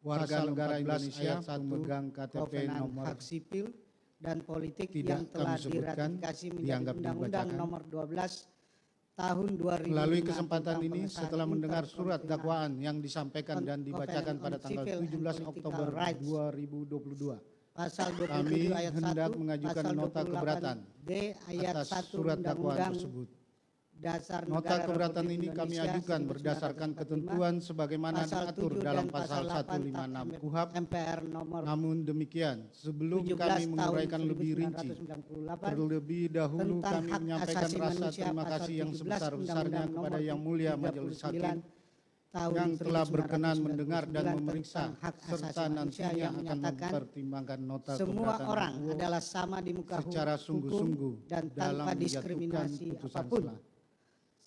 warga negara Indonesia pemegang KTP nomor hak sipil dan politik tidak yang telah kami sebutkan, diratifikasi menjadi dianggap Undang-Undang dibacakan. Nomor 12 Tahun 2005. Melalui kesempatan tentang ini, pengesahan setelah mendengar surat interkontinental dakwaan yang disampaikan dan dibacakan Covenant pada on tanggal Civil and 17 Political Oktober Rights, 2022, Pasal 27 kami ayat 1, hendak mengajukan Pasal nota 28 keberatan D ayat atas 1 surat dakwaan Undang-Undang tersebut. Dasar Nota Negara keberatan Republik ini kami Indonesia ajukan berdasarkan 1945, ketentuan sebagaimana Pasal diatur 7 dalam dan pasal 156 KUHP. MPR nomor Namun demikian, sebelum 17 kami tahun menguraikan lebih rinci, 1998 terlebih dahulu tentang kami hak menyampaikan asasi rasa manusia, terima Pasal kasih yang 17 sebesar-besarnya Undang-Undang kepada Nomor Yang Mulia Majelis 39 Hakim tahun yang telah berkenan 1999 mendengar dan tentang memeriksa hak asasi serta manusia nantinya yang akan menyatakan mempertimbangkan nota semua keberatan orang tersebut adalah sama di muka secara hukum sungguh-sungguh dan dalam tanpa menjatuhkan diskriminasi putusan apapun, selah.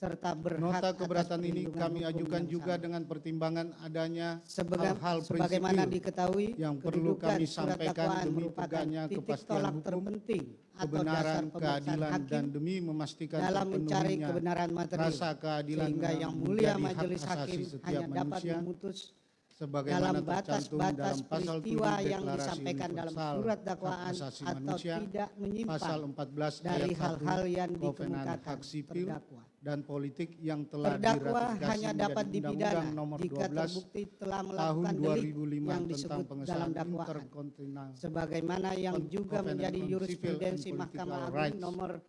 serta berhak Nota atas keberatan ini perlindungan kami hukum ajukan yang juga sama. dengan pertimbangan adanya hal-hal Sebagaimana prinsipil diketahui, yang perlu kedudukan kami surat sampaikan dakwaan demi merupakan tegaknya titik kepastian tolak hukum, terpenting atau dasar kebenaran, pemeriksaan keadilan, hakim dan demi memastikan dalam mencari terpenuhinya kebenaran material, rasa keadilan sehingga Yang Mulia menjadi hak Majelis asasi Hakim setiap hanya dapat manusia memutus sebagaimana dalam tercantum batas-batas dalam pasal 7 peristiwa yang Deklarasi disampaikan dalam Universal surat Hak dakwaan Asasi atau Manusia, tidak menyimpang pasal 14 dari ayat 1 hal-hal yang Covenant dikemukakan Hak Sipil terdakwa. dan Politik yang telah Terdakwa diratifikasi hanya menjadi dapat dipidana Undang-Undang Nomor jika 12 terbukti telah tahun melakukan delik 2005 yang tentang disebut dalam pengesahan dakwaan, interkontinental sebagaimana yang juga Covenant menjadi on Civil and jurisprudensi Political Mahkamah Agung Rights, nomor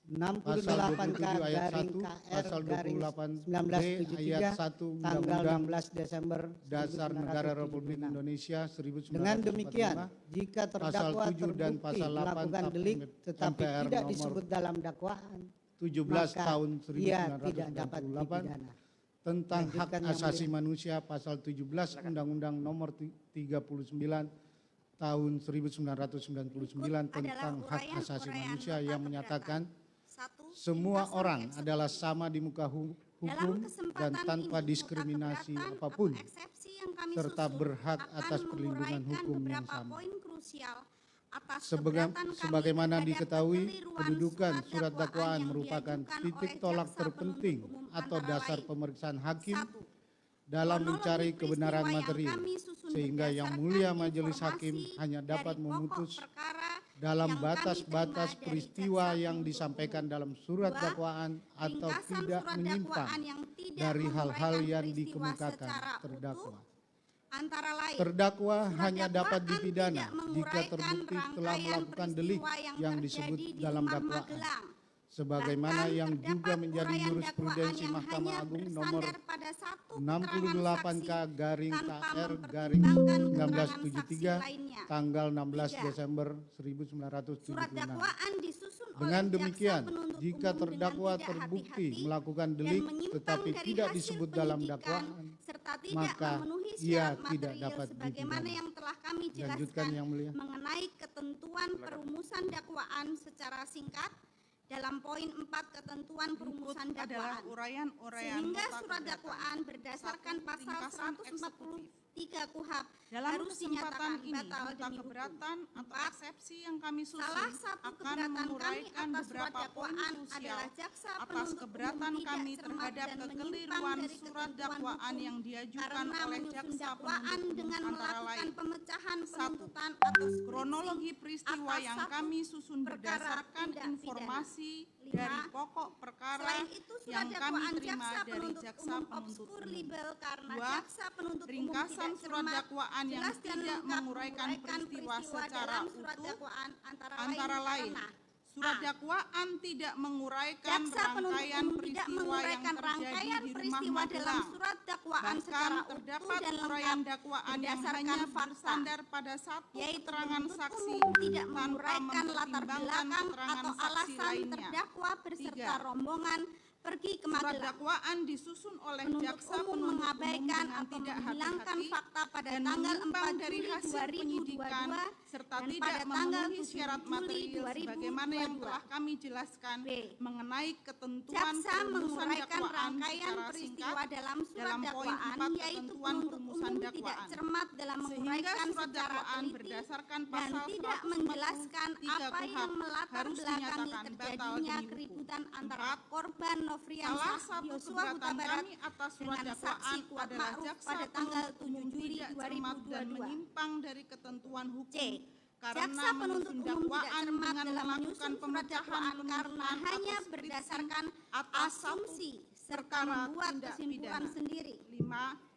pasal 68 27 ayat 1, KR pasal 28 D ayat 1 tanggal Undang-Undang 16 Desember Dasar Negara Republik 1976. Indonesia Dengan demikian, 1945, jika pasal terdakwa 7 dan terbukti pasal 8 melakukan delik tetapi MPR tidak nomor disebut dalam dakwaan, 17 maka tahun ia tidak dapat 1998 dipidana. tentang hak Lanjutkan, Yang asasi Mulia. manusia pasal 17 Undang-Undang Nomor 39 tahun 1999 tentang hak asasi manusia yang menyatakan semua orang adalah sama di muka hukum dan tanpa diskriminasi apapun, serta berhak atas perlindungan hukum yang sama. Sebagaimana diketahui, kedudukan surat dakwaan merupakan titik tolak terpenting atau dasar pemeriksaan hakim dalam mencari kebenaran material, sehingga Yang Mulia Majelis Hakim hanya dapat memutus dalam batas-batas peristiwa yang disampaikan dalam surat dakwaan atau tidak menyimpang dari hal-hal yang dikemukakan terdakwa. Terdakwa hanya dapat dipidana jika terbukti telah melakukan delik yang disebut dalam dakwaan, sebagaimana yang juga menjadi jurisprudensi Mahkamah Agung nomor 68/KR/1973 tanggal 16 Desember 1976. Dengan demikian, jika terdakwa terbukti melakukan delik tetapi tidak disebut dalam dakwaan, maka ia tidak dapat dipidana. yang telah kami Lanjutkan, jelaskan Yang Mulia. mengenai ketentuan perumusan dakwaan secara singkat dalam poin 4 ketentuan perumusan adalah dakwaan, uraian-uraian sehingga nota surat keberatan. dakwaan berdasarkan Satu, pasal ringkasan 143 KUHP Dalam harus kesempatan dinyatakan ini, batal nota demi hukum. keberatan atau 4. eksepsi yang kami susun Salah satu akan keberatan kami menguraikan atas surat beberapa poin dakwaan krusial adalah jaksa atas penuntut keberatan umum tidak kami cermat terhadap dan kekeliruan menyimpang dari surat ketentuan dakwaan hukum yang diajukan karena oleh menyusun jaksa dakwaan penuntut dengan umum antara melakukan lain. pemecahan 1. penuntutan atau skripsi Kronologi peristiwa atas yang satu kami susun perkara berdasarkan tindak informasi pidana. dari 5. pokok perkara Selain itu, surat yang kami dakwaan terima jaksa dari penuntut jaksa umum penuntut obskur umum. libel karena 2. jaksa penuntut umum Ringkasan tidak surat cermat, dakwaan yang jelas dan tidak lengkap menguraikan peristiwa secara dalam surat utuh dakwaan antara lain karena surat A. dakwaan tidak menguraikan Jaksa penuntut rangkaian umum tidak peristiwa yang menguraikan terjadi rangkaian di rumah peristiwa dalam Magelang. surat dakwaan Bahkan secara utuh terdapat dan uraian lengkap dakwaan yang berdasarkan hanya fakta, bersandar pada satu yaitu keterangan penuntut saksi umum tidak tanpa menguraikan latar mempertimbangkan belakang keterangan atau saksi alasan lainnya. terdakwa beserta 3. rombongan pergi ke Surat Magelang. dakwaan disusun oleh Penuntut jaksa umum penuntut umum mengabaikan dengan atau tidak menghilangkan hati-hati fakta pada dan tanggal menyimpang 4 dari Juli hasil penyidikan 2022 serta dan tidak pada tanggal memenuhi 7 syarat Juli material sebagaimana yang 2022. telah kami jelaskan B. mengenai ketentuan Jaksa perumusan menguraikan dakwaan rangkaian secara peristiwa singkat dalam surat dalam poin dakwaan 4 yaitu ketentuan penuntut perumusan umum tidak dakwaan. cermat dalam Sehingga menguraikan surat secara dakwaan teliti berdasarkan dan pasal tidak menjelaskan 143 apa KUHP yang melatar harus belakangi dinyatakan batal terjadinya demi hukum. keributan antara 4. korban Nofriansah Salah satu Yosua Huta keberatan Barat kami atas surat dengan dakwaan saksi Kuat adalah Ma'ruf jaksa pada tanggal penuntut 7 umum Juli tidak cermat dan 2022. menyimpang dari ketentuan hukum C. karena Jaksa penuntut menyusun umum tidak dakwaan cermat dengan dalam melakukan menyusun surat pemecahan dakwaan karena penuntutan hanya atau skripsi berdasarkan atas satu asumsi serta perkara membuat tindak kesimpulan pidana. sendiri. 5.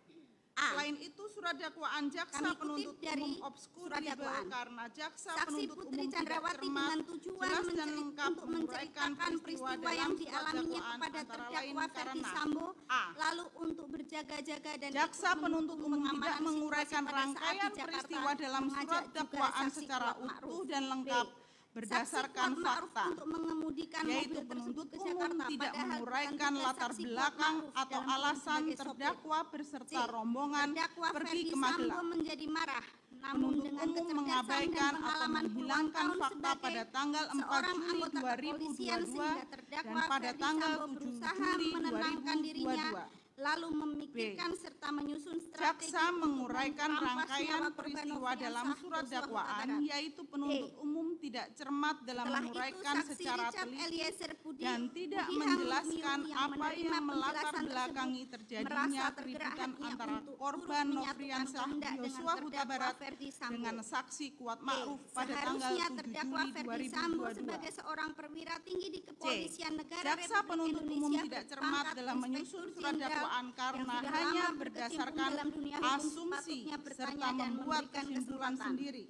A. Selain itu, surat dakwaan jaksa Kami kutip penuntut dari umum obskur surat dakwaan. karena jaksa Saksi penuntut Putri umum tidak Chandrawati cermat, dengan tujuan jelas dan lengkap untuk menguraikan menceritakan peristiwa dalam yang surat dialaminya dakwaan kepada antara lain terdakwa Ferdi karena Sambo, A. lalu untuk berjaga-jaga dan Jaksa ikut penuntut mendukung umum tidak pengamanan menguraikan situasi pada saat di rangkaian Jakarta, peristiwa dalam mengajak surat juga dakwaan saksi secara Kuat Ma'ruf. utuh dan lengkap B. berdasarkan Saksi Kuat Ma'ruf fakta, untuk mengemudikan yaitu mobil penuntut tersebut ke umum Jakarta, tidak padahal menguraikan bukan tugas latar saksi Kuat belakang Ma'ruf atau dalam alasan sebagai sopir. terdakwa berserta C. rombongan Terdakwa pergi Ferdi ke Sambo Magelang. menjadi marah, namun Penuntut dengan umum kecerdasan dan mengabaikan atau pengalaman puluhan menghilangkan tahun fakta sebagai pada tanggal 4 seorang Juli anggota kepolisian 2022 sehingga terdakwa dan pada Ferdi tanggal Sambo 7 berusaha Juli menenangkan dirinya 2022. lalu memikirkan serta menyusun strategi Jaksa untuk menguraikan merampas rangkaian nyawa korban peristiwa Nofriansah dalam surat Yosua Huta dakwaan, Barat. yaitu penuntut umum tidak cermat dalam Setelah itu, menguraikan saksi secara Richard teliti Eliezer Budi dan tidak Budihang menjelaskan Lumiu apa menerima yang melatar penjelasan belakangi tersebut terjadinya merasa tergerak keributan hatinya antara untuk korban turut Nofriansah menyatukan kehendak dengan Yosua Huta terdakwa Barat Ferdi Sambo. dengan saksi Kuat Ma'ruf C. pada tanggal Seharusnya 7 terdakwa Juli Ferdi Sambo 2022. sebagai seorang perwira tinggi di Kepolisian Negara Jaksa Republik penuntut umum Indonesia tidak cermat berpangkat dalam menyusun Inspektur surat Jenderal dakwaan yang karena sudah hanya lama berkecimpung berdasarkan dalam dunia hukum asumsi sepatutnya bertanya serta dan membuat memberikan kesimpulan kesempatan. sendiri.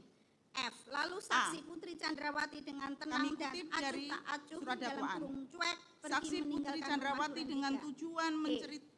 F. Lalu saksi Putri Chandrawati dengan tenang Kami dan kutip acuh dari tak acuh surat dalam dakwaan. kurung cuek pergi Saksi Putri meninggalkan Chandrawati rumah dengan duren tujuan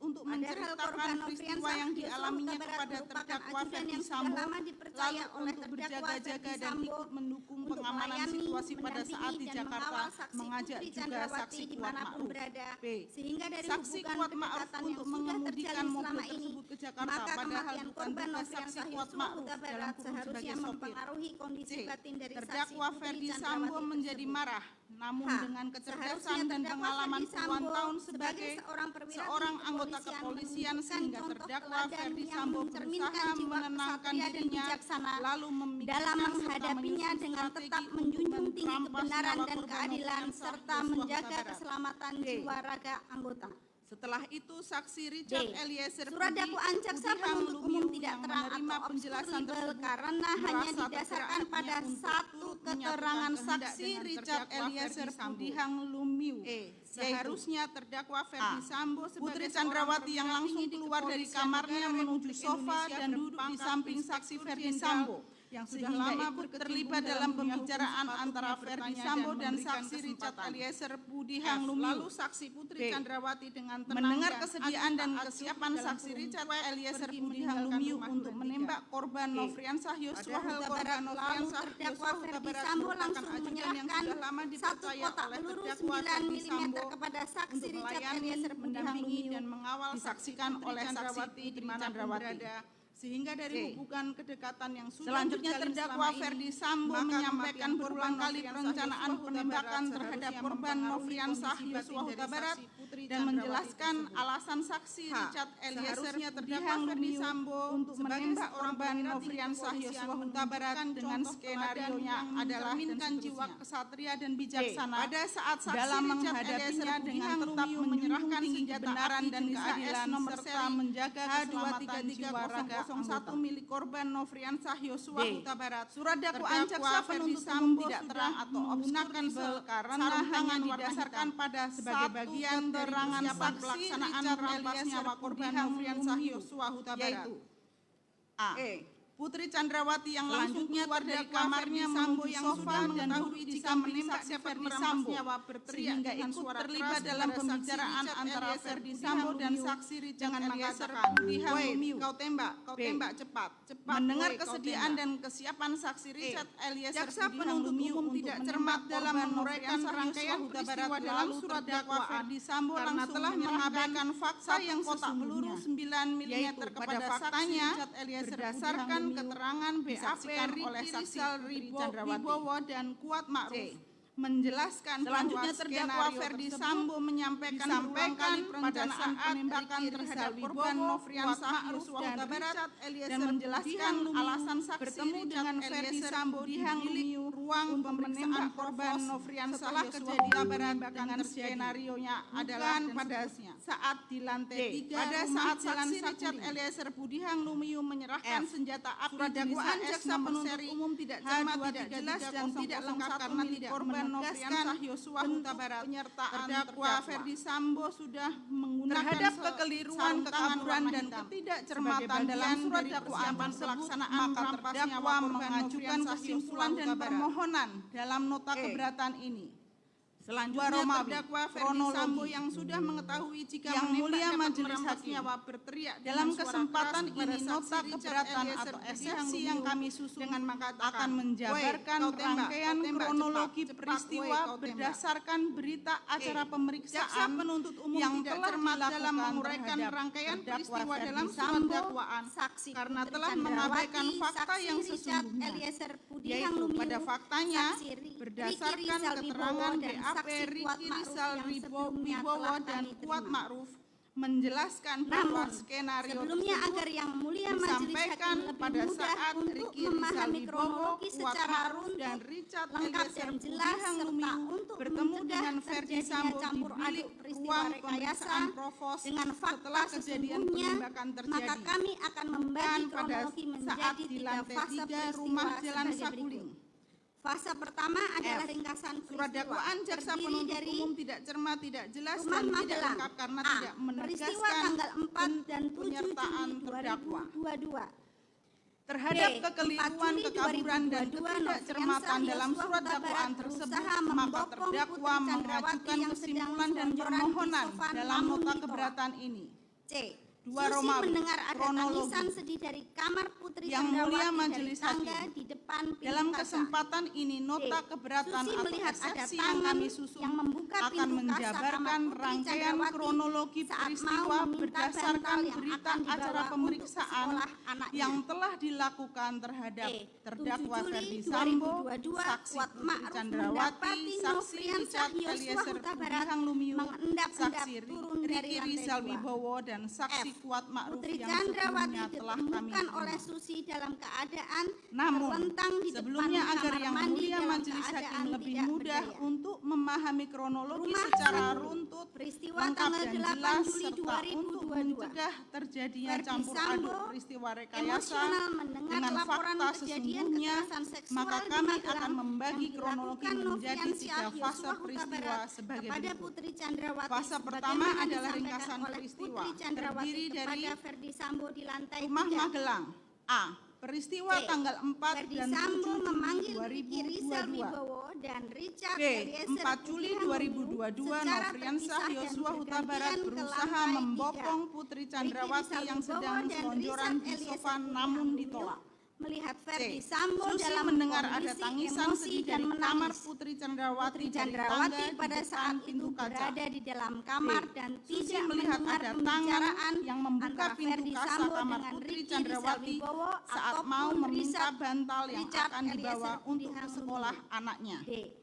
untuk Padahal menceritakan korban peristiwa Nofriansah yang Yosua dialaminya Huta Barat kepada merupakan terdakwa ajudan Ferdi yang sudah Sambo, lama dipercaya lalu oleh untuk terdakwa berjaga-jaga Ferdi dan Sambo ikut mendukung untuk pengamanan melayani, situasi pada saat di mendampingi, dan Jakarta, mengawal saksi mengajak Putri juga Chandrawati saksi Kuat dimanapun Ma'ruf. berada, B. sehingga dari Saksi hubungan Kuat Ma'ruf kedekatan yang untuk sudah mengemudikan terjalin mobil selama ini, tersebut ke Jakarta, maka padahal kematian bukan korban tugas saksi Nofriansah Kuat Yosua Ma'ruf Huta dalam Barat kurung seharusnya sebagai sopir. mempengaruhi kondisi C. batin dari saksi Terdakwa Putri Ferdi Sambo Chandrawati menjadi tersebut. marah, namun H. dengan Seharusnya kecerdasan dan terdakwa pengalaman Ferdi puluhan Sambo tahun sebagai sebagai seorang perwira seorang tinggi anggota kepolisian kepolisian menunjukkan sehingga contoh terdakwa teladan Ferdi yang Sambo mencerminkan berusaha jiwa menenangkan kesatria dan dirinya bijaksana lalu memikirkan dalam serta menghadapinya menyusun dengan strategi tetap untuk menjunjung tinggi merampas kebenaran nyawa dan korban keadilan Nofriansah serta Yosua Huta menjaga Barat. keselamatan D. jiwa raga anggota. Setelah itu saksi Richard D. Eliezer Surat Budi dakwaan jaksa Budihang penuntut umum Lumiu tidak yang terang menerima atau penjelasan obskur tersebut karena hanya merasa didasarkan tergerak pada hatinya untuk satu turut keterangan menyatukan kehendak saksi dengan Richard terdakwa Eliezer Ferdi Sambo. Budihang Lumiu. Seharusnya terdakwa Ferdi Sambo Putri Chandrawati yang langsung keluar dari kamarnya menuju sofa dan duduk di samping saksi Ferdi Sambo yang sudah lama terlibat dalam pembicaraan antara Ferdi Sambo dan saksi Richard Eliezer Budihang Lumiu. Lalu saksi Putri Chandrawati dengan tenang mendengar kesediaan dan kesiapan saksi Richard Eliezer Budihang Lumiu untuk menembak korban Nofriansah Yosua Huta Barat. Lalu terdakwa Ferdi Sambo langsung menyerahkan satu kotak peluru 9 mm kepada saksi untuk Richard melayani, Eliezer Budihang mendampingi Lumiu. dan mengawal disaksikan oleh saksi di mana berada. Sehingga dari hubungan kedekatan yang sudah Selanjutnya terjalin terdakwa selama ini, Ferdi Sambo maka menyampaikan kematian berulang kali Nofriansah perencanaan Yosua Huta penembakan Barat terhadap seharusnya korban mempengaruhi Nofriansah kondisi Yosua batin Huta dari Barat saksi Putri dan Chandrawati menjelaskan tersebut. alasan saksi H. Richard Eliezer Seharusnya terdakwa Budihang Ferdi Lumiu Sambo untuk sebagai menembak seorang korban perwira tinggi Nofriansah kepolisian Yosua Huta Barat menunjukkan dengan contoh skenario-nya teladan yang adalah dan mencerminkan jiwa seterusnya. kesatria dan bijaksana. Pada saat saksi dalam Richard menghadapinya Eliezer dengan Budihang tetap Lumiu menyerahkan menjunjung tinggi senjata kebenaran api dan jenis keadilan AS nomor serta seri menjaga keselamatan jiwa raga H23301 milik korban Nofriansah Yosua D. Huta Barat. Surat dakwaan Terdakwa jaksa Ferdi penuntut Sambo umum tidak sudah terang atau menggunakan obskur karena sarung hanya tangan warna didasarkan hitam pada sebagai satu bagian dari keterangan persiapan saksi pelaksanaan Richard merampas Eliezer nyawa korban Budihang Nofriansah Lumiu, Yosua Huta Barat. yaitu A. Putri Chandrawati yang langsung Selanjutnya keluar dari terdakwa kamarnya Ferdi Sambo menuju yang sofa sudah mengetahui mengetahui jika jika menembak menembak dapat Ferdi merampas Sambo nyawa berteriak sehingga dengan ikut suara terlibat keras dalam kepada pembicaraan saksi Richard antara Eliezer Ferdi Budihang Sambo dan Lumiu saksi Richard dengan Eliezer mengatakan, Budihang "Wait, Lumiu." kau tembak B. cepat Mendengar wait, kau kesediaan tembak." dan kesiapan saksi Richard Eliezer Jaksa Budihang penuntut Lumiu umum untuk tidak menembak cermat dalam korban menguraikan Nofriansah rangkaian Yosua Huta Barat peristiwa dalam lalu surat terdakwa dakwaan Ferdi Sambo karena langsung telah mengabaikan fakta yang kotak peluru 9 mm yaitu kepada pada saksi faktanya Richard Eliezer berdasarkan Budihang Lumiu keterangan BAP disaksikan oleh Ricky saksi Rizal Putri Wibowo Chandrawati dan Kuat Ma'ruf. menjelaskan Selanjutnya bahwa terdakwa skenario Ferdi tersebut Sambo menyampaikan berulang kali pada perencanaan saat penembakan Ricky terhadap Rizal korban Wibowo, Nofriansah Kuat Ma'ruf, Yosua dan Huta Barat Richard Eliezer dan menjelaskan Budiang Lumiu alasan saksi bertemu Richard dengan Ferdi Eliezer Sambo di Budiang bilik Lumiu ruang untuk pemeriksaan menembak korban provos Nofriansah setelah Yosua kejadian Huta Barat penembakan dengan terjadi. skenarionya adalah Bukan dan pada seterusnya. saat di lantai 3 Pada rumah saat Jalan saksi Richard Saguling. Eliezer Budiang Lumiu menyerahkan F. senjata api Surat jenis dakwaan HS jaksa nomor penuntut seri umum tidak cermat, tidak jelas, dan tidak lengkap karena milik tidak korban menegaskan Nofriansah Yosua Huta Barat. penyertaan Terdakwa Ferdi Sambo sudah menggunakan terhadap kekeliruan, sarung tangan kekaburan, warna dan hitam ketidakcermatan sebagai dalam bagian surat dari dakwaan persiapan tersebut, pelaksanaan maka rampasnya terdakwa korban mengajukan Nofriansah kesimpulan Yosua dan Huta Barat. permohonan Dalam nota E. keberatan ini, Selanjutnya Romawi, terdakwa Ferdi kronologi Sambo yang sudah mengetahui jika Yang menembak Mulia dapat Majelis merampas Hakim, nyawa berteriak dalam dengan suara kesempatan keras kepada ini saksi nota Richard keberatan Eliezer atau Budiang eksepsi Lumiu yang kami susun dengan mengatakan, akan menjabarkan "Woi, kau tembak, rangkaian kau tembak, kronologi cepat, peristiwa woi, kau tembak." berdasarkan berita acara Jaksa pemeriksaan penuntut umum yang tidak telah cermat dilakukan dalam menguraikan terhadap rangkaian terdakwa peristiwa Ferdi dalam surat Sambo dakwaan saksi karena Putri telah Candrawati, mengabaikan fakta saksi yang Richard sesungguhnya, Eliezer Budiang yaitu Lumiu, pada faktanya saksi Ricky berdasarkan Rizal keterangan Wibowo, dan BAP saksi Kuat Ricky Ma'ruf Rizal yang sebelumnya Wibowo telah dan kami Kuat terima. Ma'ruf menjelaskan bahwa Namun, skenario sebelumnya tersebut agar yang mulia majelis disampaikan hakim lebih pada mudah saat untuk Ricky Rizal memahami Wibowo, kronologi Kuat secara Ma'ruf, dan runtut, Richard lengkap Eliezer dan jelas, Budiang serta Lumiu untuk bertemu mencegah dengan Ferdi terjadinya Sambo di campur bilik aduk peristiwa ruang rekayasa pemeriksaan provos dengan fakta setelah kejadian sesungguhnya, penembakan maka terjadi. kami akan membagi Dan pada kronologi saat menjadi di 3 lantai fase 3 peristiwa rumah Jalan sebagai Saguling. berikut. Fase pertama adalah F. ringkasan Surat peristiwa, dakwaan jaksa terdiri penuntut dari umum tidak cermat, tidak jelas, Rumah dan tidak Magelang. lengkap karena A. tidak Peristiwa menegaskan tanggal 4 dan 7 penyertaan Juli terdakwa 2022. terhadap B. kekeliruan, 4 Juli kekaburan, dan 2022, ketidakcermatan Nofriansah dalam Yosua surat Huta dakwaan Barat tersebut, berusaha maka membopong terdakwa Putri Candrawati mengajukan yang sedang kesimpulan dan selonjoran di permohonan sofa dalam namun nota ditolak. keberatan ini. C. Dua Susi Romawi, mendengar ada kronologi. tangisan sedih dari kamar Putri Yang Mulia Candrawati Majelis dari tangga Hakim, di depan pintu dalam kaca. kesempatan ini nota D. keberatan Susi atau melihat ada eksepsi yang tangan kami susun yang membuka akan pintu kaca menjabarkan kamar Putri rangkaian Candrawati kronologi saat peristiwa mau meminta berdasarkan bantal yang berita akan dibawa acara untuk pemeriksaan sekolah anaknya. yang telah dilakukan terhadap E. terdakwa 7 Ferdi Juli Sambo, 2022, saksi Kuat Putri Ma'ruf Candrawati, mendapati saksi Nofriansah Richard Yosua Eliezer Huta Barat Budiang Lumiu, mengendap-endap saksi turun dari Ricky lantai Rizal 2. Wibowo, dan saksi F. Kuat Ma'ruf Putri yang Candrawati sebelumnya telah kami ditemukan terima. oleh Susi dalam keadaan Namun, terlentang di sebelumnya depan agar kamar yang mandi mulia dalam Majelis keadaan Hakim lebih tidak mudah berdaya. untuk memahami kronologi Rumah secara Saguling. runtut, Peristiwa lengkap tanggal dan 8 jelas, Juli serta untuk 2022. mencegah terjadinya Ferdi campur Sambo aduk peristiwa rekayasa emosional mendengar dengan laporan fakta kejadian sesungguhnya, kekerasan seksual maka di kami Magelang akan membagi yang kronologi dilakukan menjadi Nofriansah 3 fase Yosua Huta peristiwa Barat sebagai kepada berikut. Putri Candrawati Fase pertama sebagaimana adalah disampaikan ringkasan oleh peristiwa, Putri Candrawati terdiri dari kepada Ferdi Sambo di lantai Rumah 3. Magelang. A. Peristiwa C. tanggal 4 Ferdi dan 7 Sambo Juli memanggil Ricky Rizal 2022. Wibowo dan Richard B. Eliezer 4 Juli Budiang 2022, secara Nofriansah terpisah dan Yosua Huta Barat bergantian ke berusaha lantai 3. membopong Putri Candrawati Ricky yang Rizal sedang Wibowo dan selonjoran Richard di Eliezer sofa Budiang namun Lumiu ditolak. melihat C. Ferdi Sambo Susi dalam mendengar ada kondisi tangisan emosi sedih dan dari kamar menangis. Putri Candrawati Putri dari Candrawati tangga di pada depan saat itu pintu kaca. berada di dalam kamar D. dan Susi tidak melihat mendengar ada tangan pembicaraan yang membuka antara pintu Ferdi kaca Sambo kamar dengan Putri Ricky Rizal Candrawati Wibowo saat ataupun mau meminta bantal yang Richard akan dibawa Eliezer untuk Budiang ke Lumiu. sekolah anaknya. D.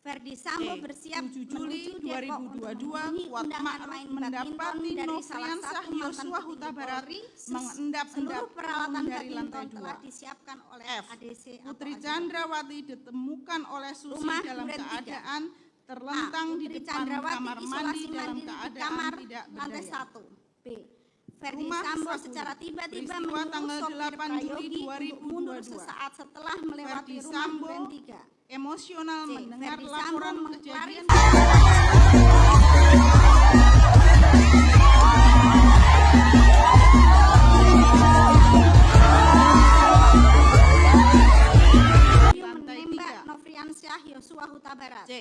Ferdi Sambo D. bersiap 7 Juli menuju Depok untuk 2022, memenuhi Kuat undangan Ma'ruf main mendapati badminton dari salah Nofriansah satu mantan Yosua Huta petinggi Barat Polri. mengendap-endap Seluruh peralatan turun dari lantai badminton 2. telah disiapkan oleh F. ADC atau Putri ajudan. Candrawati ditemukan oleh Susi Rumah dalam Duren 3. keadaan terlentang di Putri depan Candrawati kamar mandi isolasi dalam mandiri di keadaan kamar tidak lantai berdaya. 1. B. Ferdi Rumah Sambo Saguling. secara tiba-tiba Peristiwa menyuruh tanggal sopir 8 Juli Prayogi untuk mundur 2022. sesaat setelah melewati Ferdi rumah Sambo Duren 3. emosional C. mendengar Ferdi laporan Sambo kejadian di lantai menembak 3. Nofriansah Yosua Huta Barat. C.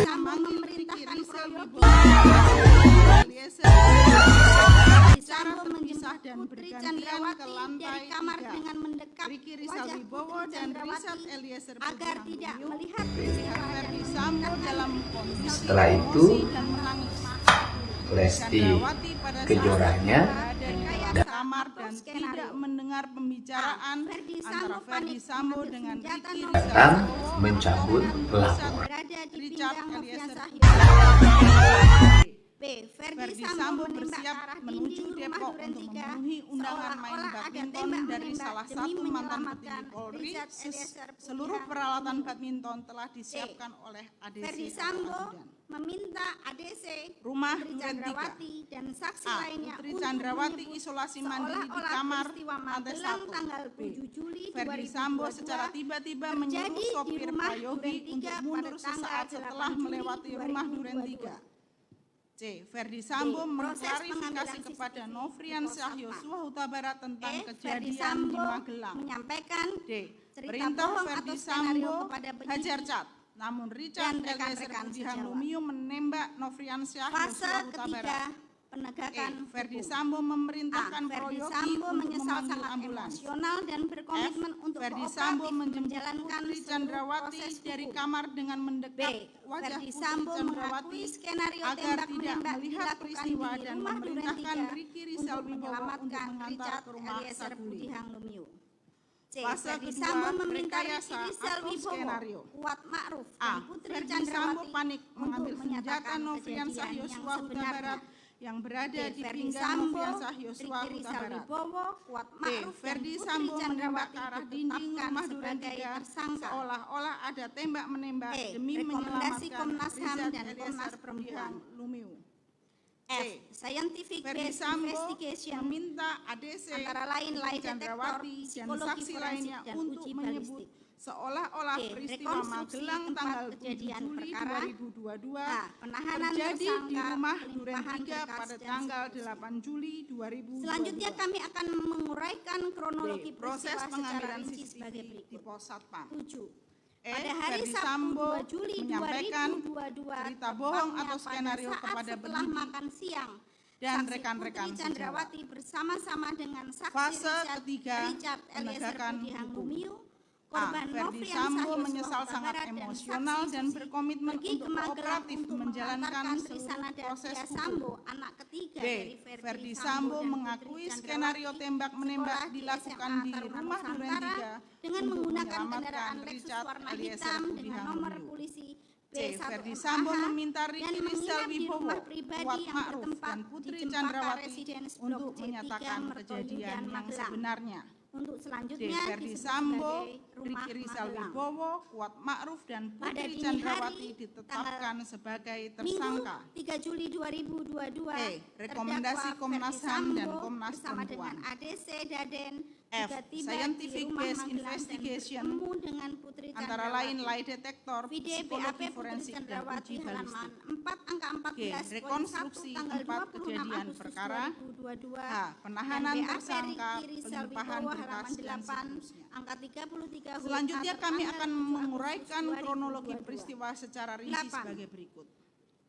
Sambo memanggil memerintahkan Ricky Rizal Prayogi Wibowo, Eliezer secara Sambo terpisah menjemput dan Putri bergantian ke Candrawati lantai dari kamar 3. dengan mendekat Ricky Rizal wajah Wibowo Putri dan Candrawati Richard Eliezer agar Budiang tidak Lumiu melihat melihat peristiwa dan Ferdi Sambo dalam kondisi Setelah itu, emosi dan menangis. Lesti Candrawati pada saat Kejorahnya berada di dalam kamar kamar atau dan skenario. tidak mendengar pembicaraan Verdi antara Sambo Verdi panik Sambo mengambil dengan senjata Ricky novel Rizal Dan Wibowo mencabut laporan. berada di Richard pinggang Eliezer Nofriansah B. Verdi Verdi Sambo Sambo menembak ke bersiap arah menuju dinding rumah Depok Duren untuk 3 memenuhi undangan main seolah-olah ada badminton tembak dari menembak salah demi satu mantan menyelamatkan petinggi Polri. Richard Eliezer Seluruh Pudihang peralatan Lumiu. badminton telah disiapkan oleh ADC Verdi atau Sambo ajudan. meminta ADC, Rumah Putri Duren 3. Chandrawati dan saksi A. lainnya Putri untuk Chandrawati menyebut isolasi mandiri di seolah-olah kamar peristiwa lantai Magelang 1. tanggal B. 7 Juli Verdi 2022 Sambo secara tiba-tiba terjadi menyuruh di sopir rumah Prayogi Duren untuk 3 mundur pada tanggal sesaat 8 setelah Juli melewati rumah Duren 3. C. Verdi Sambo D. Proses mengklarifikasi pengambilan kepada CCTV Nofriansah di pos Yosua Huta Barat tentang Verdi kejadian di Sambo Magelang. menyampaikan D. cerita Perintah bohong Verdi atau skenario Sambo kepada penyidik hajar cat. Namun Richard dan Eliezer rekan-rekan Pudihang sejawat. Lumiu menembak Nofriansah Fase Yosua Huta ketiga Barat. penegakan Verdi hukum. Sambo memerintahkan Verdi Prayogi Sambo untuk menyesal memanggil sangat ambulans. emosional dan berkomitmen untuk Verdi kooperatif Sambo menjemput menjalankan Putri seluruh Chandrawati proses dari hukum. kamar dengan mendekat B. wajah Verdi Putri Sambo Chandrawati mengakui skenario agar tembak tidak menembak melihat dilakukan peristiwa di dan rumah Duren memerintahkan 3 Ricky Rizal untuk Wibowo untuk menyelamatkan mengantar Richard ke rumah Eliezer Saguling. Pudihang Lumiu. C. Fase Verdi kedua, Sambo meminta rekayasa Ricky Rizal atau Wibowo, skenario. Kuat Ma'ruf A. dan Putri Verdi Chandrawati Sambo panik mengambil untuk senjata menyatakan Nofriansah kejadian yang Yosua Huta sebenarnya. Barat yang berada D. di Verdi pinggang Sambo, Nofriansah Yosua Ricky Huta Rizal Barat. Wibowo, Kuat B. Ma'ruf dan Verdi Putri Sambo menembak Chandrawati ke arah dinding ditetapkan rumah Duren sebagai 3 tersangka. seolah-olah ada tembak menembak E. demi Rekomendasi menyelamatkan Komnas HAM Richard dan Eliezer Komnas Pudihang Perempuan. Lumiu. F. C. Scientific Verdi Based Sambo Investigation meminta ADC antara lain lie Putri detector, Chandrawati dan psikologi saksi forensik, lainnya dan untuk uji menyebut balistik. seolah-olah D. peristiwa Rekonstruksi Magelang tempat tanggal 7 kejadian Juli perkara. 2022 A. Penahanan terjadi di tersangka, rumah Duren pelimpahan 3 berkas, pada dan tanggal seterusnya. 8 Juli 2022. Selanjutnya kami akan menguraikan kronologi D. Proses peristiwa secara pengambilan rinci CCTV sebagai di berikut. Pos Satpam. 7. E. Pada hari Verdi Sabtu Sambo 2 Juli menyampaikan 2022, cerita bohong tepatnya atau pada skenario saat kepada setelah penyidik makan siang, dan saksi rekan-rekan Putri Chandrawati bersama-sama dengan saksi Fase ketiga, Richard Eliezer penegakan Pudihang hukum. Lumiu, A. korban Verdi Nofriansah Sambo Yosua menyesal Huta sangat Barat dan emosional saksi dan Susi berkomitmen pergi untuk ke Magelang kooperatif untuk menjalankan mengantarkan seluruh Trisanada proses Tia hukum. Sambo, anak ketiga B. dari Verdi Sambo dan Putri mengakui Chandrawati, skenario tembak-menembak sekolah di dilakukan SMA di Taruna rumah Duren Nusantara 3 dengan untuk menggunakan menyelamatkan kendaraan Lexus Richard warna Eliezer hitam dengan Pudihang nomor Lumiu. polisi C. B1 Verdi Sambo MAH meminta dan Ricky Rizal menginap di Wibowo, rumah pribadi Kuat yang Ma'ruf bertempat dan di Putri Cempaka Chandrawati Residence Blok untuk C3 menyatakan Mertoyudan, kejadian yang Magelang. sebenarnya. Untuk D. selanjutnya Verdi disebut Sambo, sebagai rumah Ricky Rizal Magelang. Wibowo, Kuat Ma'ruf dan Pada Putri dini Chandrawati hari, ditetapkan sebagai Minggu tersangka. 3 Juli 2022, E. Rekomendasi terdakwa Komnas Verdi HAM dan Sambo Komnas bersama Perempuan. dengan ADC Daden F. juga tiba Scientific di rumah Based Magelang dan Investigation bertemu dengan Putri antara Chandrawati. lain lie detector, Video BAP psikologi Putri forensik dan Chandrawati uji halaman balistik. 4 angka 14 G. Rekonstruksi tanggal tempat 26 kejadian Agustus perkara. 2022 H. Penahanan dan BAP tersangka, Ricky Rizal pelimpahan Wibowo berkas halaman dan 8 seterusnya. angka 33 huruf Selanjutnya A kami tertanggal akan 7 Agustus menguraikan 2022. kronologi peristiwa secara rinci 8. sebagai berikut.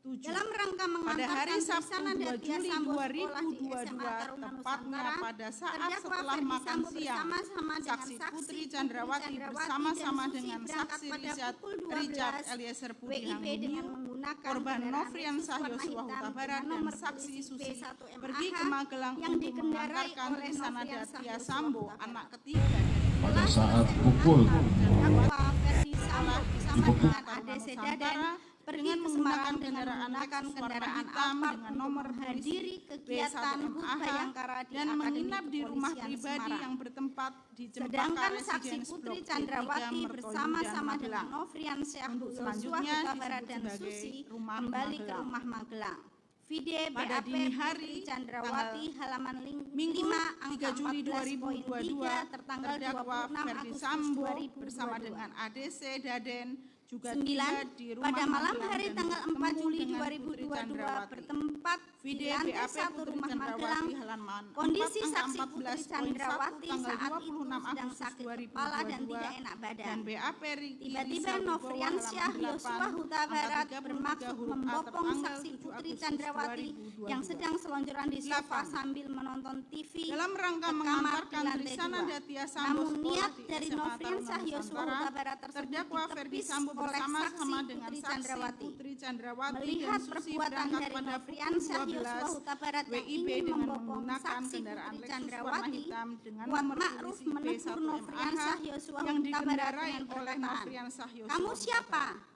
7. Dalam rangka Pada mengantarkan hari Sabtu Trisanada 2 Tia Juli Sambo sekolah di SMA 2022, Taruna tepatnya Nusantara, pada saat terdakwa setelah Verdi makan Sambo siang, bersama-sama dengan saksi saksi Putri Chandrawati bersama-sama dan Susi dengan berangkat saksi pada Richard pukul 12 Eliezer Pudihang WIB dengan Lumiu, menggunakan korban kendaraan Nofriansah Lexus warna Yosua hitam Huta Barat dengan dan nomor saksi polisi Susi B1 pergi ke MAH Magelang yang untuk dikendarai mengantarkan oleh Trisanada Nofriansah Tia Yosua Sambo, Huta Barat. anak ketiga dari Pada saat pukul Terdakwa Verdi Sambo bersama dengan Taruna ADC Nusantara Daden pergi dengan ke menggunakan Semarang dengan kendaraan menggunakan Lexus warna kendaraan hitam Alphard dengan untuk nomor menghadiri polisi kegiatan B1 HUT MAH Bayangkara di dan Akademi menginap di rumah Kepolisian pribadi Semarang. yang bertempat di Cempaka Sedangkan saksi Residence Putri Blok C3 Chandrawati Mertoyudan, bersama-sama dengan Magelang. Nofriansah Untuk Yosua selanjutnya Huta Barat disebut dan sebagai Susi rumah kembali ke Magelang. rumah Magelang. Video Pada BAP dini hari, Putri Chandrawati halaman Minggu 5 angka 3 Juli 2022, 14.3 tertanggal terdakwa 26 Verdi Agustus Sambo 2022. bersama dengan ADC Daden juga 9. tiba di rumah Pada malam Magelang hari dan tanggal 4 bertemu Juli dengan Putri 2022 Chandrawati. bertempat di Video lantai BAP 1 Putri rumah Chandrawati Magelang. halaman 4 Kondisi angka saksi Putri 14.1 Chandrawati tanggal saat itu 26 sedang Agustus sakit kepala dan 2022 tidak enak badan. dan BAP Ricky Tiba-tiba Rizal Wibowo Nofriansah halaman Yosua 8 Huta angka Barat 33 bermaksud huruf A membopong tertanggal saksi 7 Putri Agustus Chandrawati 2022. yang sedang selonjoran di sofa 8. sambil menonton TV Dalam rangka ke kamar di mengantarkan lantai Trisanada 2. Tia Sambo Namun sekolah niat di dari SMA Taruna Nofriansah Yosua Nusantara, Huta Barat tersebut terdakwa Verdi ditepis Sambo oleh oleh bersama-sama saksi dengan Putri saksi Chandrawati. Putri Chandrawati Melihat dan Susi perbuatan berangkat dari pada pukul Nofriansyah Yosua 12 Huta Barat yang WIB ingin dengan membopong menggunakan saksi kendaraan Putri Lexus warna Chandrawati, hitam dengan Kuat nomor Ma'ruf polisi menegur B1MAH Nofriansyah Yosua yang Huta Barat dikendarai dengan oleh perkataan, Nofriansyah Yosua "Kamu Huta siapa?" Barat.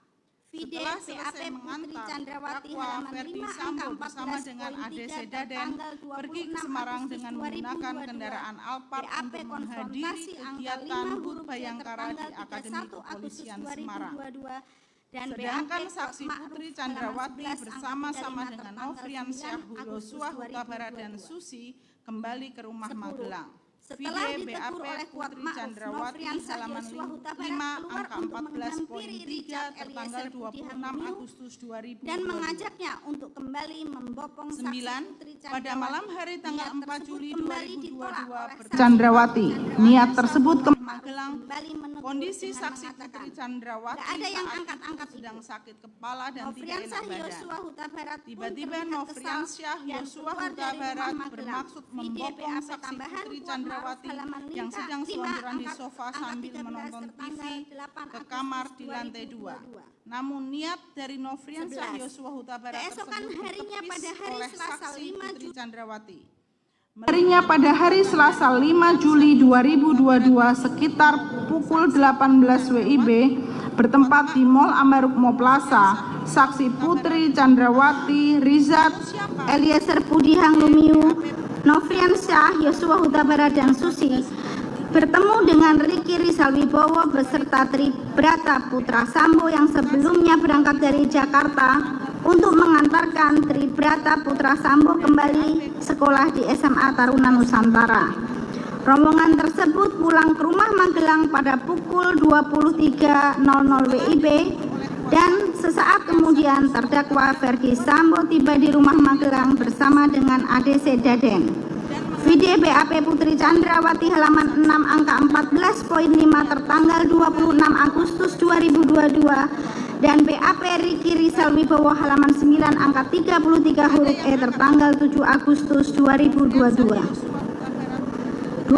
Vide Setelah BAP selesai Putri mengantar Chandrawati terdakwa halaman Ferdi 5 Sambo angka bersama dengan 14.3 ADC Daden tertanggal pergi ke 26 Semarang Agustus dengan menggunakan 2022. kendaraan Alphard BAP untuk menghadiri konfrontasi angka kegiatan 5 HUT huruf C Bayangkara di tertanggal Akademi 31 Agustus Kepolisian Semarang. 2022 dan Sedangkan BAP saksi Kuat Putri Ma'ruf Chandrawati halaman 11 bersama-sama angka 35 dengan tertanggal Nofriansyah 9 Agustus Yosua Huta Barat dan 2022. Susi kembali ke rumah 10. Magelang. Setelah Video ditegur BAP oleh Kuat Putri Ma'ruf, Chandrawati Nofriansyah halaman Yosua Huta Barat 5 keluar angka untuk menghampiri 14.3 Richard tertanggal Eliezer Budi 26 Hanglumiu Agustus 2022. dan mengajaknya untuk kembali membopong saksi 9. Putri Pada Chandrawati. malam hari tanggal Niat 4 tersebut Juli kembali ditolak 2022 oleh saksi Chandrawati. Putri Niat tersebut Kuat ke Ma'ruf Magelang. kembali menegur Kondisi dengan saksi mengatakan, Putri Chandrawati "Nggak ada yang saat angkat-angkat itu sedang itu. sakit kepala dan tidak Nofriansyah enak badan. Yosua Huta Barat pun Tiba-tiba terlihat kesal Nofriansyah dan Yosua keluar Huta dari rumah Barat Magelang. bermaksud Video membopong BAP saksi tambahan Putri Kuat Chandrawati Ma'ruf halaman yang 5 sedang selonjoran di angka- sofa angka sambil 13 menonton TV tertanggal 8 ke Agustus kamar di lantai 2. 2022. Namun niat dari Nofriansyah 11. Yosua Huta Barat Keesokan tersebut harinya ditepis pada hari oleh Selasa saksi 5 Putri Juli Chandrawati. Harinya pada hari Selasa 5 Juli 2022 sekitar pukul 18 WIB bertempat di Mall Ambarukmo Plaza, saksi Putri Chandrawati, Richard Eliezer Budi Hanglumiu, Nofriansyah Yosua Huta Barat dan Susi bertemu dengan Riki Rizal Wibowo beserta Tribrata Putra Sambo yang sebelumnya berangkat dari Jakarta untuk mengantarkan Tribrata Putra Sambo kembali sekolah di SMA Taruna Nusantara. Rombongan tersebut pulang ke rumah Magelang pada pukul 23.00 WIB dan sesaat kemudian terdakwa Ferdi Sambo tiba di rumah Magelang bersama dengan ADC Daden. Video BAP Putri Chandrawati halaman 6 angka 14.5 tertanggal 26 Agustus 2022 dan BAP Riki Rizal Wibowo halaman 9 angka 33 huruf E tertanggal 7 Agustus 2022. 12.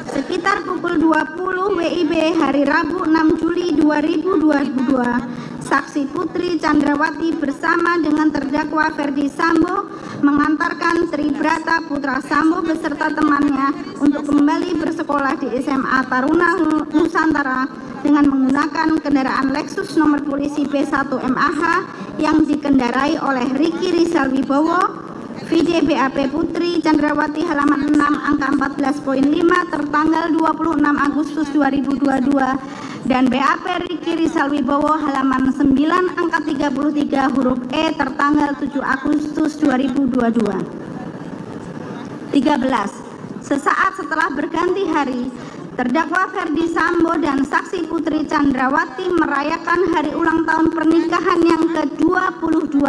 Sekitar pukul 20 WIB hari Rabu 6 Juli 2022, saksi Putri Chandrawati bersama dengan terdakwa Ferdi Sambo mengantarkan Tribrata Putra Sambo beserta temannya untuk kembali bersekolah di SMA Taruna Nusantara dengan menggunakan kendaraan Lexus nomor polisi B1MAH yang dikendarai oleh Riki Rizal Wibowo. Video BAP Putri Chandrawati halaman 6 angka 14.5 tertanggal 26 Agustus 2022 dan BAP Riki Rizal Wibowo halaman 9 angka 33 huruf E tertanggal 7 Agustus 2022. 13. Sesaat setelah berganti hari, terdakwa Ferdi Sambo dan saksi Putri Chandrawati merayakan hari ulang tahun pernikahan yang ke-22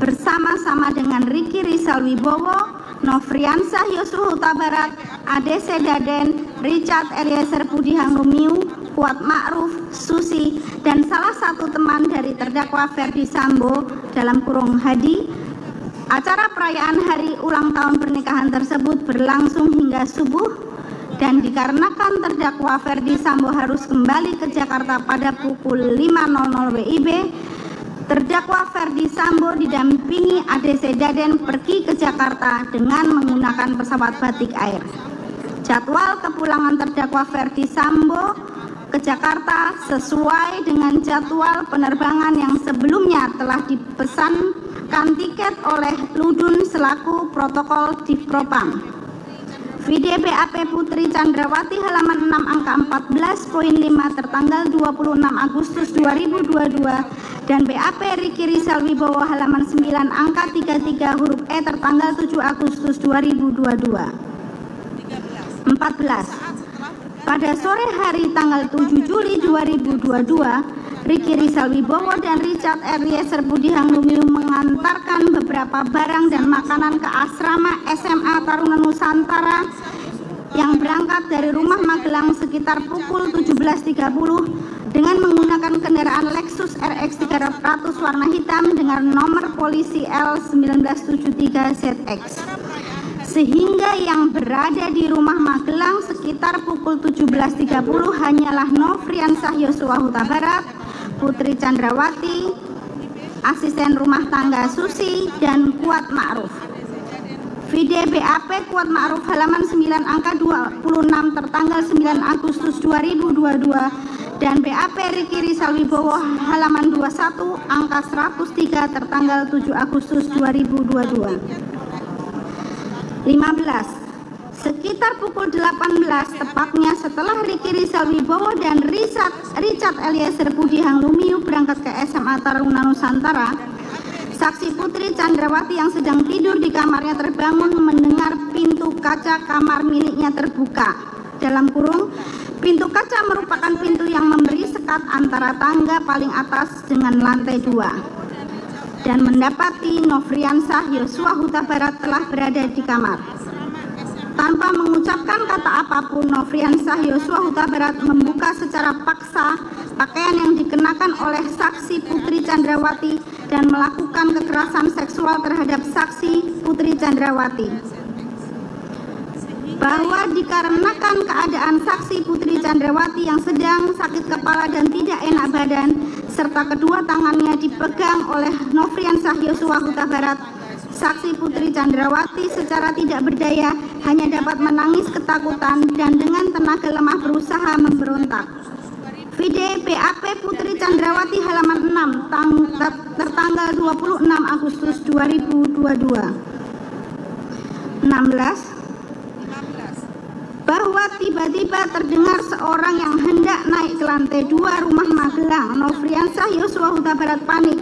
bersama-sama dengan Riki Rizal Wibowo, Nofriansyah Yosua Huta Barat, ADC Daden, Richard Eliezer Budi Hanglumiu, Kuat Ma'ruf, Susi, dan salah satu teman dari terdakwa Ferdi Sambo dalam kurung Hadi. Acara perayaan hari ulang tahun pernikahan tersebut berlangsung hingga subuh dan dikarenakan terdakwa Ferdi Sambo harus kembali ke Jakarta pada pukul 5.00 WIB, terdakwa Ferdi Sambo didampingi ADC Daden pergi ke Jakarta dengan menggunakan pesawat Batik Air. Jadwal kepulangan terdakwa Ferdi Sambo ke Jakarta sesuai dengan jadwal penerbangan yang sebelumnya telah dipesankan tiket oleh Ludun selaku protokol Divpropam. Video BAP Putri Chandrawati halaman 6 angka 14.5 tertanggal 26 Agustus 2022 dan BAP Riki Rizal Wibowo halaman 9 angka 33 huruf E tertanggal 7 Agustus 2022. 14. Pada sore hari tanggal 7 Juli 2022, Riki Rizal Wibowo dan Richard Eliezer Budi Hanglumiu mengantarkan beberapa barang dan makanan ke asrama SMA Taruna Nusantara yang berangkat dari rumah Magelang sekitar pukul 17.30 dengan menggunakan kendaraan Lexus RX 300 warna hitam dengan nomor polisi L1973ZX. sehingga yang berada di rumah Magelang sekitar pukul 17.30 hanyalah Nofriansah Yosua Huta Barat, Putri Chandrawati, asisten rumah tangga Susi, dan Kuat Ma'ruf. Vide BAP Kuat Ma'ruf halaman 9 angka 26 tertanggal 9 Agustus 2022 dan BAP Riki Rizal Wibowo halaman 21 angka 103 tertanggal 7 Agustus 2022. 15. Sekitar pukul 18 tepatnya setelah Riki Rizal Wibowo dan Richard Eliezer Budihang Lumiu berangkat ke SMA Taruna Nusantara, saksi Putri Chandrawati yang sedang tidur di kamarnya terbangun mendengar pintu kaca kamar miliknya terbuka. Dalam kurung, pintu kaca merupakan pintu yang memberi sekat antara tangga paling atas dengan lantai 2. Dan mendapati Nofriansah Yosua Huta Barat telah berada di kamar. Tanpa mengucapkan kata apapun, Nofriansah Yosua Huta Barat membuka secara paksa pakaian yang dikenakan oleh saksi Putri Chandrawati dan melakukan kekerasan seksual terhadap saksi Putri Chandrawati. Bahwa dikarenakan keadaan saksi Putri Chandrawati yang sedang sakit kepala dan tidak enak badan, serta kedua tangannya dipegang oleh Nofriansah Yosua Huta Barat, saksi Putri Chandrawati secara tidak berdaya hanya dapat menangis ketakutan dan dengan tenaga lemah berusaha memberontak. Vide BAP Putri Chandrawati halaman 6 tertanggal 26 Agustus 2022. 16. Bahwa tiba-tiba terdengar seorang yang hendak naik ke lantai 2 rumah Magelang. Nofriansah Yosua Huta Barat panik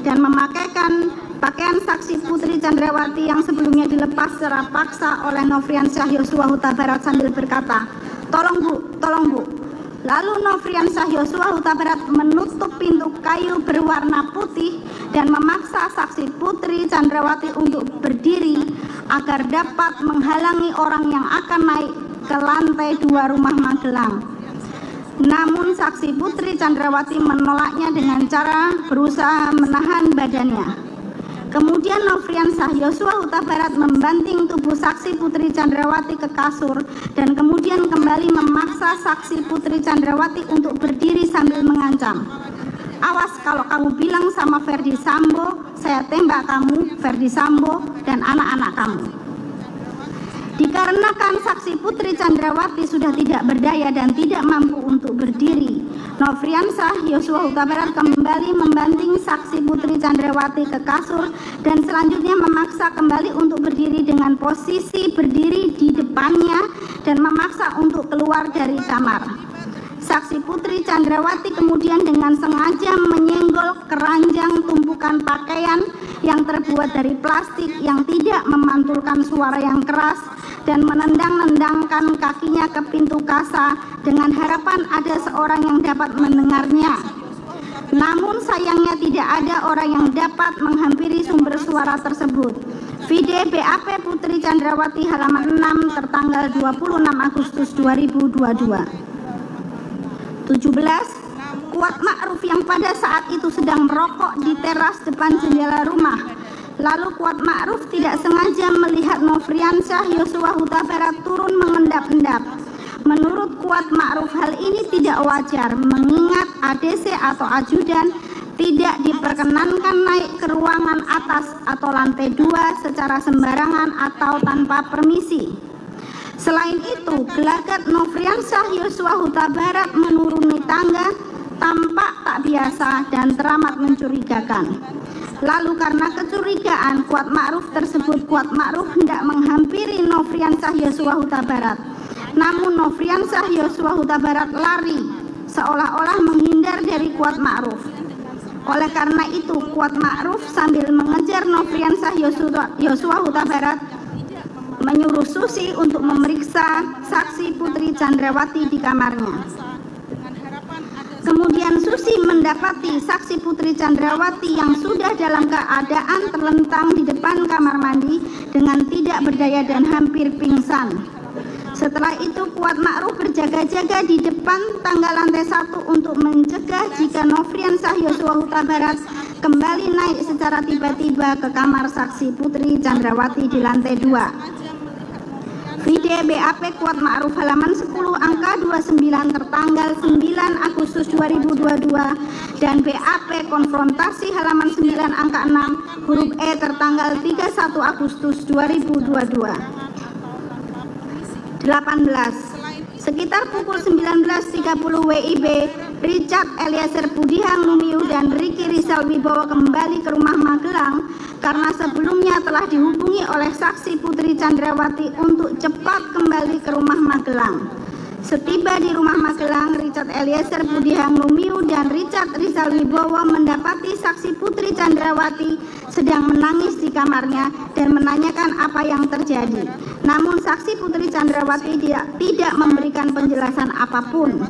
dan memakaikan pakaian saksi Putri Chandrawati yang sebelumnya dilepas secara paksa oleh Nofriansah Yosua Huta Barat sambil berkata, "Tolong Bu, tolong Bu." Lalu Nofriansah Yosua Huta Barat menutup pintu kayu berwarna putih dan memaksa saksi Putri Chandrawati untuk berdiri agar dapat menghalangi orang yang akan naik ke lantai 2 rumah Magelang. Namun saksi Putri Chandrawati menolaknya dengan cara berusaha menahan badannya. Kemudian Nofriansah Yosua Huta Barat membanting tubuh saksi Putri Chandrawati ke kasur dan kemudian kembali memaksa saksi Putri Chandrawati untuk berdiri sambil mengancam, "Awas kalau kamu bilang sama Ferdi Sambo, saya tembak kamu, Ferdi Sambo, dan anak-anak kamu." Dikarenakan saksi Putri Chandrawati sudah tidak berdaya dan tidak mampu untuk berdiri, Nofriansah Yosua Huta Barat kembali membanting saksi Putri Chandrawati ke kasur dan selanjutnya memaksa kembali untuk berdiri dengan posisi berdiri di depannya dan memaksa untuk keluar dari kamar. Saksi Putri Chandrawati kemudian dengan sengaja menyenggol keranjang tumpukan pakaian yang terbuat dari plastik yang tidak memantulkan suara yang keras dan menendang-nendangkan kakinya ke pintu kasa dengan harapan ada seorang yang dapat mendengarnya. Namun sayangnya tidak ada orang yang dapat menghampiri sumber suara tersebut. Vide BAP Putri Chandrawati halaman 6 tertanggal 26 Agustus 2022. 17. Kuat Ma'ruf yang pada saat itu sedang merokok di teras depan jendela rumah. Lalu Kuat Ma'ruf tidak sengaja melihat Nofriansah Yosua Huta Barat turun mengendap-endap. Menurut Kuat Ma'ruf hal ini tidak wajar mengingat ADC atau ajudan tidak diperkenankan naik ke ruangan atas atau lantai 2 secara sembarangan atau tanpa permisi. Selain itu, gelagat Nofriansah Yosua Huta Barat menuruni tangga tampak tak biasa dan teramat mencurigakan. Lalu karena kecurigaan Kuat Ma'ruf tersebut, Kuat Ma'ruf hendak menghampiri Nofriansah Yosua Huta Barat. Namun Nofriansah Yosua Huta Barat lari seolah-olah menghindar dari Kuat Ma'ruf. Oleh karena itu Kuat Ma'ruf sambil mengejar Nofriansah Yosua Huta Barat menyuruh Susi untuk memeriksa saksi Putri Chandrawati di kamarnya. Kemudian Susi mendapati saksi Putri Chandrawati yang sudah dalam keadaan terlentang di depan kamar mandi dengan tidak berdaya dan hampir pingsan. Setelah itu Kuat Ma'ruf berjaga-jaga di depan tangga lantai 1 untuk mencegah jika Nofriansah Yosua Huta Barat kembali naik secara tiba-tiba ke kamar saksi Putri Chandrawati di lantai 2. Vide BAP Kuat Ma'ruf halaman 10 angka 29 tertanggal 9 Agustus 2022 dan BAP Konfrontasi halaman 9 angka 6 huruf E tertanggal 31 Agustus 2022. 18. Sekitar pukul 19.30 WIB, Richard Eliezer Budihang Lumiu dan Ricky Rizal Wibowo kembali ke rumah Magelang karena sebelumnya telah dihubungi oleh saksi Putri Chandrawati untuk cepat kembali ke rumah Magelang. Setiba di rumah Magelang, Richard Eliezer Budihang Lumiu dan Richard Rizal Wibowo mendapati saksi Putri Chandrawati sedang menangis di kamarnya dan menanyakan apa yang terjadi. Namun saksi Putri Chandrawati tidak memberikan penjelasan apapun.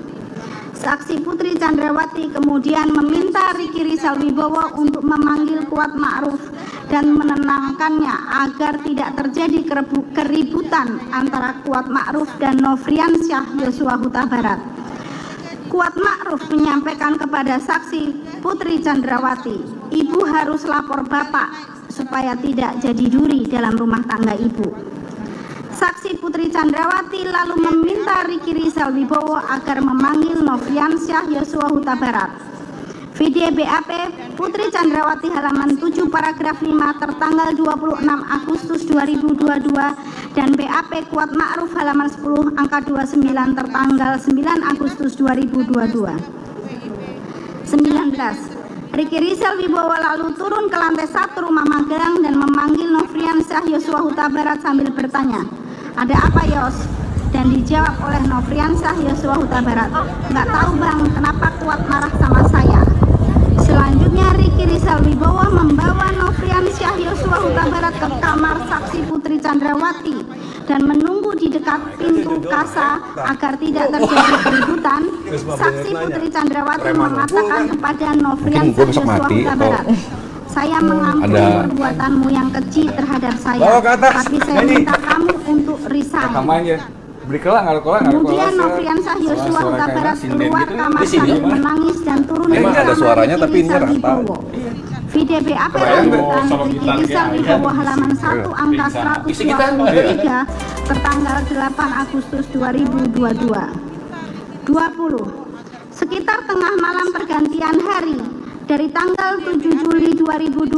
Saksi Putri Chandrawati kemudian meminta Ricky Rizal Wibowo untuk memanggil Kuat Ma'ruf dan menenangkannya agar tidak terjadi keributan antara Kuat Ma'ruf dan Nofriansyah Yosua Huta Barat. Kuat Ma'ruf menyampaikan kepada saksi Putri Chandrawati, "Ibu harus lapor Bapak supaya tidak jadi duri dalam rumah tangga Ibu." Saksi Putri Chandrawati lalu meminta Ricky Rizal Wibowo agar memanggil Nofriansyah Yosua Huta Barat. Video BAP Putri Chandrawati halaman 7 paragraf 5 tertanggal 26 Agustus 2022 dan BAP Kuat Ma'ruf halaman 10 angka 29 tertanggal 9 Agustus 2022. 19. Ricky Rizal Wibowo lalu turun ke lantai 1 rumah Magelang dan memanggil Nofriansyah Yosua Huta Barat sambil bertanya, "Ada apa, Yos?" Dan dijawab oleh Nofriansyah Yosua Huta Barat, "Nggak tahu Bang, kenapa Kuat marah sama saya." Selanjutnya Ricky Rizal Wibowo membawa Nofriansyah Yosua Huta Barat ke kamar saksi Putri Chandrawati dan menunggu di dekat pintu kasa agar tidak terjadi keributan. Saksi Putri Chandrawati mengatakan kepada Nofriansyah Yosua Huta Barat, "Saya mengampuni perbuatanmu yang keji terhadap saya, tapi saya minta kamu untuk resign." Kemudian Nofriansyah Yosua Huta Barat keluar kamar sambil menangis dan turun ke kamar Ricky Rizal Wibowo. Video BAP lanjutan Ricky Rizal Wibowo halaman 1 angka 123 tertanggal 8 Agustus 2022. 20. Sekitar tengah malam pergantian hari dari tanggal 7 Juli 2022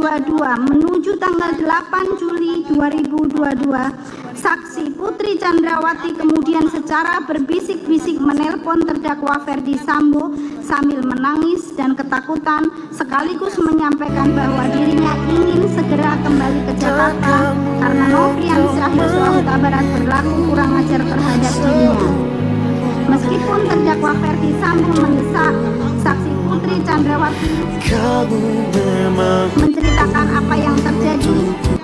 menuju tanggal 8 Juli 2022, saksi Putri Chandrawati kemudian secara berbisik-bisik menelpon terdakwa Ferdi Sambo sambil menangis dan ketakutan sekaligus menyampaikan bahwa dirinya ingin segera kembali ke Jakarta karena Nofriansyah Yosua Huta Barat berlaku kurang ajar terhadap dirinya. Meskipun terdakwa Ferdi Sambo mendesak, saksi Putri Chandrawati menceritakan apa yang terjadi.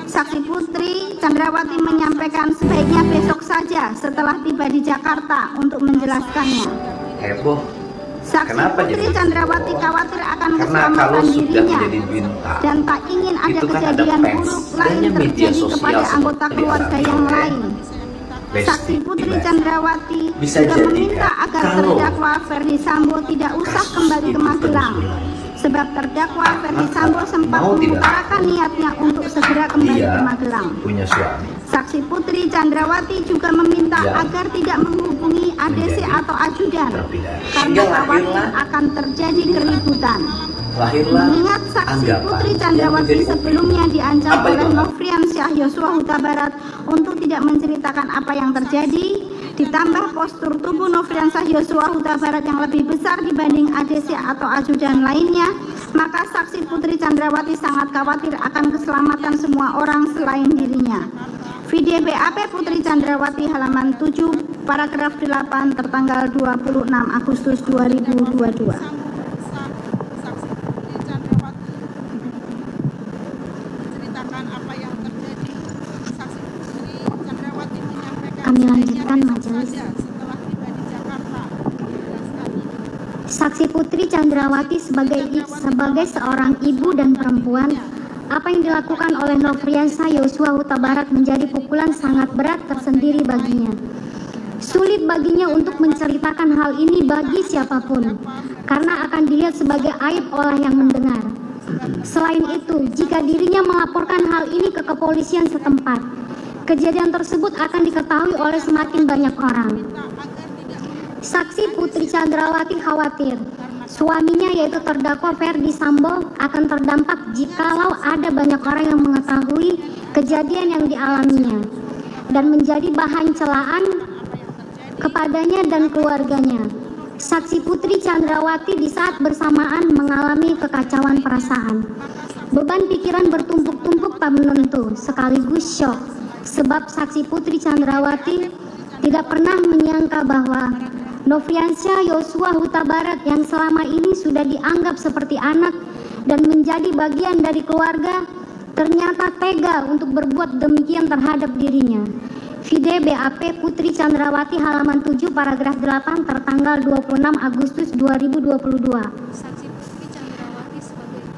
Saksi Putri Chandrawati menyampaikan sebaiknya besok saja setelah tiba di Jakarta untuk menjelaskannya. Heboh. Saksi Kenapa Putri jadi Chandrawati khawatir akan Karena keselamatan kalau sudah dirinya menjadi bintang, dan tak ingin ada itu kan ada kejadian pers, buruk lain banyak media terjadi sosial kepada anggota seperti keluarga dialami yang oleh lain. Lesti Saksi Putri Bilar. Chandrawati Bisa juga jadi meminta kan, agar kalau terdakwa Ferdi Sambo tidak usah kasus kembali ke itu Magelang, terus sebab terdakwa Ferdi Sambo sempat mau tidak, mengutarakan niatnya untuk segera kembali dia ke Magelang. punya suami. Saksi Putri Chandrawati juga meminta Ya. agar tidak menghubungi ADC Menjadi atau ajudan terpidana. karena Sehingga khawatir lahirlah akan terjadi keributan. Lahirlah Mengingat saksi anggapan Putri yang Chandrawati menjadi sebelumnya diancam Apa oleh itu? Nofriansyah Yosua Huta Barat untuk tidak menceritakan apa yang terjadi, ditambah postur tubuh Nofriansyah Yosua Huta Barat yang lebih besar dibanding ADC atau ajudan lainnya, maka saksi Putri Chandrawati sangat khawatir akan keselamatan semua orang selain dirinya. Video BAP Putri Chandrawati halaman 7 paragraf 8 tertanggal 26 Agustus 2022. Kami lanjutkan majelis. Saksi Putri Chandrawati sebagai seorang ibu dan perempuan, apa yang dilakukan oleh Nofriansyah Yosua Huta Barat menjadi pukulan sangat berat tersendiri baginya. Sulit baginya untuk menceritakan hal ini bagi siapapun, karena akan dilihat sebagai aib oleh yang mendengar. Selain itu, jika dirinya melaporkan hal ini ke kepolisian setempat, Kejadian tersebut akan diketahui oleh semakin banyak orang. Saksi Putri Chandrawati khawatir suaminya yaitu terdakwa Ferdi Sambo akan terdampak jikalau ada banyak orang yang mengetahui kejadian yang dialaminya dan menjadi bahan celaan kepadanya dan keluarganya. Saksi Putri Chandrawati di saat bersamaan mengalami kekacauan perasaan. Beban pikiran bertumpuk-tumpuk tak menentu, sekaligus syok, sebab saksi Putri Chandrawati tidak pernah menyangka bahwa Nofriansyah Yosua Huta Barat yang selama ini sudah dianggap seperti anak dan menjadi bagian dari keluarga ternyata tega untuk berbuat demikian terhadap dirinya. Vide BAP Putri Chandrawati halaman 7 paragraf 8 tertanggal 26 Agustus 2022.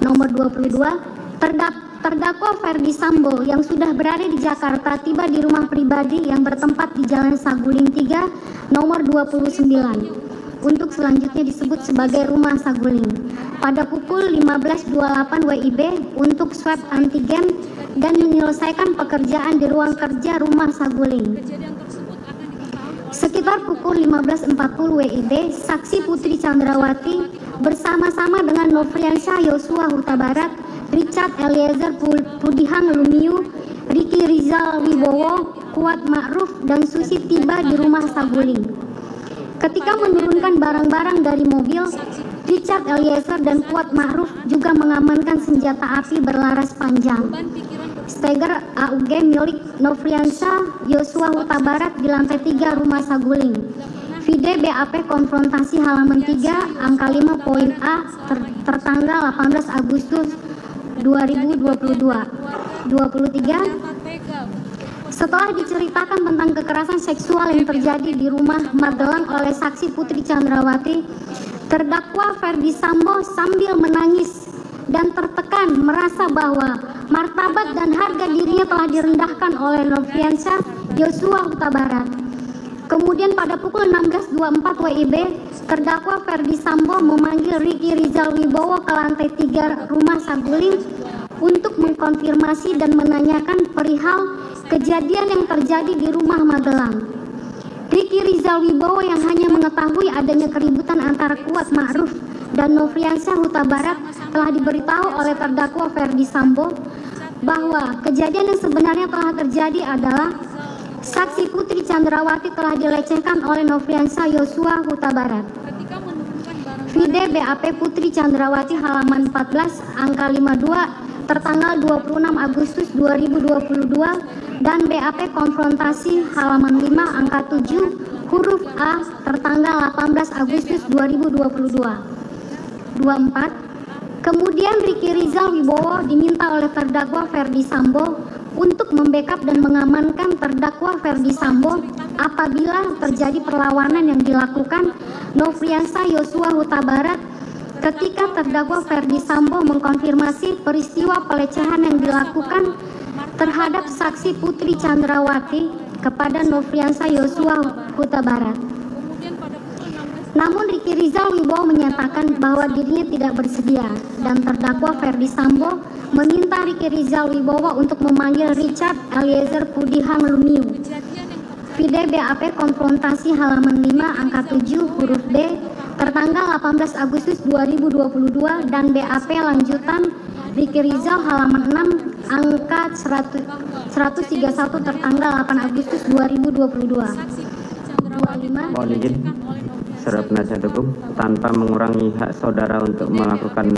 Nomor 22, terdakwa Ferdi Sambo yang sudah berada di Jakarta tiba di rumah pribadi yang bertempat di Jalan Saguling 3 nomor 29. Untuk selanjutnya disebut sebagai Rumah Saguling. Pada pukul 15.28 WIB untuk swab antigen dan menyelesaikan pekerjaan di ruang kerja Rumah Saguling. Sekitar pukul 15.40 WIB, saksi Putri Chandrawati bersama-sama dengan Nofriansyah Yosua Huta Barat, Richard Eliezer Pudihang Lumiu, Riki Rizal Wibowo, Kuat Ma'ruf, dan Susi tiba di Rumah Saguling. Ketika menurunkan barang-barang dari mobil, Richard Eliezer dan Kuat Ma'ruf juga mengamankan senjata api berlaras panjang Steger AUG milik Nofriansyah Yosua Huta Barat di lantai 3 Rumah Saguling. Vide BAP konfrontasi halaman 3 angka 5 poin A tertanggal 18 Agustus 2022. 23. Setelah diceritakan tentang kekerasan seksual yang terjadi di rumah Magelang oleh saksi Putri Chandrawati, terdakwa Ferdi Sambo sambil menangis dan tertekan merasa bahwa martabat dan harga dirinya telah direndahkan oleh Nofriansyah Yosua Huta Barat. Kemudian pada pukul 16.24 WIB, terdakwa Ferdi Sambo memanggil Riki Rizal Wibowo ke lantai 3 Rumah Saguling untuk mengkonfirmasi dan menanyakan perihal kejadian yang terjadi di rumah Magelang. Riki Rizal Wibowo yang hanya mengetahui adanya keributan antara Kuat Ma'ruf dan Nofriansyah Huta Barat telah diberitahu oleh terdakwa Ferdi Sambo bahwa kejadian yang sebenarnya telah terjadi adalah saksi Putri Chandrawati telah dilecehkan oleh Nofriansyah Yosua Huta Barat. Vide BAP Putri Chandrawati halaman 14 angka 52 tertanggal 26 Agustus 2022 dan BAP konfrontasi halaman 5 angka 7 huruf A tertanggal 18 Agustus 2022. 24. Kemudian Riki Rizal Wibowo diminta oleh terdakwa Ferdi Sambo untuk membackup dan mengamankan terdakwa Ferdi Sambo apabila terjadi perlawanan yang dilakukan Nofriansyah Yosua Huta Barat ketika terdakwa Ferdi Sambo mengkonfirmasi peristiwa pelecehan yang dilakukan terhadap saksi Putri Chandrawati kepada Nofriansyah Yosua Huta Barat. Namun Riki Rizal Wibowo menyatakan bahwa dirinya tidak bersedia dan terdakwa Ferdi Sambo meminta Riki Rizal Wibowo untuk memanggil Richard Eliezer Pudihang Lumiu. Vide BAP konfrontasi halaman 5 angka 7 huruf B tertanggal 18 Agustus 2022 dan BAP lanjutan Riki Rizal halaman 6 angka 131 tertanggal 8 Agustus 2022. 25. Mohon izin, saudara penasihat hukum, tanpa mengurangi hak saudara untuk melakukan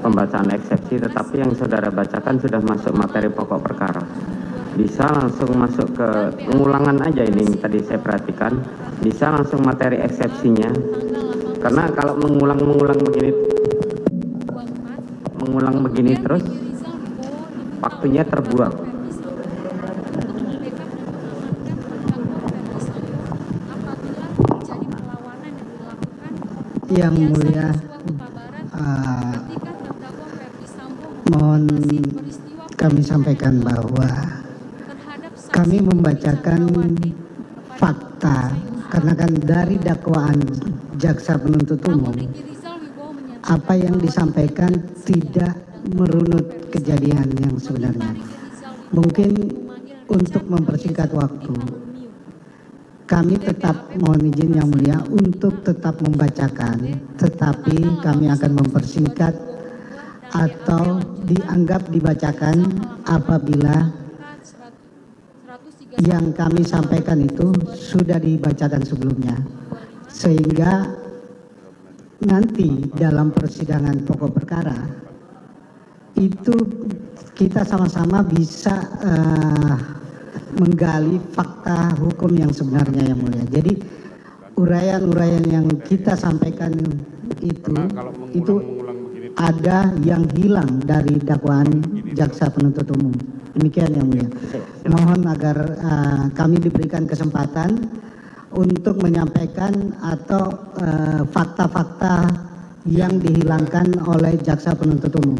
pembacaan eksepsi, tetapi yang saudara bacakan sudah masuk materi pokok perkara. Bisa langsung masuk ke pengulangan aja ini tadi saya perhatikan, bisa langsung materi eksepsinya, karena kalau mengulang begini terus waktunya terbuang. Yang mulia, mohon kami sampaikan bahwa kami membacakan fakta karena kan dari dakwaan jaksa penuntut umum apa yang disampaikan tidak merunut kejadian yang sebenarnya. Mungkin untuk mempersingkat waktu, kami tetap mohon izin Yang Mulia untuk tetap membacakan, tetapi kami akan mempersingkat atau dianggap dibacakan apabila yang kami sampaikan itu sudah dibacakan sebelumnya, sehingga nanti dalam persidangan pokok perkara itu kita sama-sama bisa menggali fakta hukum yang sebenarnya Yang Mulia. Jadi uraian-uraian yang kita sampaikan itu ada yang hilang dari dakwaan jaksa penuntut umum. Demikian Yang Mulia. Mohon agar kami diberikan kesempatan untuk menyampaikan atau fakta-fakta yang dihilangkan oleh jaksa penuntut umum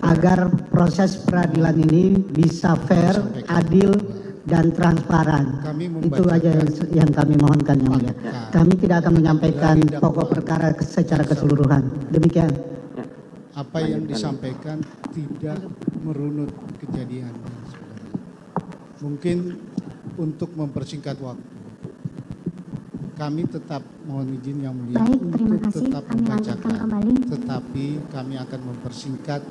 agar proses peradilan ini bisa fair, adil, dan transparan. Itu aja yang kami mohonkan Yang Mulia. Kami tidak akan menyampaikan pokok perkara secara keseluruhan. Demikian. Apa yang disampaikan tidak merunut kejadian. Mungkin untuk mempersingkat waktu, kami tetap mohon izin Yang Mulia Baik, terima untuk kasih. tetap Kami lanjutkan membacakan, kembali. tetapi kami akan mempersingkat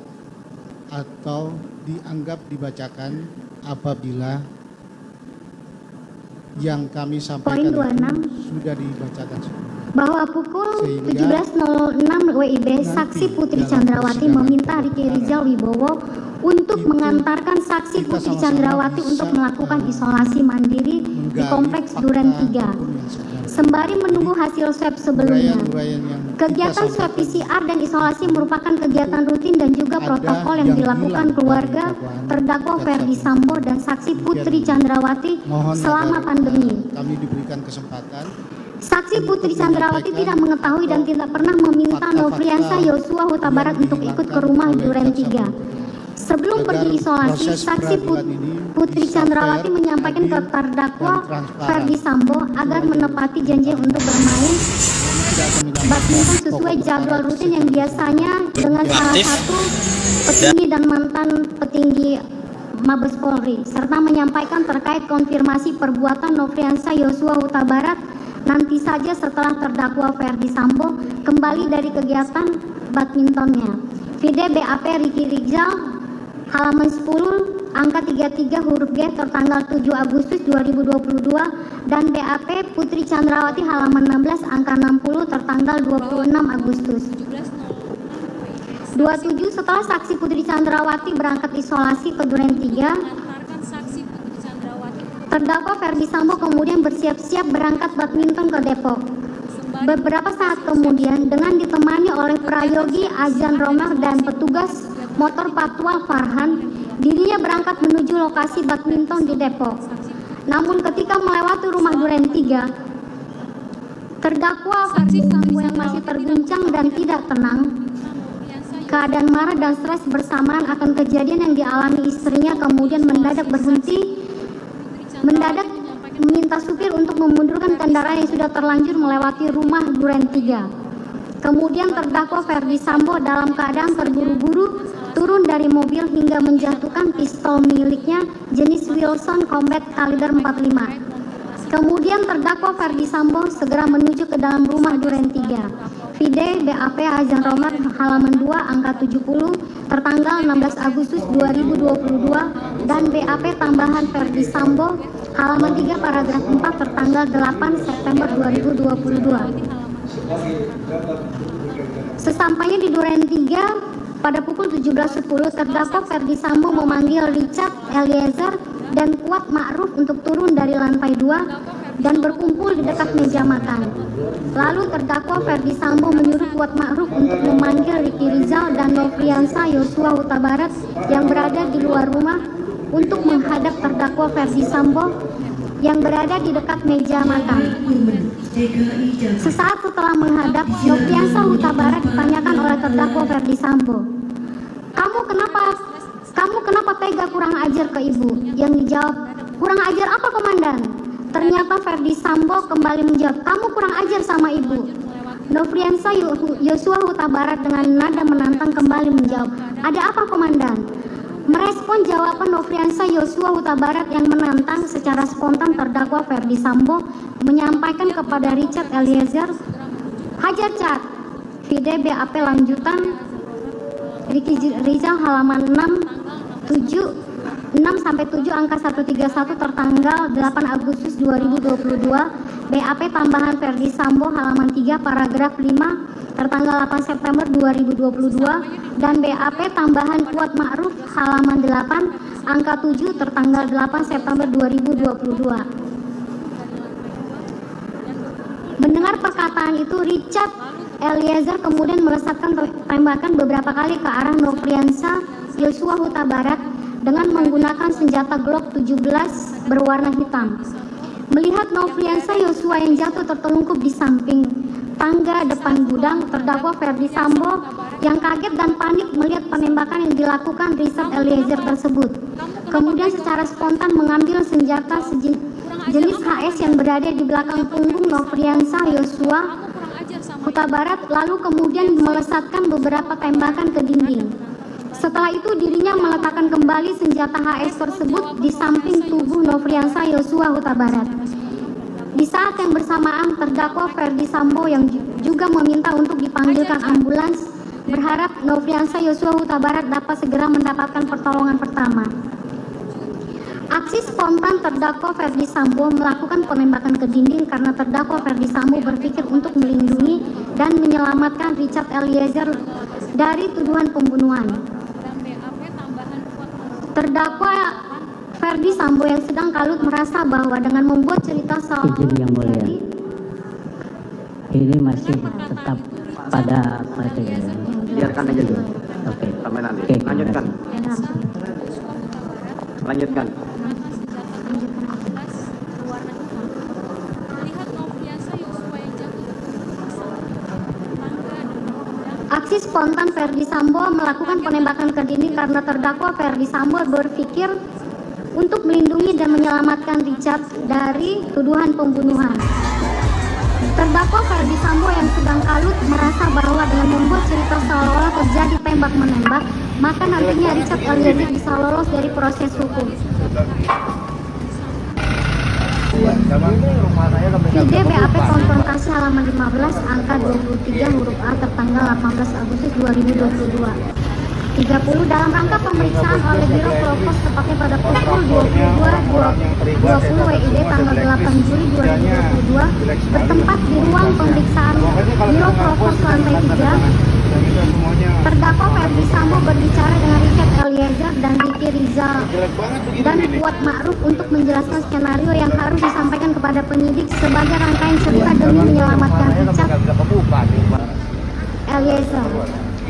atau dianggap dibacakan apabila yang kami sampaikan Poin 26. itu sudah dibacakan sebelumnya. Bahwa pukul Sehingga 17.06 WIB, saksi Putri Chandrawati meminta Riki Rizal Wibowo untuk mengantarkan saksi Putri Chandrawati untuk melakukan isolasi mandiri di Kompleks Duren 3. Sembari menunggu hasil swab sebelumnya. Kegiatan swab PCR dan isolasi merupakan kegiatan rutin dan juga protokol yang dilakukan keluarga terdakwa Ferdi Sambo dan saksi Putri Chandrawati selama pandemi. Kami diberikan kesempatan. Saksi Putri Chandrawati tidak mengetahui dan tidak pernah meminta Nofriansah Yosua Huta Barat untuk ikut ke rumah Duren 3. Sebelum pergi isolasi, saksi Putri Chandrawati menyampaikan ke terdakwa Ferdi Sambo agar menepati janji untuk bermain badminton sesuai jadwal rutin yang biasanya dengan salah satu petinggi dan mantan petinggi Mabes Polri, serta menyampaikan terkait konfirmasi perbuatan Nofriansah Yosua Huta Barat nanti saja setelah terdakwa Ferdi Sambo kembali dari kegiatan badmintonnya. Vide BAP Riki Rizal halaman 10 angka 33 huruf G tertanggal 7 Agustus 2022 dan BAP Putri Chandrawati halaman 16 angka 60 tertanggal 26 Agustus 27. Setelah saksi Putri Chandrawati berangkat isolasi ke Duren 3, terdakwa Ferdi Sambo kemudian bersiap-siap berangkat badminton ke Depok. Beberapa saat kemudian dengan ditemani oleh Prayogi Azan Romer dan petugas motor Patwal Farhan, dirinya berangkat menuju lokasi badminton di Depok. Namun ketika melewati rumah Duren 3, terdakwa Ferdi Sambo yang masih terguncang dan tidak tenang, keadaan marah dan stres bersamaan akan kejadian yang dialami istrinya kemudian mendadak meminta supir untuk memundurkan kendaraan yang sudah terlanjur melewati rumah Duren 3. Kemudian terdakwa Ferdi Sambo dalam keadaan terburu-buru turun dari mobil hingga menjatuhkan pistol miliknya jenis Wilson Combat kaliber 45. Kemudian terdakwa Ferdi Sambo segera menuju ke dalam rumah Duren 3. Vide BAP Azan Romer halaman 2 angka 70 tertanggal 16 Agustus 2022 dan BAP tambahan Ferdi Sambo halaman 3 paragraf 4 tertanggal 8 September 2022. Sesampainya di Duren 3 pada pukul 17.10, terdakwa Ferdi Sambo memanggil Richard Eliezer dan Kuat Ma'ruf untuk turun dari lantai 2 dan berkumpul di dekat meja makan. Lalu terdakwa Ferdi Sambo menyuruh Kuat Ma'ruf untuk memanggil Riki Rizal dan Nofriansah Yosua Huta Barat yang berada di luar rumah untuk menghadap terdakwa Ferdi Sambo yang berada di dekat meja makan. Sesaat setelah menghadap, Nofriansah Huta Barat ditanyakan oleh terdakwa Ferdi Sambo, kamu kenapa tega kurang ajar ke ibu? Yang dijawab, kurang ajar apa komandan? Ternyata Ferdi Sambo kembali menjawab, kamu kurang ajar sama ibu. Nofriansah Yosua Huta Barat dengan nada menantang kembali menjawab, ada apa komandan? Merespon jawaban Nofriansah Yosua Huta Barat yang menantang, secara spontan terdakwa Ferdi Sambo menyampaikan kepada Richard Eliezer, "Hajar Cat, Vide BAP lanjutan Ricky Rizal halaman 6-7 angka 131 tertanggal 8 Agustus 2022, BAP tambahan Ferdi Sambo halaman 3 paragraf 5 tertanggal 8 September 2022 dan BAP tambahan Kuat Ma'ruf halaman 8 angka 7 tertanggal 8 September 2022. Mendengar perkataan itu, Richard Eliezer kemudian melesatkan tembakan beberapa kali ke arah Nofriansah Yosua Huta Barat dengan menggunakan senjata Glock 17 berwarna hitam. Melihat Nofriansah Yosua yang jatuh tertelungkup di samping tangga depan gudang, terdakwa Ferdi Sambo yang kaget dan panik melihat penembakan yang dilakukan Richard Eliezer tersebut. Kemudian secara spontan mengambil senjata jenis HS yang berada di belakang punggung Nofriansah Yosua Huta Barat, lalu kemudian melesatkan beberapa tembakan ke dinding. Setelah itu dirinya meletakkan kembali senjata HS tersebut di samping tubuh Nofriansah Yosua Huta Barat. Di saat yang bersamaan, terdakwa Ferdi Sambo yang juga meminta untuk dipanggilkan ambulans berharap Nofriansah Yosua Huta Barat dapat segera mendapatkan pertolongan pertama. Aksi spontan terdakwa Ferdi Sambo melakukan penembakan ke dinding karena terdakwa Ferdi Sambo berpikir untuk melindungi dan menyelamatkan Richard Eliezer dari tuduhan pembunuhan. Terdakwa Ferdi Sambo yang sedang kalut merasa bahwa dengan membuat cerita soal Izin yang mulia, ini masih tetap pada materi. Biarkan aja dulu. Oke. Sampai nanti. Oke, Lanjutkan. Lanjutkan. Aksi spontan Ferdi Sambo melakukan penembakan ke dinding karena terdakwa Ferdi Sambo berpikir untuk melindungi dan menyelamatkan Richard dari tuduhan pembunuhan. Terdakwa Ferdi Sambo yang sedang kalut merasa bahwa dengan membuat cerita seolah-olah terjadi tembak-menembak, maka nantinya Richard Eliezer bisa lolos dari proses hukum. Vide BAP konfrontasi halaman 15 angka 23 huruf A tertanggal 18 Agustus 2022. 30 dalam rangka pemeriksaan oleh Biro Propos tepatnya pada pukul 22.20 WIB tanggal 8 Juli 2022 bertempat di ruang pemeriksaan Biro Propos lantai 3. Terdakwa Ferdi Sambo berbicara dengan Richard Eliezer dan Ricky Rizal dan Kuat Ma'ruf untuk menjelaskan skenario yang harus disampaikan kepada penyidik sebagai rangkaian cerita demi menyelamatkan Richard Eliezer.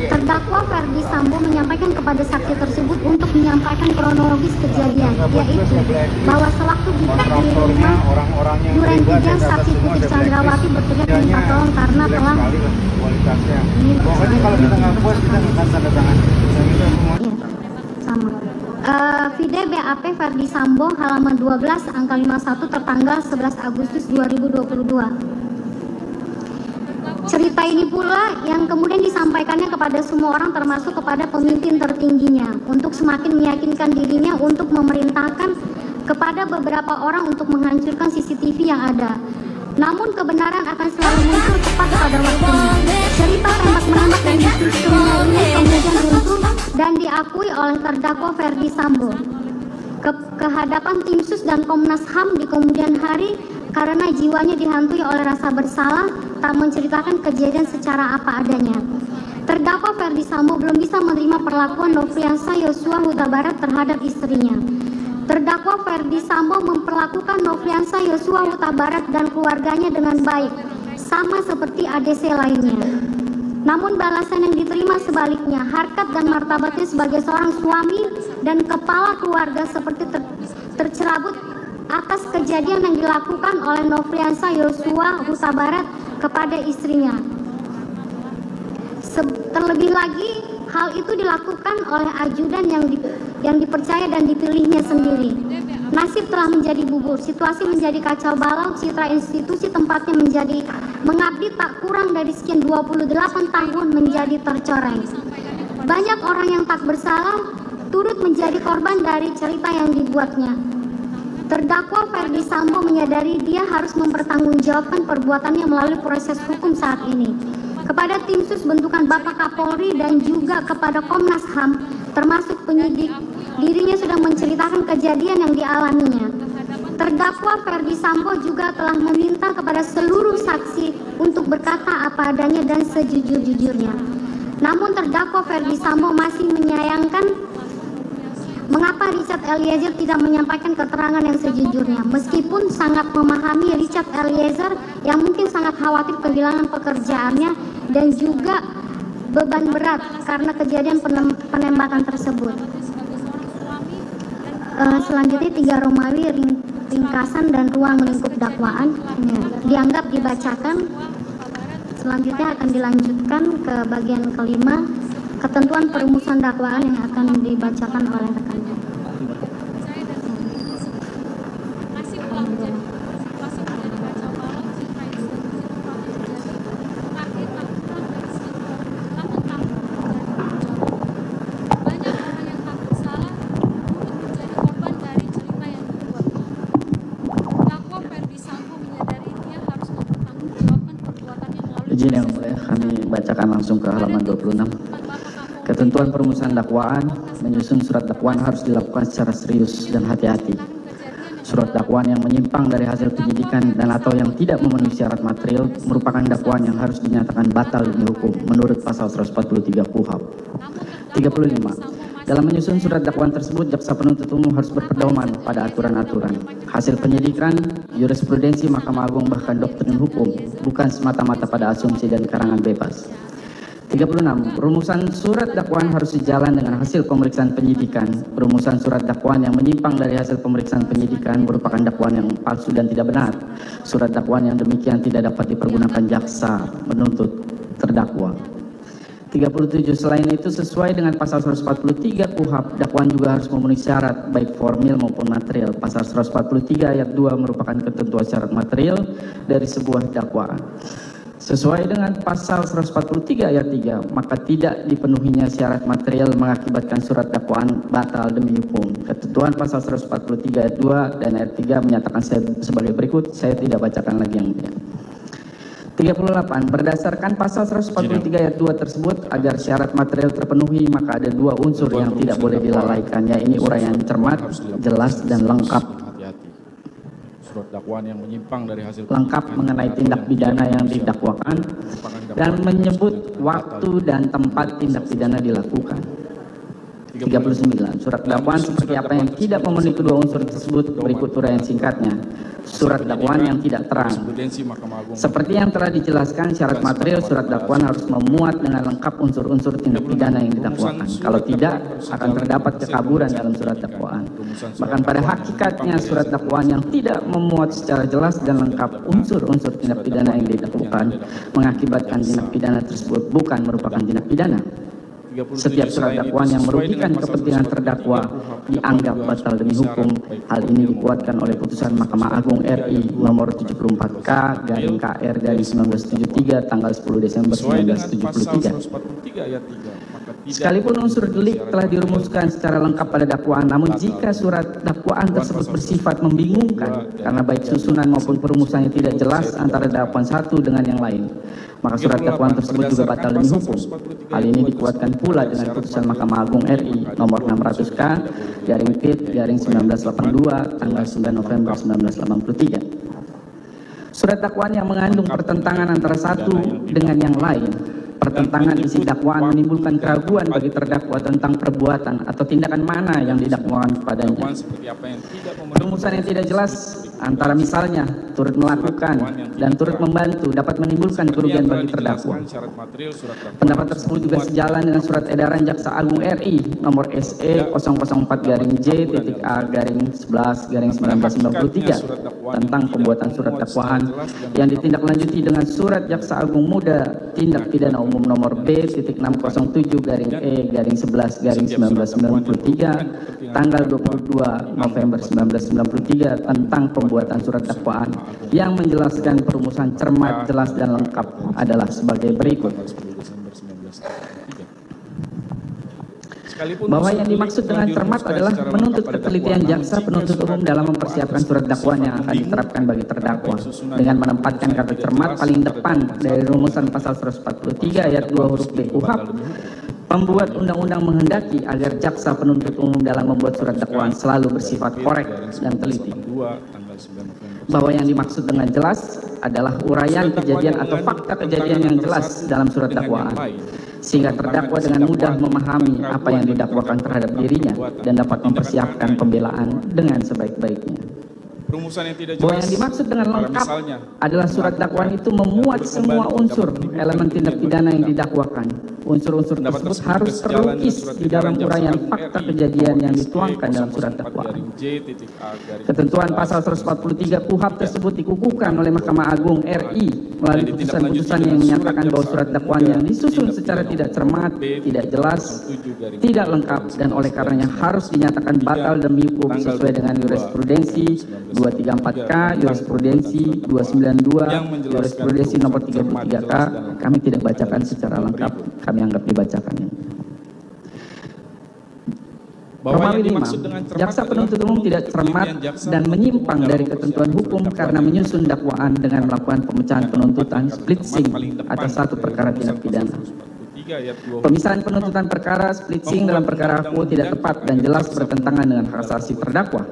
Terdakwa Ferdi Sambo menyampaikan kepada saksi tersebut untuk menyampaikan kronologis kejadian, yaitu bahwa sewaktu di rumah Duren 3 saksi Putri Chandrawati berteriak minta tolong karena telah Vide BAP Ferdi Sambo halaman 12 angka 51 tertanggal 11 Agustus 2022. Cerita ini pula yang kemudian disampaikannya kepada semua orang termasuk kepada pemimpin tertingginya untuk semakin meyakinkan dirinya untuk memerintahkan kepada beberapa orang untuk menghancurkan CCTV yang ada. Namun kebenaran akan selalu muncul tepat pada waktunya. Cerita tembak-menembak yang disusunnya ini kemudian runtuh dan diakui oleh terdakwa Ferdi Sambo ke hadapan tim sus dan Komnas HAM di kemudian hari karena jiwanya dihantui oleh rasa bersalah, tak menceritakan kejadian secara apa adanya. Terdakwa Ferdi Sambo belum bisa menerima perlakuan Nofriansah Yosua Huta Barat terhadap istrinya. Terdakwa Ferdi Sambo memperlakukan Nofriansah Yosua Huta Barat dan keluarganya dengan baik, sama seperti ADC lainnya. Namun balasan yang diterima sebaliknya, harkat dan martabatnya sebagai seorang suami dan kepala keluarga seperti tercerabut atas kejadian yang dilakukan oleh Nofriansah Yosua Huta Barat kepada istrinya. Terlebih lagi, hal itu dilakukan oleh ajudan yang dipercaya dan dipilihnya sendiri. Nasib telah menjadi bubur, situasi menjadi kacau balau, citra institusi tempatnya menjadi mengabdi tak kurang dari sekian 28 tahun menjadi tercoreng. Banyak orang yang tak bersalah turut menjadi korban dari cerita yang dibuatnya. Terdakwa Ferdi Sambo menyadari dia harus mempertanggungjawabkan perbuatannya melalui proses hukum saat ini. Kepada tim sus bentukan Bapak Kapolri dan juga kepada Komnas HAM, termasuk penyidik, dirinya sudah menceritakan kejadian yang dialaminya. Terdakwa Ferdi Sambo juga telah meminta kepada seluruh saksi untuk berkata apa adanya dan sejujur-jujurnya. Namun terdakwa Ferdi Sambo masih menyayangkan mengapa Richard Eliezer tidak menyampaikan keterangan yang sejujurnya, meskipun sangat memahami Richard Eliezer yang mungkin sangat khawatir kehilangan pekerjaannya dan juga beban berat karena kejadian penembakan tersebut. Selanjutnya 3 Romawi ringkasan dan ruang lingkup dakwaan dianggap dibacakan. Selanjutnya akan dilanjutkan ke bagian kelima, ketentuan perumusan dakwaan yang akan dibacakan oleh rekannya. Izin yang mulia, kami bacakan langsung ke halaman 26. Ketentuan perumusan dakwaan, menyusun surat dakwaan harus dilakukan secara serius dan hati-hati. Surat dakwaan yang menyimpang dari hasil penyidikan dan atau yang tidak memenuhi syarat material merupakan dakwaan yang harus dinyatakan batal demi hukum menurut pasal 143 KUHP. 35. Dalam menyusun surat dakwaan tersebut, jaksa penuntut umum harus berpedoman pada aturan-aturan, hasil penyidikan, jurisprudensi Mahkamah Agung bahkan doktrin hukum, bukan semata-mata pada asumsi dan karangan bebas. 36. Rumusan surat dakwaan harus sejalan dengan hasil pemeriksaan penyidikan. Rumusan surat dakwaan yang menyimpang dari hasil pemeriksaan penyidikan merupakan dakwaan yang palsu dan tidak benar. Surat dakwaan yang demikian tidak dapat dipergunakan jaksa menuntut terdakwa. 37. Selain itu, sesuai dengan pasal 143 KUHP, dakwaan juga harus memenuhi syarat baik formil maupun material. Pasal 143 ayat 2 merupakan ketentuan syarat material dari sebuah dakwaan. Sesuai dengan pasal 143 ayat 3, maka tidak dipenuhinya syarat material mengakibatkan surat dakwaan batal demi hukum. Ketentuan pasal 143 ayat 2 dan ayat 3 menyatakan sebagai berikut, saya tidak bacakan lagi yang mulia. 38. Berdasarkan pasal 143 ayat 2 tersebut, agar syarat material terpenuhi, maka ada 2 unsur yang tidak boleh dilalaikan, yaitu uraian cermat, jelas, dan lengkap. Surat dakwaan yang menyimpang dari hasil lengkap mengenai tindak pidana yang didakwakan dan menyebut waktu dan tempat tindak pidana dilakukan. 39. Surat dakwaan seperti apa yang tidak memenuhi kedua unsur tersebut berikut uraian singkatnya. Surat dakwaan yang tidak terang. Seperti yang telah dijelaskan, syarat material surat dakwaan harus memuat dengan lengkap unsur-unsur tindak pidana yang didakwakan. Kalau tidak, akan terdapat kekaburan dalam surat dakwaan. Bahkan pada hakikatnya surat dakwaan yang tidak memuat secara jelas dan lengkap unsur-unsur tindak pidana yang didakwakan mengakibatkan tindak pidana tersebut bukan merupakan tindak pidana. Setiap surat dakwaan yang merugikan kepentingan terdakwa dianggap batal demi hukum. Hal ini dikuatkan oleh putusan Mahkamah Agung RI nomor 74K garing KR dari 1973 tanggal 10 Desember 1973. Sekalipun unsur delik telah dirumuskan secara lengkap pada dakwaan, namun jika surat dakwaan tersebut bersifat membingungkan karena baik susunan maupun perumusannya tidak jelas antara dakwaan satu dengan yang lain, maka surat dakwaan tersebut juga batal demi hukum. Hal ini dikuatkan pula dengan putusan Mahkamah Agung RI nomor 600K garing PIT garing 1982 tanggal 9 November 1983. Surat dakwaan yang mengandung pertentangan antara satu dengan yang lain, pertentangan isi dakwaan menimbulkan keraguan bagi terdakwa tentang perbuatan atau tindakan mana yang didakwakan kepadanya. Perumusan yang tidak jelas antara misalnya turut melakukan dan turut membantu dapat menimbulkan kerugian bagi terdakwa. Pendapat tersebut juga sejalan dengan surat edaran Jaksa Agung RI nomor SE 004/J.A/11/1993 tentang pembuatan surat dakwaan yang ditindaklanjuti dengan surat Jaksa Agung Muda Tindak Pidana Umum nomor B.607/E/11/1993 tanggal 22 November 1993 tentang pembuatan surat dakwaan yang menjelaskan perumusan cermat, jelas, dan lengkap adalah sebagai berikut. bahwa yang dimaksud dengan cermat adalah menuntut ketelitian jaksa penuntut umum dalam mempersiapkan surat dakwaan yang akan diterapkan bagi terdakwa dengan menempatkan kata cermat paling depan dari rumusan pasal 143 ayat 2 huruf B KUHP. Pembuat undang-undang menghendaki agar jaksa penuntut umum dalam membuat surat dakwaan selalu bersifat korek dan teliti. Bahwa yang dimaksud dengan jelas adalah uraian kejadian atau fakta kejadian yang jelas dalam surat dakwaan, sehingga terdakwa dengan mudah memahami apa yang didakwakan terhadap dirinya dan dapat mempersiapkan pembelaan dengan sebaik-baiknya. Bahwa yang dimaksud dengan lengkap adalah surat dakwaan itu memuat semua unsur elemen tindak pidana yang didakwakan. Unsur-unsur tersebut harus terlukis di dalam uraian fakta kejadian yang dituangkan dalam surat dakwaan. Ketentuan pasal 143 KUHP tersebut dikukuhkan oleh Mahkamah Agung RI melalui putusan-putusan yang menyatakan bahwa surat dakwaan yang disusun secara tidak cermat, tidak jelas, tidak lengkap, dan oleh karenanya harus dinyatakan batal demi hukum sesuai dengan jurisprudensi 234K, jurisprudensi 292, jurisprudensi nomor 33K. Kami tidak bacakan secara lengkap, kami anggap dibacakannya. Romawi 5, jaksa penuntut umum tidak cermat dan menyimpang dari ketentuan hukum karena menyusun dakwaan dengan melakukan pemecahan penuntutan splitsing atas satu perkara tindak pidana. Pemisahan penuntutan perkara splitsing dalam perkara aku tidak tepat dan jelas bertentangan dengan hak asasi terdakwa.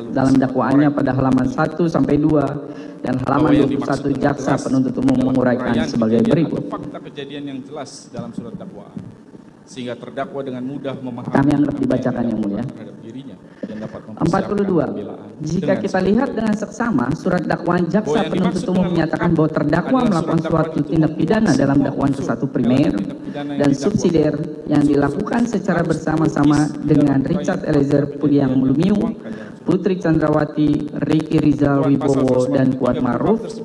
Dalam dakwaannya pada halaman 1 sampai 2 dan halaman 21 jaksa penuntut umum menguraikan sebagai berikut. Fakta kejadian yang jelas dalam surat dakwaan, sehingga terdakwa dengan mudah memahami. Kami anggap dibacakan yang mulia. 42. Jika kita lihat dengan seksama, surat dakwaan jaksa penuntut umum menyatakan bahwa terdakwa melakukan suatu tindak pidana dalam dakwaan ke-1 primer dan subsidiar yang dilakukan secara bersama-sama dengan Richard Eliezer Pudiang Lumiu, Putri Chandrawati, Ricky Rizal Wibowo, dan Kuat Maruf.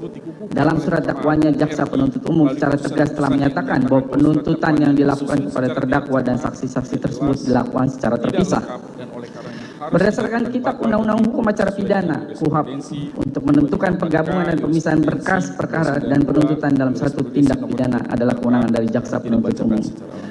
Dalam surat dakwaannya, jaksa penuntut umum secara tegas telah menyatakan bahwa penuntutan yang dilakukan kepada terdakwa dan saksi-saksi tersebut dilakukan secara terpisah. Berdasarkan Kitab Undang-Undang Hukum Acara Pidana KUHP, untuk menentukan penggabungan dan pemisahan berkas perkara dan penuntutan dalam satu tindak pidana adalah kewenangan dari jaksa penuntut umum.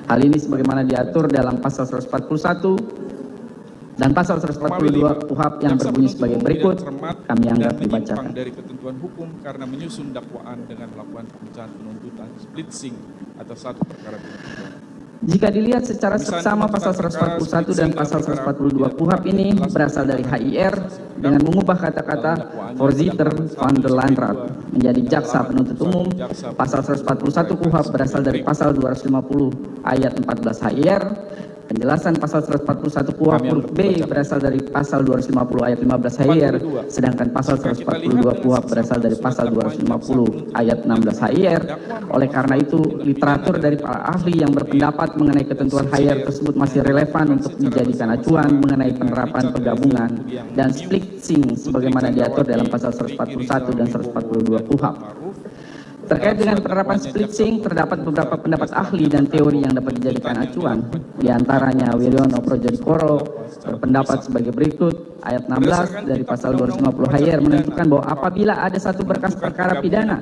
Hal ini sebagaimana diatur dalam pasal 141 dan pasal 142 KUHP yang berbunyi sebagai berikut. Kami anggap dibacakan. Dari ketentuan hukum karena menyusun dakwaan dengan melakukan pemecahan penuntutan splitsing atas satu perkara tindak pidana. Jika dilihat secara seksama, pasal 141 dan pasal 142 KUHP ini berasal dari HIR dengan mengubah kata-kata Voorzitter van de Landraad menjadi jaksa penuntut umum. Pasal 141 KUHP berasal dari pasal 250 ayat 14 HIR. Penjelasan pasal 141 KUHP huruf B berasal dari pasal 250 ayat 15 HIR, sedangkan pasal 142 KUHP berasal dari pasal 250 ayat 16 HIR. Oleh karena itu, literatur dari para ahli yang berpendapat mengenai ketentuan HIR tersebut masih relevan untuk dijadikan acuan mengenai penerapan penggabungan dan splitsing sebagaimana diatur dalam pasal 141 dan 142 KUHP. Terkait dengan penerapan splitsing, terdapat beberapa pendapat ahli dan teori yang dapat dijadikan acuan. Di antaranya Wiryono Projodikoro berpendapat sebagai berikut. Ayat 16 dari pasal 250 HIR menentukan bahwa apabila ada satu berkas perkara pidana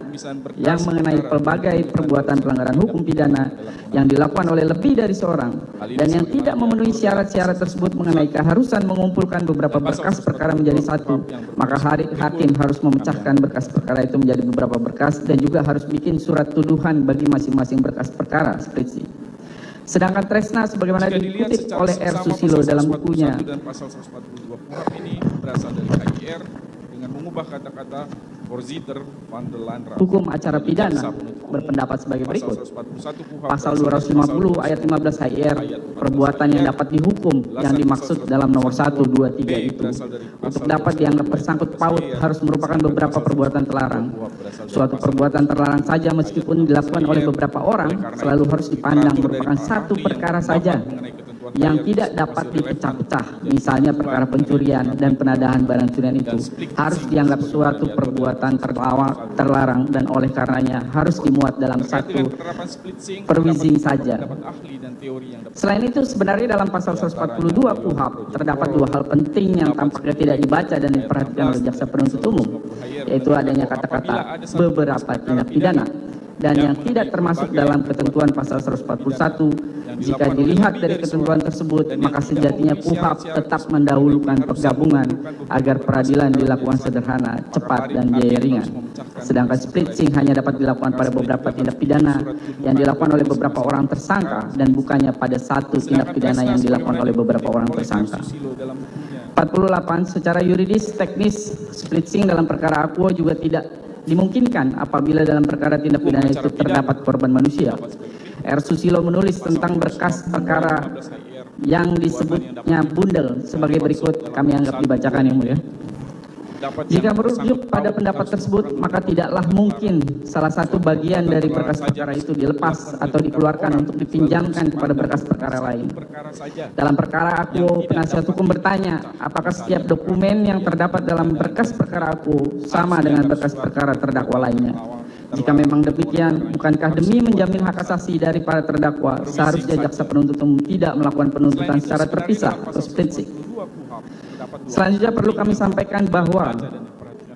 yang mengenai pelbagai perbuatan pelanggaran hukum pidana yang dilakukan oleh lebih dari seorang dan yang tidak memenuhi syarat-syarat tersebut mengenai keharusan mengumpulkan beberapa berkas perkara menjadi satu, maka hakim harus memecahkan berkas perkara itu menjadi beberapa berkas dan juga harus bikin surat tuduhan bagi masing-masing berkas perkara splitsing. Sedangkan Tresna sebagaimana dikutip oleh R. Susilo dalam bukunya pasal 142 KUHP ini berasal dari HIR dengan mengubah kata-kata Voorzitter van de Landraad. Hukum acara pidana berpendapat sebagai berikut. Pasal 250 ayat 15 HIR, perbuatan yang dapat dihukum yang dimaksud dalam nomor 1, 2, 3 itu untuk dapat dianggap bersangkut paut harus merupakan beberapa perbuatan terlarang. Suatu perbuatan terlarang saja meskipun dilakukan oleh beberapa orang selalu harus dipandang merupakan satu perkara saja yang tidak dapat dipecah-pecah. Misalnya perkara pencurian dan penadahan barang curian itu harus dianggap suatu perbuatan terlarang dan oleh karenanya harus dimuat dalam satu perwizing saja. Selain itu sebenarnya dalam pasal 142 KUHP terdapat dua hal penting yang tampaknya tidak dibaca dan diperhatikan oleh jaksa penuntut umum, yaitu adanya kata-kata beberapa tindak pidana dan yang tidak termasuk dalam ketentuan pasal 141. Jika dilihat dari ketentuan tersebut, maka sejatinya KUHP tetap mendahulukan penggabungan agar peradilan dilakukan sederhana, cepat, dan biaya ringan. Sedangkan splitsing hanya dapat dilakukan pada beberapa tindak pidana yang dilakukan oleh beberapa orang tersangka dan bukannya pada satu tindak pidana yang dilakukan oleh beberapa orang tersangka. 48. Secara yuridis teknis, splitsing dalam perkara akuo juga tidak dimungkinkan apabila dalam perkara tindak pidana itu terdapat korban manusia. R. Susilo menulis tentang berkas perkara yang disebutnya bundel sebagai berikut, kami anggap dibacakan yang mulia. Jika merujuk pada pendapat tersebut, maka tidaklah mungkin salah satu bagian dari berkas perkara itu dilepas atau dikeluarkan untuk dipinjamkan kepada berkas perkara lain. Dalam perkara akuo, penasihat hukum bertanya, apakah setiap dokumen yang terdapat dalam berkas perkara akuo sama dengan berkas perkara terdakwa lainnya? Jika memang demikian, bukankah demi menjamin hak asasi dari para terdakwa, seharusnya jaksa penuntut umum tidak melakukan penuntutan secara terpisah atau splitsing? Selanjutnya perlu kami sampaikan bahwa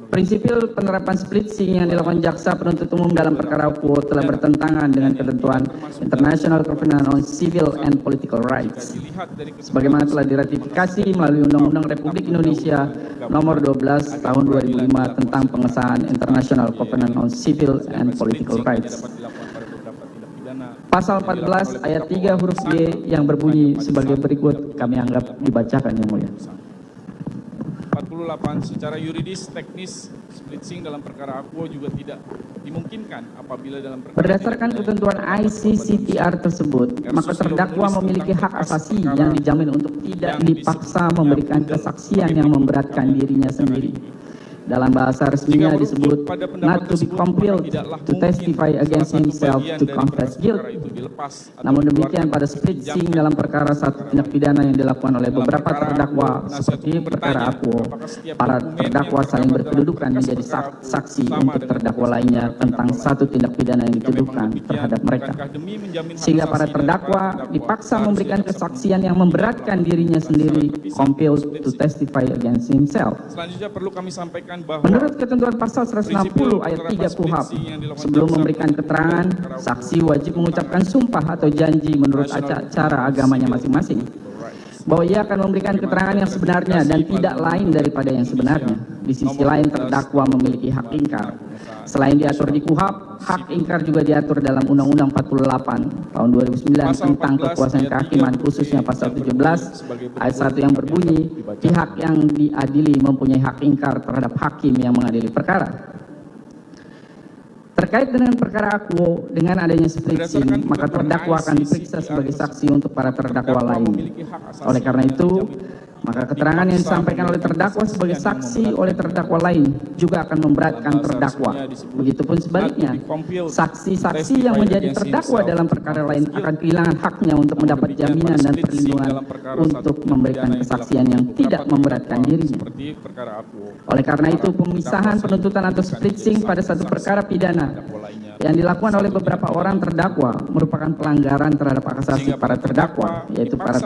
prinsipil penerapan splitsing yang dilakukan jaksa penuntut umum dalam perkara akuo telah bertentangan dengan ketentuan International Covenant on Civil and Political Rights, sebagaimana telah diratifikasi melalui Undang-Undang Republik Indonesia Nomor 12 Tahun 2005 tentang pengesahan International Covenant on Civil and Political Rights. Pasal 14 ayat 3 huruf G yang berbunyi sebagai berikut, kami anggap dibacakan yang mulia. 48. Secara yuridis teknis splitsing dalam perkara akuo juga tidak dimungkinkan apabila dalam perkara berdasarkan ketentuan ICCPR tersebut, maka terdakwa memiliki hak asasi yang dijamin untuk tidak dipaksa memberikan kesaksian yang memberatkan dirinya sendiri. Dalam bahasa resminya disebut not to be compelled to testify against himself to confess guilt. Namun demikian pada splitsing dalam perkara satu tindak pidana yang dilakukan oleh beberapa terdakwa seperti perkara akuo, para terdakwa saling berkedudukan menjadi saksi untuk terdakwa lainnya tentang satu tindak pidana yang dituduhkan terhadap mereka, sehingga para terdakwa dipaksa memberikan kesaksian yang memberatkan dirinya sendiri, compelled to testify against himself. Selanjutnya perlu kami sampaikan bahwa menurut ketentuan pasal 160 ayat 3 KUHP, sebelum memberikan keterangan, saksi wajib mengucapkan sumpah atau janji menurut cara agamanya masing-masing bahwa ia akan memberikan keterangan yang sebenarnya dan tidak lain daripada yang sebenarnya. Di sisi lain, terdakwa memiliki hak ingkar. Selain diatur di KUHP, hak ingkar juga diatur dalam Undang-Undang 48 tahun 2009 tentang kekuasaan kehakiman, khususnya pasal 17 ayat 1 yang berbunyi, pihak yang diadili mempunyai hak ingkar terhadap hakim yang mengadili perkara. Terkait dengan perkara akuo, dengan adanya splitsing, maka terdakwa akan diperiksa sebagai saksi untuk para terdakwa lain. Oleh karena itu, maka keterangan yang disampaikan oleh terdakwa sebagai saksi oleh terdakwa lain juga akan memberatkan terdakwa. Begitupun sebaliknya, saksi-saksi yang menjadi terdakwa dalam perkara lain akan kehilangan haknya untuk mendapat jaminan dan perlindungan untuk memberikan kesaksian yang tidak memberatkan dirinya. Oleh karena itu, pemisahan penuntutan atau splitsing pada satu perkara pidana yang dilakukan oleh beberapa orang terdakwa merupakan pelanggaran terhadap hak asasi para terdakwa, yaitu para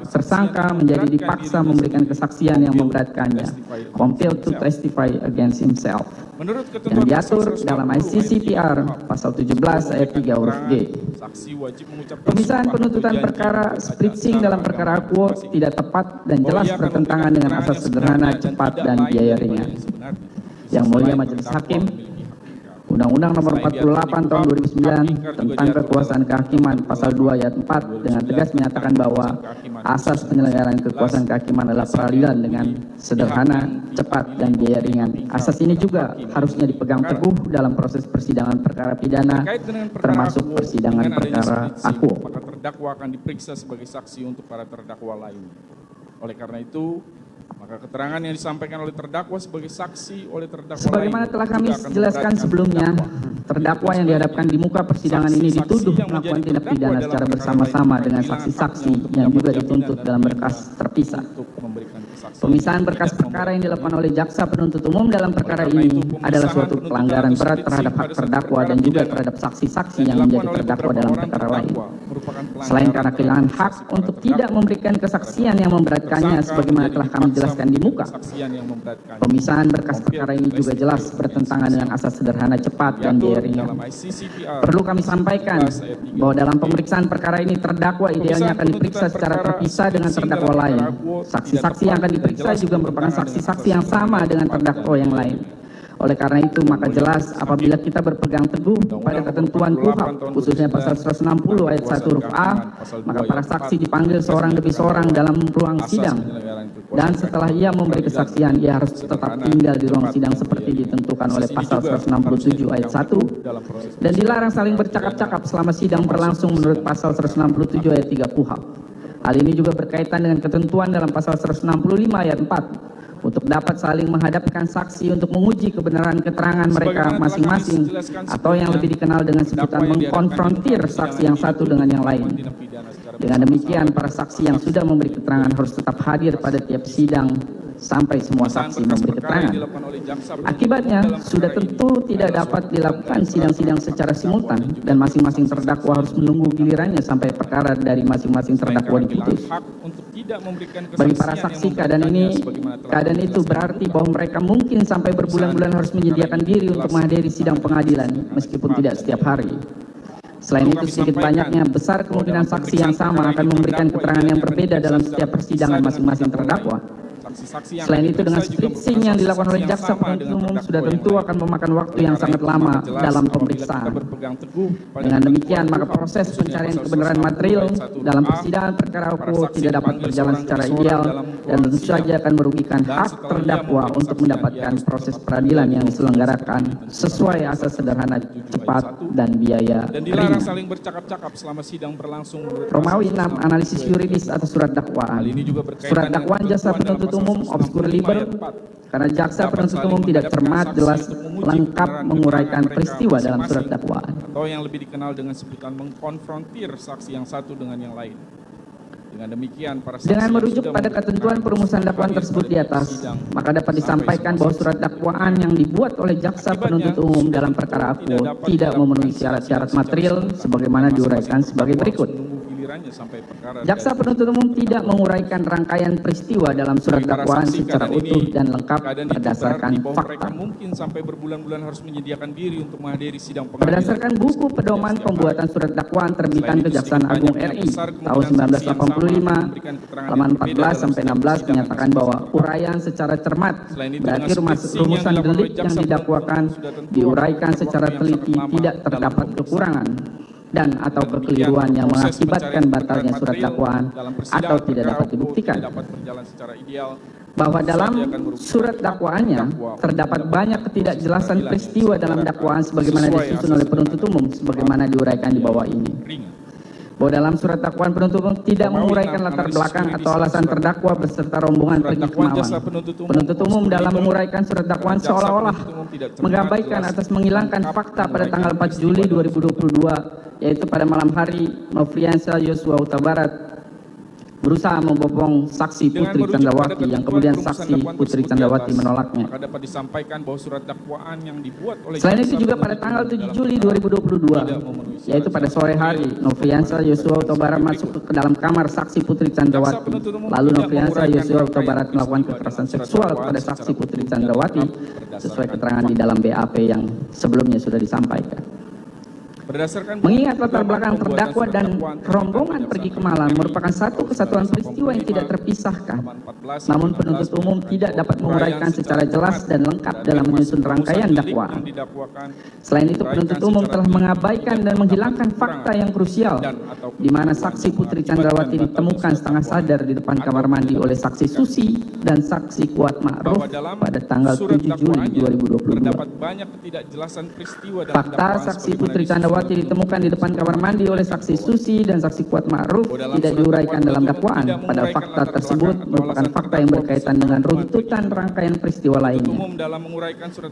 tersangka menjadi dipaksa memberikan kesaksian yang memberatkannya, compelled to testify against himself, yang diatur dalam ICCPR pasal 17 ayat 3 huruf G. Pemisahan penuntutan perkara splitsing dalam perkara akuo tidak tepat dan jelas bertentangan dengan asas sederhana, cepat, dan biaya ringan. Yang mulia Majelis Hakim, Undang-Undang Nomor 48 Tahun 2009 tentang kekuasaan kehakiman pasal 2 ayat 4 dengan tegas menyatakan bahwa asas penyelenggaraan kekuasaan kehakiman adalah peradilan dengan sederhana, cepat, dan biaya ringan. Asas ini juga harusnya dipegang teguh dalam proses persidangan perkara pidana, termasuk persidangan perkara akuo. Maka terdakwa akan diperiksa sebagai saksi untuk para terdakwa lain. Oleh karena itu, maka keterangan yang disampaikan oleh terdakwa sebagai saksi oleh terdakwa sebagaimana lain, telah kami jelaskan sebelumnya, terdakwa yang dihadapkan di muka persidangan ini dituduh melakukan tindak pidana secara bersama-sama dengan saksi-saksi yang juga dituntut dalam berkas terpisah. Pemisahan berkas perkara yang dilakukan oleh jaksa penuntut umum dalam perkara ini adalah suatu pelanggaran berat terhadap hak terdakwa dan juga terhadap saksi-saksi yang menjadi terdakwa dalam perkara lain. Selain karena kehilangan hak untuk tidak memberikan kesaksian yang memberatkannya sebagaimana telah kami jelaskan di muka, pemisahan berkas perkara ini juga jelas bertentangan dengan asas sederhana cepat dan biaya ringan. Perlu kami sampaikan bahwa dalam pemeriksaan perkara ini terdakwa idealnya akan diperiksa secara terpisah dengan terdakwa lain. Saksi-saksi yang akan diperiksa juga merupakan saksi-saksi yang sama dengan terdakwa yang lain. Oleh karena itu, maka jelas apabila kita berpegang teguh pada ketentuan KUHP, khususnya pasal 160 ayat 1 huruf A, maka para saksi dipanggil seorang demi seorang dalam ruang sidang. Dan setelah ia memberi kesaksian, ia harus tetap tinggal di ruang sidang seperti ditentukan oleh pasal 167 ayat 1, dan dilarang saling bercakap-cakap selama sidang berlangsung menurut pasal 167 ayat 3 KUHP. Hal ini juga berkaitan dengan ketentuan dalam pasal 165 ayat 4, untuk dapat saling menghadapkan saksi untuk menguji kebenaran keterangan mereka masing-masing, atau yang lebih dikenal dengan sebutan mengkonfrontir saksi yang satu dengan yang lain. Dengan demikian, para saksi yang sudah memberi keterangan harus tetap hadir pada tiap sidang sampai semua saksi memberi keterangan. Akibatnya, sudah tentu tidak dapat dilakukan sidang-sidang secara simultan dan masing-masing terdakwa harus menunggu gilirannya sampai perkara dari masing-masing terdakwa diputus. Bagi para saksi, keadaan itu berarti bahwa mereka mungkin sampai berbulan-bulan harus menyediakan diri untuk menghadiri sidang pengadilan meskipun tidak setiap hari. Selain itu, sedikit banyaknya besar kemungkinan saksi yang sama akan memberikan keterangan yang berbeda dalam setiap persidangan masing-masing terdakwa. Selain itu, dengan splitsing yang dilakukan oleh jaksa penuntut umum sudah tentu akan memakan waktu yang sangat lama dalam pemeriksaan. Dengan demikian, maka proses pencarian kebenaran material dalam persidangan perkara hukum tidak dapat berjalan secara ideal dan tentu saja akan merugikan hak terdakwa untuk mendapatkan proses peradilan yang diselenggarakan sesuai asas sederhana, cepat, dan biaya ringan. Romawi 6, analisis yuridis atas surat dakwaan. Surat dakwaan jaksa penuntut umum obskur liber karena jaksa penuntut umum tidak cermat, jelas, lengkap menguraikan peristiwa dalam surat dakwaan. Atau yang lebih dikenal dengan sebutan mengkonfrontir saksi yang satu dengan yang lain. Dengan demikian, para saksi dengan merujuk pada ketentuan perumusan dakwaan tersebut di atas, maka dapat disampaikan bahwa surat dakwaan yang dibuat oleh jaksa penuntut umum dalam perkara aku tidak memenuhi syarat-syarat material sebagaimana diuraikan sebagai berikut. Jaksa penuntut umum tidak menguraikan rangkaian peristiwa dalam surat dakwaan secara utuh dan lengkap berdasarkan fakta. Berdasarkan buku pedoman pembuatan surat dakwaan terbitan Kejaksaan Agung RI tahun 1985, halaman 14 sampai 16 menyatakan bahwa uraian secara cermat berarti rumusan delik yang didakwakan diuraikan secara teliti, tidak terdapat kekurangan dan atau kekeliruan yang mengakibatkan batalnya surat dakwaan atau tidak dapat dibuktikan. Bahwa dalam surat dakwaannya terdapat banyak ketidakjelasan peristiwa dalam dakwaan sebagaimana disusun oleh penuntut umum sebagaimana diuraikan di bawah ini. Bahwa dalam surat dakwaan penuntut umum tidak menguraikan latar belakang atau alasan terdakwa beserta rombongan pergi ke Mawang. Penuntut umum dalam menguraikan surat dakwaan seolah-olah mengabaikan atas menghilangkan fakta pada tanggal 4 Juli 2022, yaitu pada malam hari Nofriansah Yosua Huta Barat berusaha membopong saksi Putri Candrawati yang kemudian saksi Putri Candrawati menolaknya. Selain itu juga pada tanggal 7 Juli 2022, yaitu pada sore hari, Nofriansah Yosua Huta Barat masuk ke dalam kamar saksi Putri Candrawati. Lalu Nofriansah Yosua Huta Barat melakukan kekerasan seksual kepada saksi Putri Candrawati sesuai keterangan di dalam BAP yang sebelumnya sudah disampaikan. Mengingat latar belakang terdakwa dan rombongan pergi ke Malang merupakan satu kesatuan peristiwa yang tidak terpisahkan, namun penuntut umum tidak dapat menguraikan secara jelas dan lengkap dalam menyusun rangkaian dakwaan. Selain itu, penuntut umum telah mengabaikan dan menghilangkan fakta yang krusial, di mana saksi Putri Candrawati ditemukan setengah sadar di depan kamar mandi oleh saksi Susi dan saksi Kuat Ma'ruf pada tanggal 7 Juli 2022. Fakta saksi Putri Candrawati ditemukan di depan kamar mandi oleh saksi Susi dan saksi Kuat Ma'ruf tidak diuraikan dalam dakwaan, padahal fakta tersebut merupakan fakta yang berkaitan dengan runtutan rangkaian peristiwa lainnya.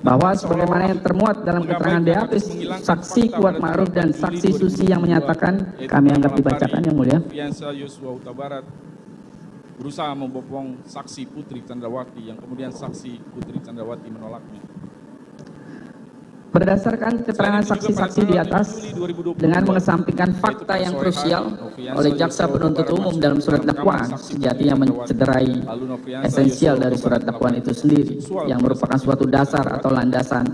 Bahwa sebagaimana yang termuat dalam keterangan BAP saksi Kuat Ma'ruf dan saksi Susi yang menyatakan, kami anggap dibacakan yang mulia. berusaha membopong saksi Putri Chandrawati yang kemudian saksi Putri Chandrawati menolaknya. Berdasarkan keterangan saksi-saksi di atas, dengan mengesampingkan fakta yang krusial oleh jaksa penuntut umum dalam surat dakwaan, sejatinya mencederai esensial dari surat dakwaan itu sendiri, yang merupakan suatu dasar atau landasan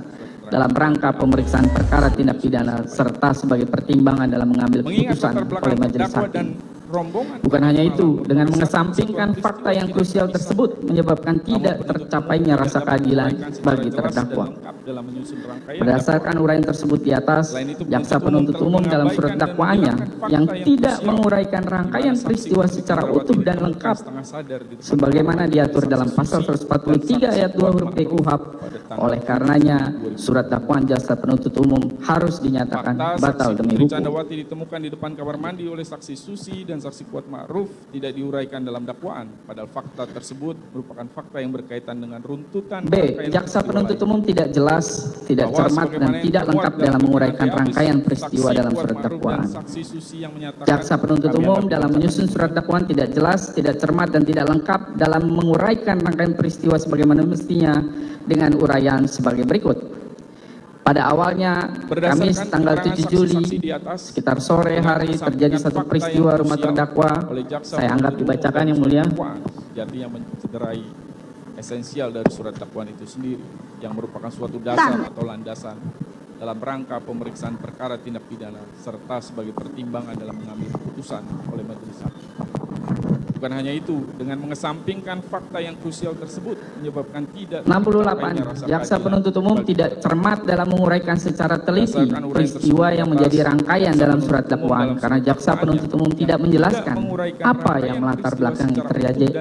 dalam rangka pemeriksaan perkara tindak pidana serta sebagai pertimbangan dalam mengambil keputusan oleh majelis hakim. Bukan hanya itu, dengan mengesampingkan fakta yang krusial tersebut menyebabkan tidak tercapainya rasa keadilan bagi terdakwa. Berdasarkan uraian tersebut di atas, jaksa penuntut umum dalam surat dakwaannya yang tidak menguraikan rangkaian peristiwa secara utuh dan lengkap sebagaimana diatur dalam pasal 143 ayat 2 huruf B KUHP. Oleh karenanya, surat dakwaan jaksa penuntut umum harus dinyatakan batal demi hukum. Chandrawati ditemukan di depan kamar mandi oleh saksi Susi dan saksi Kuat Ma'ruf tidak diuraikan dalam dakwaan, padahal fakta tersebut merupakan fakta yang berkaitan dengan runtutan. B. Jaksa penuntut umum tidak jelas, tidak cermat dan tidak lengkap dalam menguraikan rangkaian peristiwa dalam surat dakwaan. Jaksa penuntut umum dalam menyusun surat dakwaan tidak jelas, tidak cermat dan tidak lengkap dalam menguraikan rangkaian peristiwa sebagaimana mestinya dengan uraian sebagai berikut. Pada awalnya, Kamis tanggal 7 Juli, sekitar sore hari terjadi satu peristiwa rumah terdakwa, saya anggap dibacakan yang mulia. Jadinya mencederai esensial dari surat dakwaan itu sendiri, yang merupakan suatu dasar atau landasan dalam rangka pemeriksaan perkara tindak pidana, serta sebagai pertimbangan dalam mengambil keputusan oleh majelis hakim. Bukan hanya itu, dengan mengesampingkan fakta yang krusial tersebut menyebabkan tidak 68. Jaksa penuntut umum tidak cermat dalam menguraikan secara teliti peristiwa yang menjadi rangkaian dalam surat dakwaan karena jaksa penuntut umum tidak menjelaskan apa yang melatar belakangi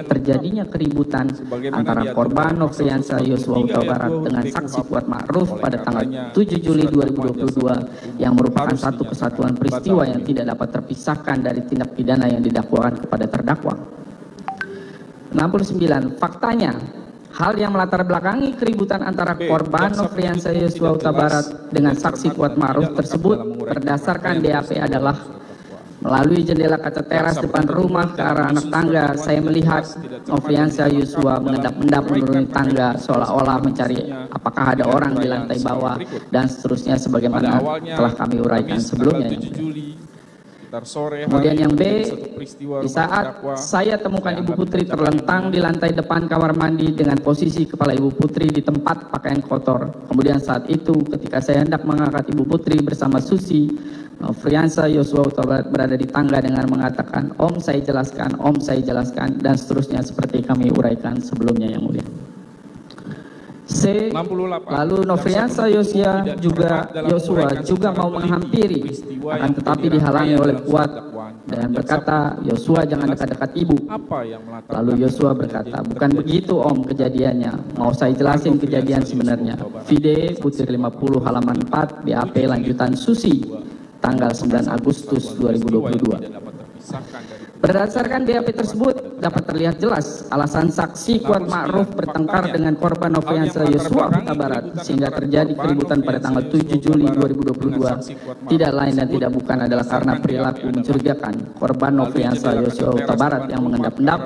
terjadinya keributan antara korban Nofriansah Yosua Huta Barat dengan saksi Kuat Ma'ruf pada tanggal 7 Juli 2022 yang merupakan satu kesatuan peristiwa yang tidak dapat terpisahkan dari tindak pidana yang didakwakan kepada terdakwa. 69. Faktanya, hal yang melatar belakangi keributan antara korban Nofriansah Yosua Huta Barat dengan saksi Kuat Ma'ruf tersebut berdasarkan BAP adalah melalui jendela kaca teras depan rumah ke arah anak tangga, saya melihat Nofriansah Yosua mengendap-endap menuruni tangga seolah-olah mencari apakah ada orang di lantai bawah dan seterusnya sebagaimana telah kami uraikan sebelumnya. Kemudian yang B, di saat saya temukan Ibu Putri terlentang di lantai depan kamar mandi dengan posisi kepala Ibu Putri di tempat pakaian kotor. Kemudian saat itu ketika saya hendak mengangkat Ibu Putri bersama Susi, Nofriansah Yosua Huta Barat berada di tangga dengan mengatakan, Om saya jelaskan, dan seterusnya seperti kami uraikan sebelumnya yang mulia. C. Lalu Nofriansah Yosua juga mau menghampiri, akan tetapi dihalangi oleh Kuat dan berkata, Yosua jangan dekat-dekat ibu. Lalu Yosua berkata, bukan begitu Om kejadiannya, mau saya jelasin kejadian sebenarnya. Vide Putri 50 halaman 4 BAP lanjutan Susi tanggal 9 Agustus 2022. Berdasarkan BAP tersebut dapat terlihat jelas alasan saksi Kuat Ma'ruf bertengkar dengan korban Nofriansah Yosua Huta Barat sehingga terjadi keributan pada tanggal 7 Juli 2022 tidak lain dan tidak bukan adalah karena perilaku mencurigakan korban Nofriansah Yosua Huta Barat yang mengendap-endap.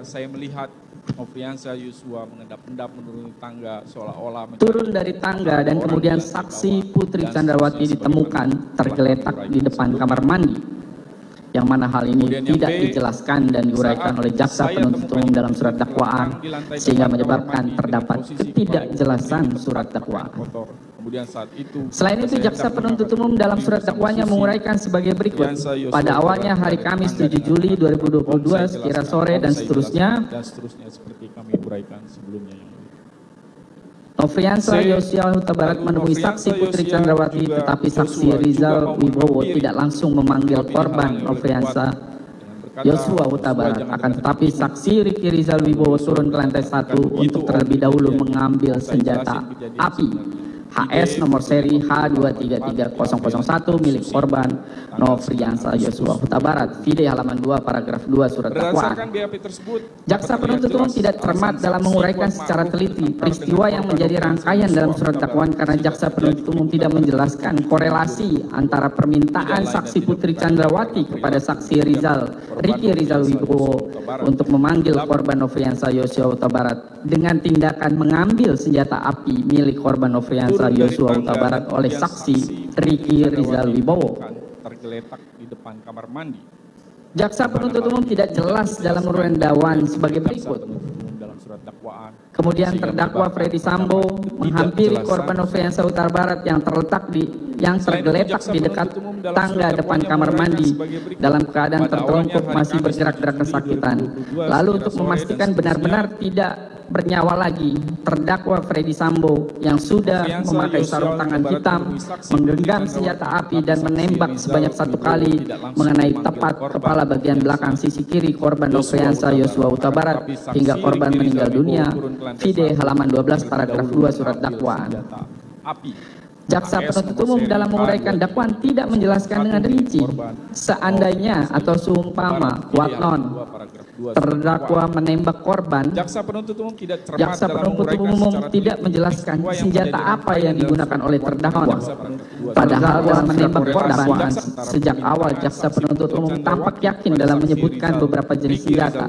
Saya melihat Nofriansah Yosua mengendap-endap menuruni tangga seolah-olah turun dari tangga dan kemudian saksi Putri Chandrawati ditemukan tergeletak di depan kamar mandi, yang mana hal ini tidak dijelaskan dan diuraikan oleh jaksa penuntut umum dalam surat dakwaan sehingga menyebabkan terdapat ketidakjelasan surat dakwaan. Selain itu, jaksa penuntut umum dalam surat dakwaannya menguraikan sebagai berikut. Pada awalnya hari Kamis 7 Juli 2022 sekira sore dan seterusnya seperti kami uraikan sebelumnya. Nofriansah Yosua Huta Barat menemui saksi Putri Chandrawati, tetapi saksi Rizal Wibowo tidak langsung memanggil korban Nofriansah Yosua Huta Barat. Akan tetapi saksi Riki Rizal Wibowo turun ke lantai 1 untuk terlebih dahulu mengambil senjata api. HS nomor seri H233001 milik korban Nofriansah Yosua Huta Barat, Vide halaman 2 paragraf 2 surat dakwaan. Berdasarkan BAP tersebut, Jaksa penuntut umum tidak cermat dalam menguraikan secara teliti peristiwa yang menjadi rangkaian dalam surat dakwaan karena jaksa penuntut umum tidak menjelaskan korelasi antara permintaan saksi Putri Chandrawati kepada saksi Riki Rizal Wibowo untuk memanggil korban Nofriansah Yosua Huta Barat dengan tindakan mengambil senjata api milik korban Nofriansah Yosua Huta Barat oleh saksi Riki Rizal Wibowo. Tergeletak di depan kamar mandi. Jaksa penuntut umum tidak jelas dalam uraian dakwaan sebagai berikut. Dalam surat dakwaan. Kemudian terdakwa Ferdi Sambo menghampiri korban Nofriansah Huta Barat yang tergeletak di dekat tangga depan kamar mandi dalam keadaan tertelungkup masih bergerak-gerak kesakitan. Lalu untuk memastikan benar-benar tidak bernyawa lagi, terdakwa Ferdi Sambo yang sudah memakai sarung tangan hitam menggenggam senjata api dan menembak sebanyak 1 kali mengenai tepat kepala bagian belakang sisi kiri korban Nofriansah Yosua Huta Barat hingga korban meninggal dunia. Vide halaman 12 paragraf 2 surat dakwaan. Jaksa penuntut umum dalam menguraikan dakwaan tidak menjelaskan dengan rinci seandainya atau seumpama kuat non terdakwa menembak korban. Jaksa penuntut umum tidak menjelaskan senjata apa yang digunakan oleh terdakwa. Padahal dalam menembak korban sejak awal jaksa penuntut umum tampak yakin dalam menyebutkan beberapa jenis senjata.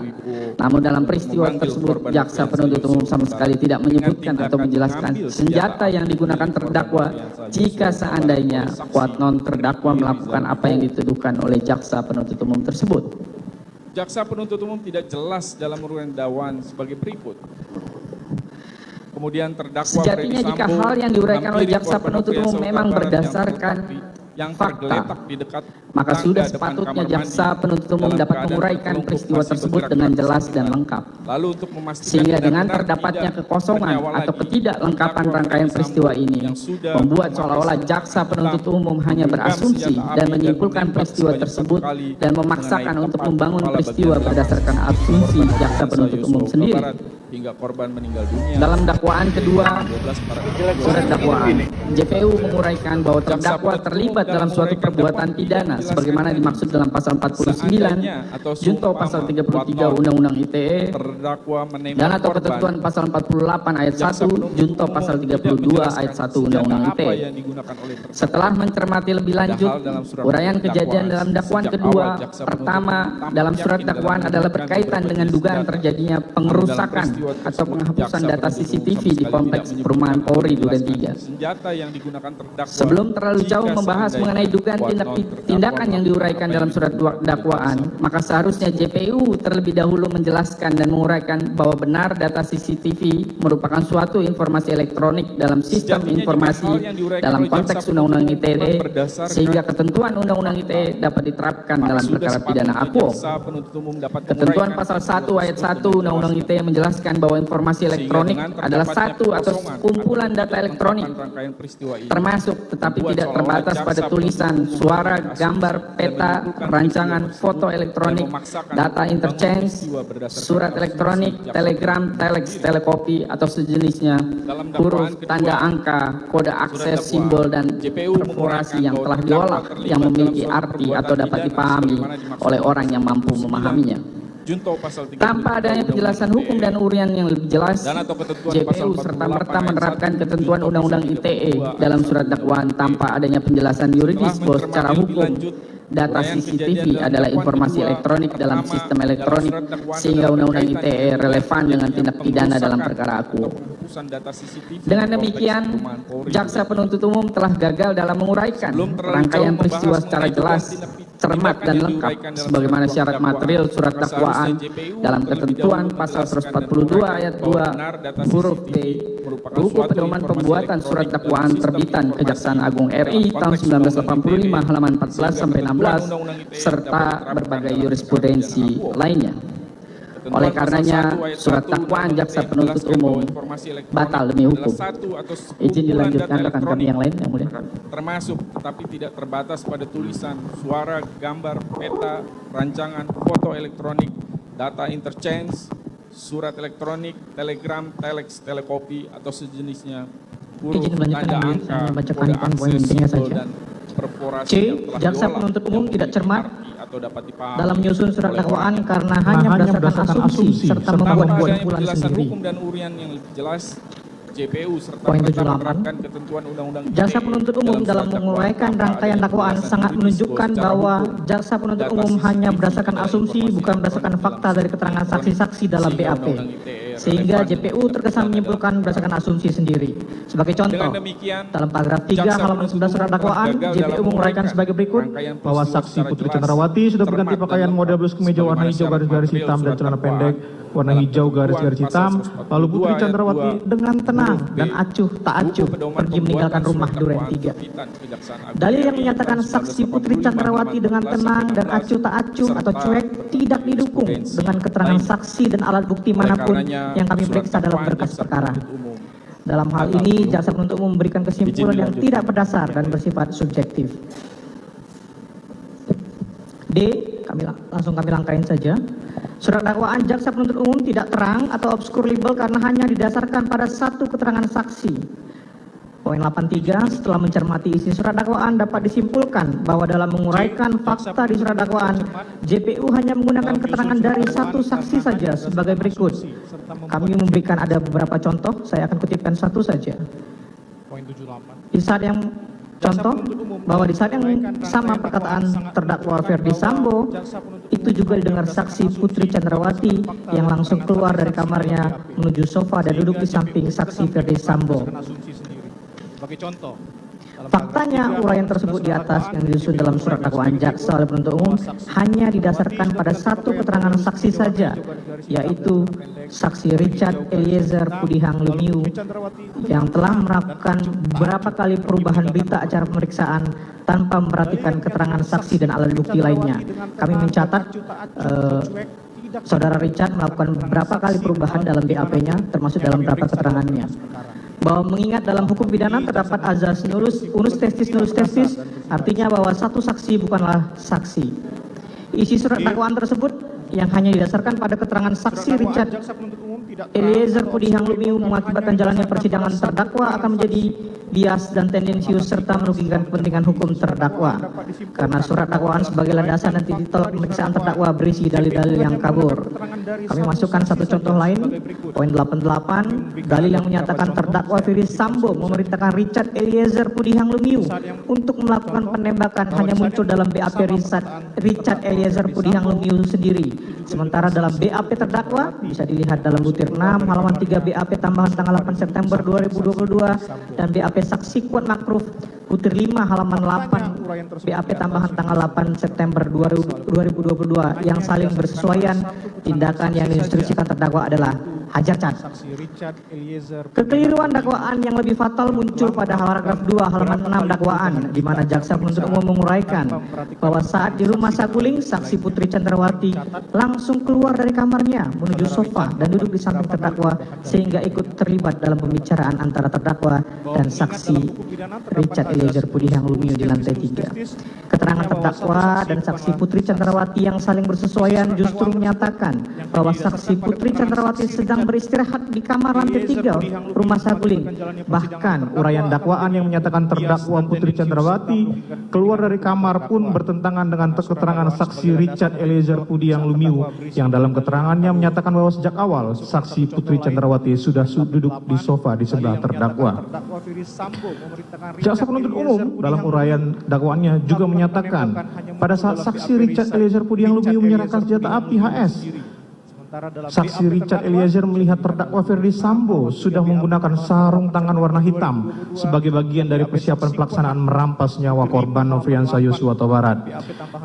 Namun dalam peristiwa tersebut jaksa penuntut umum sama sekali tidak menyebutkan atau menjelaskan senjata yang digunakan terdakwa jika seandainya kuat non terdakwa melakukan apa yang dituduhkan oleh jaksa penuntut umum tersebut. Jaksa penuntut umum tidak jelas dalam uraian dakwaan sebagai berikut. Kemudian terdakwa sejatinya jika hal yang diuraikan oleh jaksa penuntut umum memang berdasarkan fakta, maka sudah sepatutnya jaksa penuntut umum dapat menguraikan peristiwa tersebut dengan jelas dan lengkap. Sehingga dengan terdapatnya kekosongan atau ketidaklengkapan rangkaian peristiwa ini membuat seolah-olah jaksa penuntut umum hanya berasumsi dan menyimpulkan peristiwa tersebut dan memaksakan untuk membangun peristiwa berdasarkan asumsi jaksa penuntut umum sendiri. Hingga korban meninggal dunia. Dalam dakwaan kedua, surat dakwaan, JPU menguraikan bahwa terdakwa terlibat dalam suatu perbuatan pidana sebagaimana dimaksud dalam pasal 49, junto pasal 33 Undang-Undang ITE, dan atau ketentuan pasal 48 ayat 1, junto pasal 32 ayat 1 Undang-Undang ITE. Setelah mencermati lebih lanjut, uraian kejadian dalam dakwaan kedua, pertama dalam surat dakwaan adalah berkaitan dengan dugaan terjadinya pengerusakan atau penghapusan data CCTV di kompleks perumahan Polri Duren 3. Sebelum terlalu jauh membahas mengenai dugaan tindakan yang diuraikan dalam surat dakwaan, maka seharusnya JPU terlebih dahulu menjelaskan dan menguraikan bahwa benar data CCTV merupakan suatu informasi elektronik dalam sistem informasi dalam konteks Undang-Undang ITE, sehingga ketentuan Undang-Undang ITE dapat diterapkan dalam perkara pidana akuo. Ketentuan pasal 1 ayat 1 Undang-Undang ITE menjelaskan bahwa informasi elektronik adalah satu atau kumpulan data elektronik termasuk tetapi tidak terbatas pada tulisan, suara, gambar, peta, rancangan, foto elektronik, data interchange, surat elektronik, telegram, telex, telekopi atau sejenisnya, huruf, tanda angka, kode akses, simbol dan perforasi yang telah diolah yang memiliki arti atau dapat dipahami oleh orang yang mampu memahaminya. Tanpa adanya penjelasan hukum dan uraian yang lebih jelas, JPU serta-merta menerapkan ketentuan Undang-Undang ITE dalam surat dakwaan tanpa adanya penjelasan yuridis bahwa secara hukum data CCTV adalah informasi elektronik dalam sistem elektronik, sehingga Undang-Undang ITE relevan dengan tindak pidana dalam perkara akuo. Dengan demikian, jaksa penuntut umum telah gagal dalam menguraikan rangkaian peristiwa secara jelas, cermat dan lengkap sebagaimana syarat material surat dakwaan dalam ketentuan pasal 142 ayat 2 huruf B buku pedoman pembuatan surat dakwaan terbitan Kejaksaan Agung RI tahun 1985 halaman 14 sampai 16 serta berbagai jurisprudensi lainnya. Oleh karenanya, surat dakwaan jaksa penuntut umum batal demi hukum. Izin dilanjutkan rekan kami yang lain, yang mulia. Termasuk tetapi tidak terbatas pada tulisan, suara, gambar, peta, rancangan, foto elektronik, data interchange, surat elektronik, telegram, telex, telekopi atau sejenisnya, huruf, Izin melanjutkan, tanda Yang angka, saya membacakan kode poin-poin akses, intinya simbol, saja. dan perforasi C. yang telah Jaksa diolah penuntut umum untuk tidak cermat dimengerti atau dapat dipahami dalam menyusun surat oleh dakwaan orang. karena hanya berdasarkan asumsi serta membuat Tanpa kesimpulan adanya penjelasan sendiri. hukum dan urian yang lebih jelas, JPU serta Poin tetap 78. menerapkan ketentuan undang-undang Jaksa ITE penuntut umum dalam surat dakwaan menguraikan tanpa rangkaian adanya dakwaan penjelasan sangat juridis menunjukkan secara bahwa hukum, jaksa penuntut data umum hanya CCTV, berdasarkan dan asumsi informasi bukan berdasarkan dalam fakta dari keterangan elektronik, saksi-saksi dalam sehingga BAP. undang-undang ITE Sehingga relevan JPU untuk terkesan pidana menyimpulkan berdasarkan asumsi sendiri. Sebagai contoh, Dengan demikian, dalam paragraf 3 jaksa halaman penuntut 11 surat umum dakwaan, gagal JPU dalam menguraikan sebagai berikut rangkaian bahwa peristiwa saksi secara Putri jelas, Chandrawati sudah cermat, berganti dan pakaian lengkap, model blus kemeja warna sebagaimana hijau syarat garis-garis material hitam dan surat celana dakwaan pendek warna dalam hijau ketentuan garis-garis pasal hitam. 142 Lalu Putri ayat Chandrawati 2 dengan tenang huruf B, dan acuh tak acuh buku pedoman pergi meninggalkan pembuatan rumah surat duren dakwaan 3. terbitan Kejaksaan Agung dalil yang RI menyatakan tahun saksi Putri 1985 Chandrawati dengan halaman tenang 14 dan acuh tak acuh atau serta cuek tidak didukung jurisprudensi dengan keterangan lain. saksi dan alat bukti Oleh manapun karenanya, yang kami surat periksa dalam dakwaan berkas jaksa perkara. penuntut umum Dalam hal gagal ini, penuh. jaksa penuntut umum memberikan kesimpulan yang dilanjutkan. tidak berdasar dan bersifat subjektif. D. Langsung kami langkain saja. Surat dakwaan jaksa penuntut umum tidak terang atau obskur libel karena hanya didasarkan pada satu keterangan saksi. Poin 83, setelah mencermati isi surat dakwaan dapat disimpulkan bahwa dalam menguraikan fakta di surat dakwaan, JPU hanya menggunakan keterangan dari satu saksi saja sebagai berikut. Kami memberikan ada beberapa contoh, saya akan kutipkan satu saja. Poin 78. Di saat yang contoh bahwa di saat yang sama perkataan terdakwa Ferdi Sambo itu juga didengar saksi Putri Chandrawati yang langsung keluar dari kamarnya menuju sofa dan duduk di samping saksi Ferdi Sambo. Sebagai contoh, Faktanya, uraian tersebut di atas yang disusun dalam surat dakwaan jaksa oleh penuntut umum hanya didasarkan pada satu keterangan saksi saja, yaitu saksi Richard Eliezer Pudihang Lumiu yang telah melakukan beberapa kali perubahan berita acara pemeriksaan tanpa memperhatikan keterangan saksi dan alat bukti lainnya. Kami mencatat Saudara Richard melakukan beberapa kali perubahan dalam BAP-nya, termasuk dalam beberapa keterangannya. Bahwa mengingat dalam hukum pidana terdapat azas unus testis, artinya bahwa satu saksi bukanlah saksi. Isi surat dakwaan tersebut yang hanya didasarkan pada keterangan saksi Richard Eliezer Pudihang Lumiu mengakibatkan jalannya persidangan terdakwa akan menjadi bias dan tendensius serta merugikan kepentingan hukum terdakwa. Karena surat dakwaan sebagai landasan dan titik tolak pemeriksaan terdakwa berisi dalil-dalil yang kabur. Kami masukkan satu contoh lain, poin 88, dalil yang menyatakan terdakwa Ferdi Sambo memerintahkan Richard Eliezer Pudihang Lumiu untuk melakukan penembakan hanya muncul dalam BAP Richard Eliezer Pudihang Lumiu sendiri. Sementara dalam BAP terdakwa bisa dilihat dalam butir 6 halaman 3 BAP tambahan tanggal 8 September 2022 dan BAP saksi kuat makruf butir 5 halaman 8 BAP tambahan tanggal 8 September 2022 yang saling bersesuaian. Tindakan yang diinstruksikan terdakwa adalah hajar cat. Kekeliruan dakwaan yang lebih fatal muncul pada paragraf 2 halaman 6 dakwaan, di mana jaksa penuntut umum menguraikan bahwa saat di rumah Saguling, saksi Putri Chandrawati langsung keluar dari kamarnya menuju sofa dan duduk di samping terdakwa sehingga ikut terlibat dalam pembicaraan antara terdakwa dan saksi Richard Eliezer Pudihang Lumiu di lantai 3. Keterangan terdakwa dan saksi Putri Chandrawati yang saling bersesuaian justru menyatakan bahwa saksi Putri Chandrawati sedang beristirahat di kamar lantai 3 rumah Saguling. Bahkan uraian dakwaan yang menyatakan terdakwa Putri Chandrawati keluar dari kamar pun bertentangan dengan keterangan saksi Richard Eliezer Pudihang Lumiu yang dalam keterangannya menyatakan bahwa sejak awal saksi Putri Chandrawati sudah duduk di sofa di sebelah terdakwa. Jaksa penuntut umum dalam uraian dakwaannya juga menyatakan pada saat saksi Richard Eliezer Pudihang Lumiu menyerahkan senjata api HS, saksi Richard Eliezer melihat terdakwa Ferdi Sambo sudah menggunakan sarung tangan warna hitam sebagai bagian dari persiapan pelaksanaan merampas nyawa korban Nofriansah Yosua Huta Barat.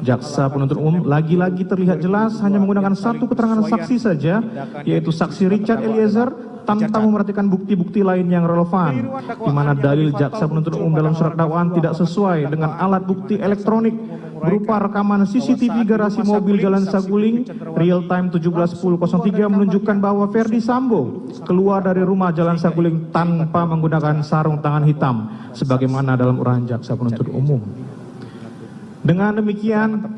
Jaksa penuntut umum lagi-lagi terlihat jelas hanya menggunakan satu keterangan saksi saja, yaitu saksi Richard Eliezer, tanpa memperhatikan bukti-bukti lain yang relevan, di mana dalil jaksa penuntut umum dalam surat dakwaan tidak sesuai dengan alat bukti elektronik berupa rekaman CCTV garasi mobil Jalan Saguling real time 17.10.03 menunjukkan bahwa Ferdi Sambo keluar dari rumah Jalan Saguling tanpa menggunakan sarung tangan hitam sebagaimana dalam uraian jaksa penuntut umum. Dengan demikian,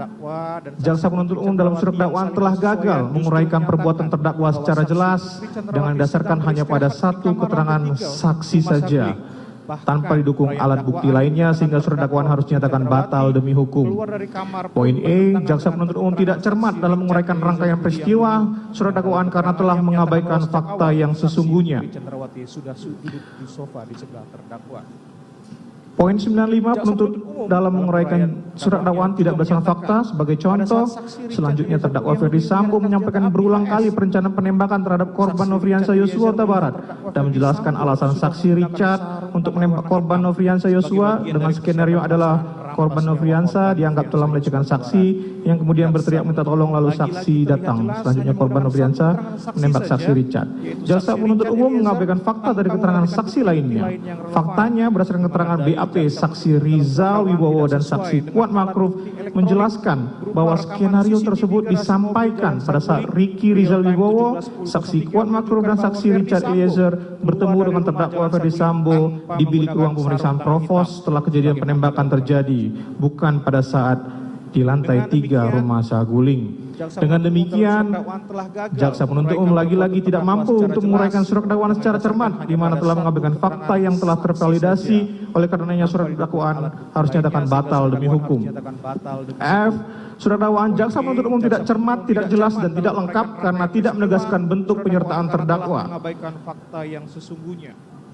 jaksa penuntut umum dalam surat dakwaan telah gagal menguraikan perbuatan terdakwa secara jelas dengan didasarkan hanya pada satu keterangan saksi saja, tanpa didukung alat bukti lainnya sehingga surat dakwaan harus dinyatakan batal demi hukum. Poin E, jaksa penuntut umum tidak cermat dalam menguraikan rangkaian peristiwa surat dakwaan karena telah mengabaikan fakta yang sesungguhnya. Poin 95, penuntut dalam menguraikan surat dakwaan tidak berdasarkan fakta. Sebagai contoh, selanjutnya terdakwa Ferdi Sambo menyampaikan berulang kali perencanaan penembakan terhadap korban Nofriansah Yosua Huta Barat dan menjelaskan alasan saksi Richard untuk menembak korban Nofriansah Yosua dengan skenario adalah korban Nofriansah dianggap telah melecehkan saksi yang kemudian berteriak minta tolong lalu saksi datang. Selanjutnya korban Nofriansah menembak saksi Richard. Jaksa penuntut umum mengabaikan fakta dari keterangan saksi lainnya. Faktanya berdasarkan keterangan BAP, saksi Rizal Wibowo dan saksi Kuat Makruf menjelaskan bahwa skenario tersebut disampaikan pada saat Ricky Rizal Wibowo, saksi Kuat Makruf dan saksi Richard Eliezer bertemu dengan terdakwa Ferdi Sambo di bilik ruang pemeriksaan provos setelah kejadian penembakan terjadi, bukan pada saat di lantai 3 rumah Saguling. Dengan demikian, jaksa penuntut umum lagi-lagi tidak mampu untuk menguraikan surat dakwaan secara cermat, di mana telah mengabaikan fakta yang telah tervalidasi. Oleh karenanya surat dakwaan harus dinyatakan batal demi hukum. F. Surat dakwaan jaksa penuntut umum tidak cermat, tidak jelas dan tidak lengkap karena tidak menegaskan bentuk penyertaan terdakwa.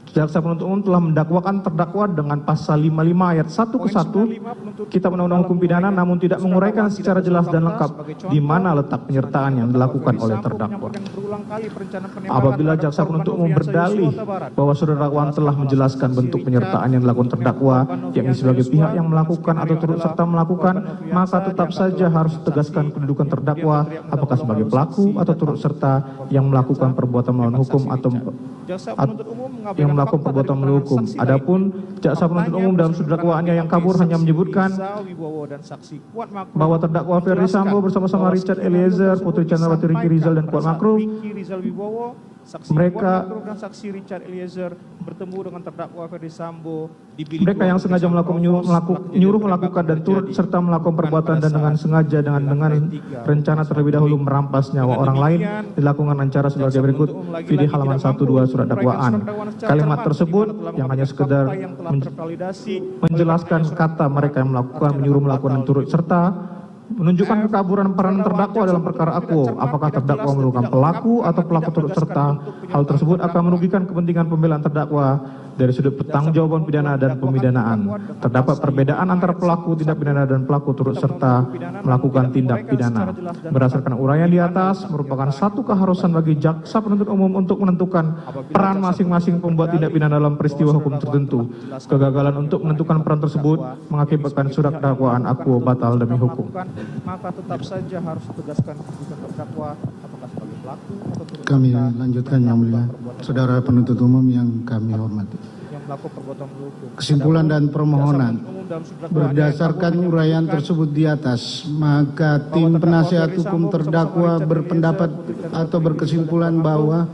Jaksa penuntut umum telah mendakwakan terdakwa dengan pasal 55 ayat 1 ke 1 Kitab Undang-Undang Hukum Pidana namun tidak menguraikan secara jelas dan lengkap di mana letak penyertaan yang dilakukan oleh terdakwa. Apabila jaksa penuntut umum berdalih bahwa surat dakwaan telah menjelaskan bentuk penyertaan yang dilakukan terdakwa, yakni sebagai pihak yang melakukan atau turut serta melakukan, maka tetap saja harus ditegaskan kedudukan terdakwa apakah sebagai pelaku atau turut serta yang melakukan perbuatan melawan hukum atau yang melakukan perbuatan melawan hukum. Adapun jaksa penuntut umum dalam surat dakwaannya yang kabur hanya menyebutkan bahwa terdakwa Ferdi Sambo bersama-sama Richard Eliezer, Putri Chandrawati, Ricky Rizal dan Kuat Makruf, mereka yang sengaja menyuruh melakukan dan turut serta melakukan perbuatan dan dengan sengaja dengan rencana terlebih dahulu merampas nyawa orang lain dilakukan dengan cara sebagai berikut. Video halaman 1-2 surat dakwaan. Kalimat tersebut yang hanya sekedar menjelaskan kata mereka yang melakukan, menyuruh melakukan dan turut serta menunjukkan kekaburan peranan terdakwa dalam perkara akuo. Apakah terdakwa merupakan pelaku atau pelaku turut serta? Hal tersebut akan merugikan kepentingan pembelaan terdakwa dari sudut pertanggungjawaban pidana dan pemidanaan. Terdapat perbedaan antara pelaku tindak pidana dan pelaku turut serta melakukan tindak pidana. Berdasarkan uraian di atas, merupakan satu keharusan bagi jaksa penuntut umum untuk menentukan peran masing-masing pembuat tindak pidana dalam peristiwa hukum tertentu. Kegagalan untuk menentukan peran tersebut mengakibatkan surat dakwaan akuo batal demi hukum. Maka tetap saja harus ditegaskan kedudukan terdakwa apakah sebagai pelaku atau turut serta. Kami lanjutkan yang mulia, saudara penuntut umum yang kami hormati. Kesimpulan dan permohonan berdasarkan uraian tersebut di atas, maka tim penasihat hukum terdakwa berpendapat atau berkesimpulan bahwa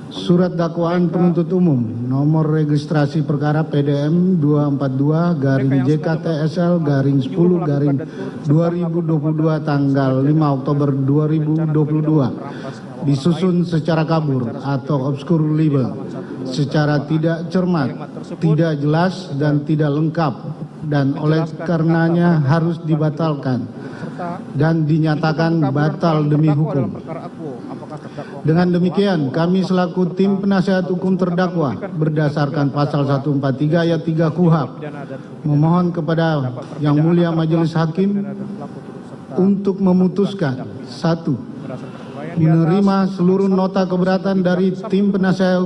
surat dakwaan penuntut umum nomor registrasi perkara PDM 242-JKTSL-10-2022 tanggal 5 Oktober 2022 disusun secara kabur atau obscur libel, secara tidak cermat, tidak jelas dan tidak lengkap, dan oleh karenanya harus dibatalkan dan dinyatakan batal demi hukum. Dengan demikian, kami selaku tim penasihat hukum terdakwa berdasarkan pasal 143 ayat 3 KUHP memohon kepada Yang Mulia Majelis Hakim untuk memutuskan: 1. Menerima seluruh nota keberatan dari tim penasihat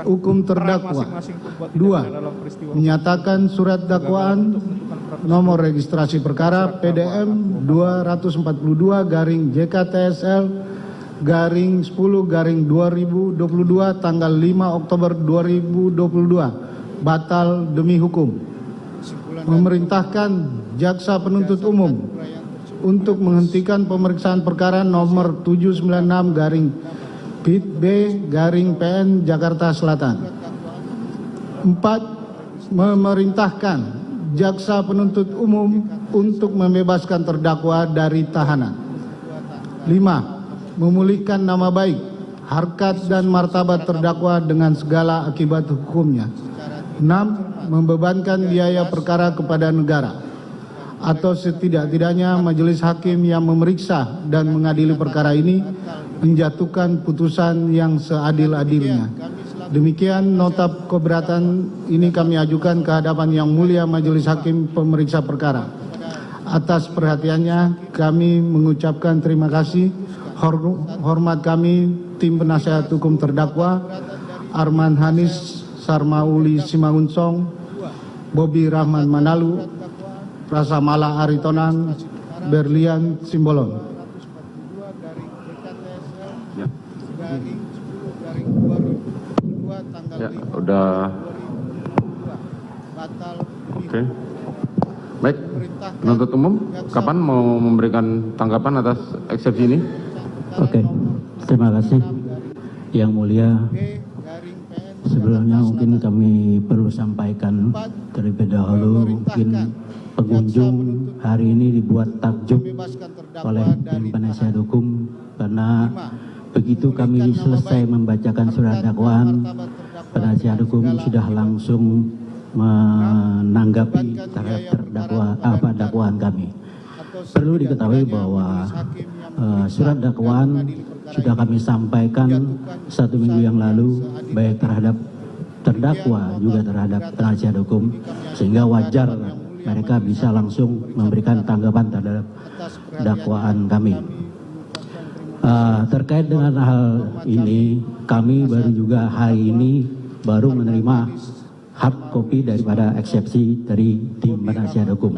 hukum terdakwa. 2. Menyatakan surat dakwaan nomor registrasi perkara PDM 244-JKTSL-10-2022 tanggal 5 Oktober 2022 batal demi hukum. Memerintahkan jaksa penuntut umum untuk menghentikan pemeriksaan perkara nomor 796-PIT-B-PN Jakarta Selatan. 4. Memerintahkan jaksa penuntut umum untuk membebaskan terdakwa dari tahanan. 5. Memulihkan nama baik, harkat dan martabat terdakwa dengan segala akibat hukumnya. 6. membebankan biaya perkara kepada negara, atau setidak-tidaknya majelis hakim yang memeriksa dan mengadili perkara ini menjatuhkan putusan yang seadil-adilnya. Demikian nota keberatan ini kami ajukan ke hadapan Yang Mulia Majelis Hakim Pemeriksa Perkara. Atas perhatiannya kami mengucapkan terima kasih. Hormat kami tim penasehat hukum terdakwa Arman Hanis Sarmauli Simangunsong, Bobi Rahman Manalu, Prasamala Aritonang, Berlian Simbolon. Ya, udah. Oke. Baik, penuntut umum, kapan mau memberikan tanggapan atas eksepsi ini? Oke, terima kasih. Yang Mulia, sebelumnya mungkin kami perlu sampaikan terlebih dahulu, mungkin pengunjung hari ini dibuat takjub oleh tim penasihat hukum karena begitu kami selesai membacakan surat dakwaan, penasihat hukum sudah langsung menanggapi terhadap dakwaan kami. Perlu diketahui bahwa surat dakwaan sudah kami sampaikan 1 minggu yang lalu, baik terhadap terdakwa juga terhadap penasihat hukum, sehingga wajar mereka bisa langsung memberikan tanggapan terhadap dakwaan kami. Terkait dengan hal ini, kami baru juga hari ini baru menerima hard copy daripada eksepsi dari tim penasihat hukum.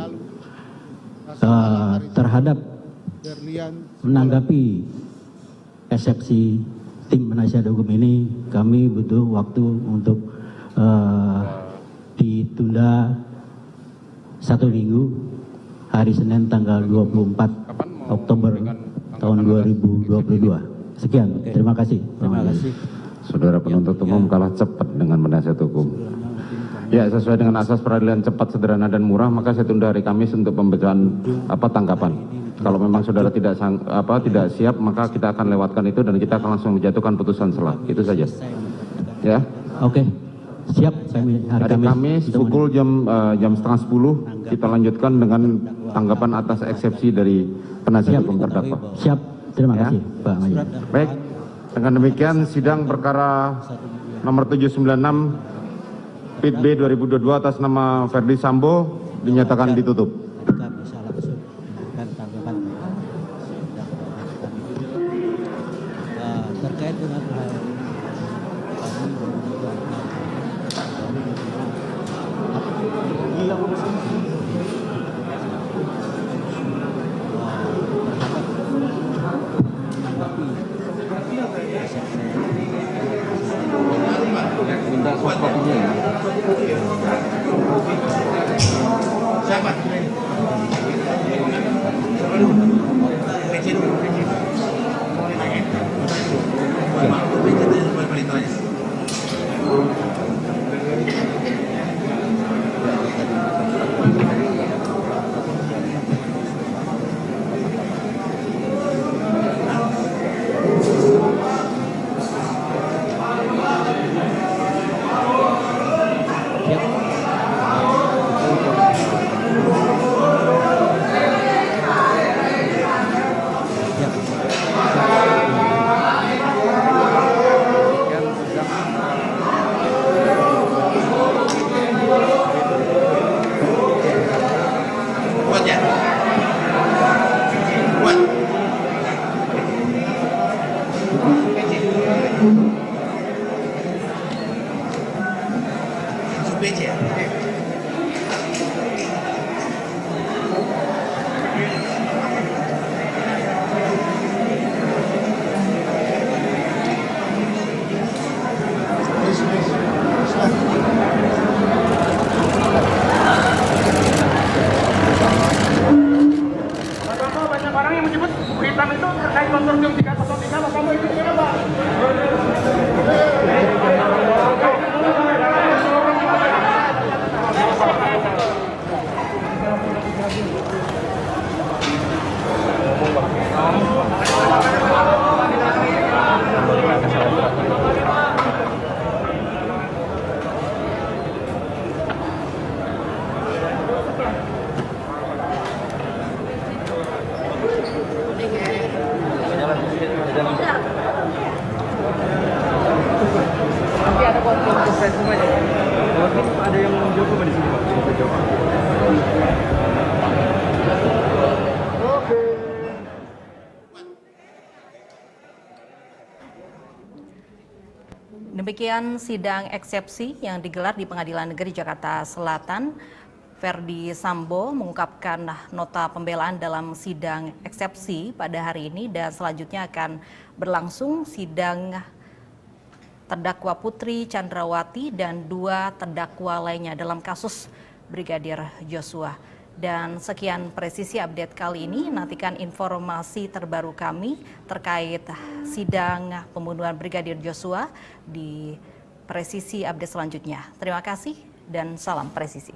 Terhadap menanggapi eksepsi tim penasihat hukum ini, kami butuh waktu untuk ditunda 1 minggu, hari Senin tanggal 24 Oktober tahun 2022. Sekian, terima kasih. Terima kasih. Saudara penuntut umum kalah cepat dengan penasihat hukum. Ya, sesuai dengan asas peradilan cepat, sederhana dan murah, maka saya tunda hari Kamis untuk pembacaan tanggapan. Kalau memang saudara tidak siap, maka kita akan lewatkan itu dan kita akan langsung menjatuhkan putusan selah. Itu saja. Ya. Oke. Siap. Hari Kamis pukul jam 9:30 kita lanjutkan dengan tanggapan atas eksepsi dari penasihat hukum terdakwa. Siap. Terima kasih, Pak Mayor. Baik. Dengan demikian sidang perkara nomor 796 PIT B 2022 atas nama Ferdi Sambo dinyatakan ditutup. Terkait dengan hal minta soft copy-nya ya. Siapa? Nanti ada konflik semuanya. Mungkin ada yang mau jawab di sini, Pak. Demikian sidang eksepsi yang digelar di Pengadilan Negeri Jakarta Selatan. Verdi Sambo mengungkapkan nota pembelaan dalam sidang eksepsi pada hari ini dan selanjutnya akan berlangsung sidang terdakwa Putri Chandrawati dan 2 terdakwa lainnya dalam kasus Brigadir Joshua. Dan sekian presisi update kali ini. Nantikan informasi terbaru kami terkait sidang pembunuhan Brigadir Joshua di presisi update selanjutnya. Terima kasih dan salam presisi.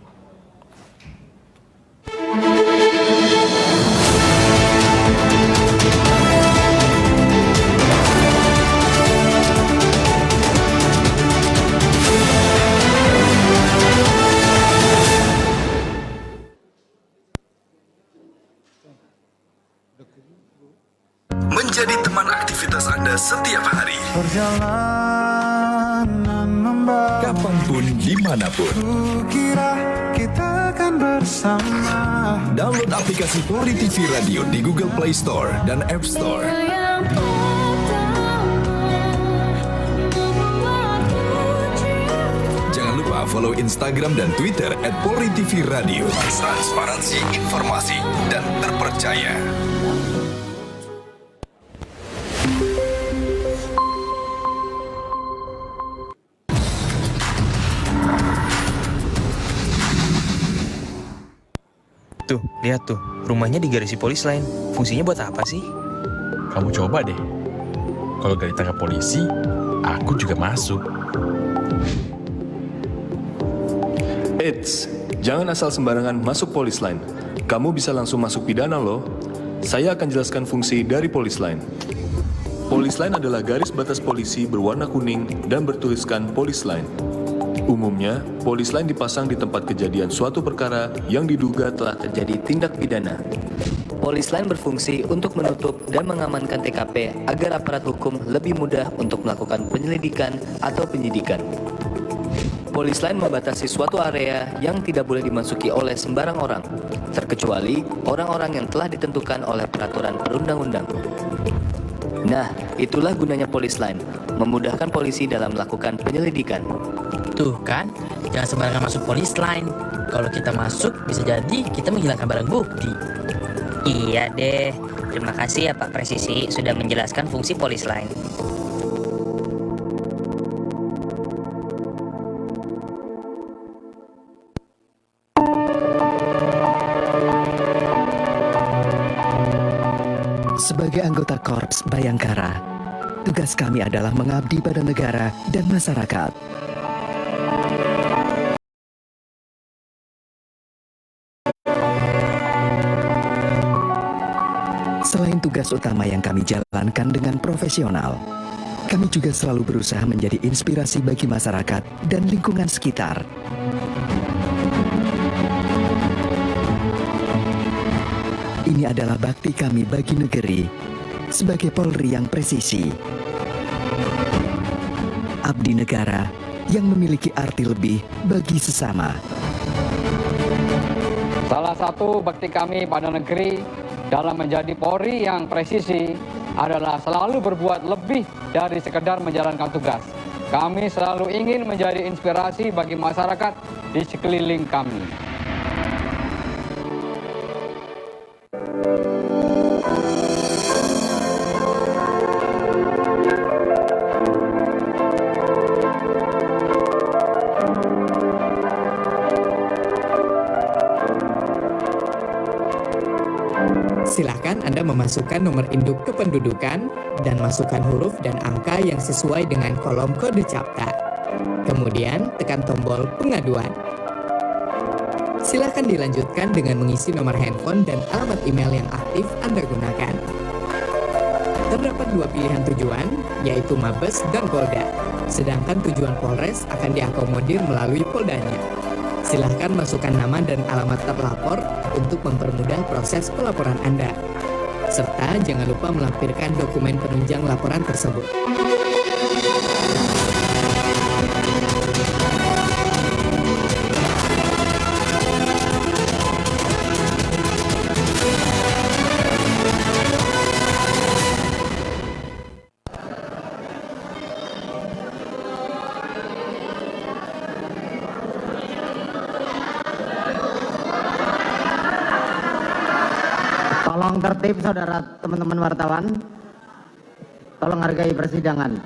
Menjadi teman aktivitas Anda setiap hari. Perjalanan membawa kapanpun, dimanapun. Kukira kita akan bersama. Download aplikasi Polri TV Radio di Google Play Store dan App Store. Jangan lupa follow Instagram dan Twitter @PolriTVRadio. Transparansi informasi dan terpercaya. Tuh, lihat tuh, rumahnya digarisi polis lain. Fungsinya buat apa sih? Kamu coba deh. Kalau gak ditangkap polisi, aku juga masuk. Eits, jangan asal sembarangan masuk polis line. Kamu bisa langsung masuk pidana loh. Saya akan jelaskan fungsi dari polis line. Polis line adalah garis batas polisi berwarna kuning dan bertuliskan polis line. Umumnya, polis line dipasang di tempat kejadian suatu perkara yang diduga telah terjadi tindak pidana. Polis line berfungsi untuk menutup dan mengamankan TKP agar aparat hukum lebih mudah untuk melakukan penyelidikan atau penyidikan. Polis line membatasi suatu area yang tidak boleh dimasuki oleh sembarang orang, terkecuali orang-orang yang telah ditentukan oleh peraturan perundang-undang. Nah, itulah gunanya polis line, memudahkan polisi dalam melakukan penyelidikan. Tuh kan, jangan sembarangan masuk polis line. Kalau kita masuk, bisa jadi kita menghilangkan barang bukti. Iya deh, terima kasih ya Pak Presisi sudah menjelaskan fungsi polis line. Sebagai anggota Korps Bayangkara, tugas kami adalah mengabdi pada negara dan masyarakat. Selain tugas utama yang kami jalankan dengan profesional, kami juga selalu berusaha menjadi inspirasi bagi masyarakat dan lingkungan sekitar. Ini adalah bakti kami bagi negeri sebagai Polri yang presisi. Abdi negara yang memiliki arti lebih bagi sesama. Salah satu bakti kami pada negeri dalam menjadi Polri yang presisi adalah selalu berbuat lebih dari sekedar menjalankan tugas. Kami selalu ingin menjadi inspirasi bagi masyarakat di sekeliling kami. Silakan Anda memasukkan nomor induk kependudukan dan masukkan huruf dan angka yang sesuai dengan kolom kode CAPTA. Kemudian tekan tombol pengaduan. Silakan dilanjutkan dengan mengisi nomor handphone dan alamat email yang aktif Anda gunakan. Terdapat 2 pilihan tujuan, yaitu Mabes dan Polda. Sedangkan tujuan Polres akan diakomodir melalui Poldanya. Silahkan masukkan nama dan alamat terlapor untuk mempermudah proses pelaporan Anda. serta jangan lupa melampirkan dokumen penunjang laporan tersebut. Tolong tertib saudara teman-teman wartawan. Tolong hargai persidangan.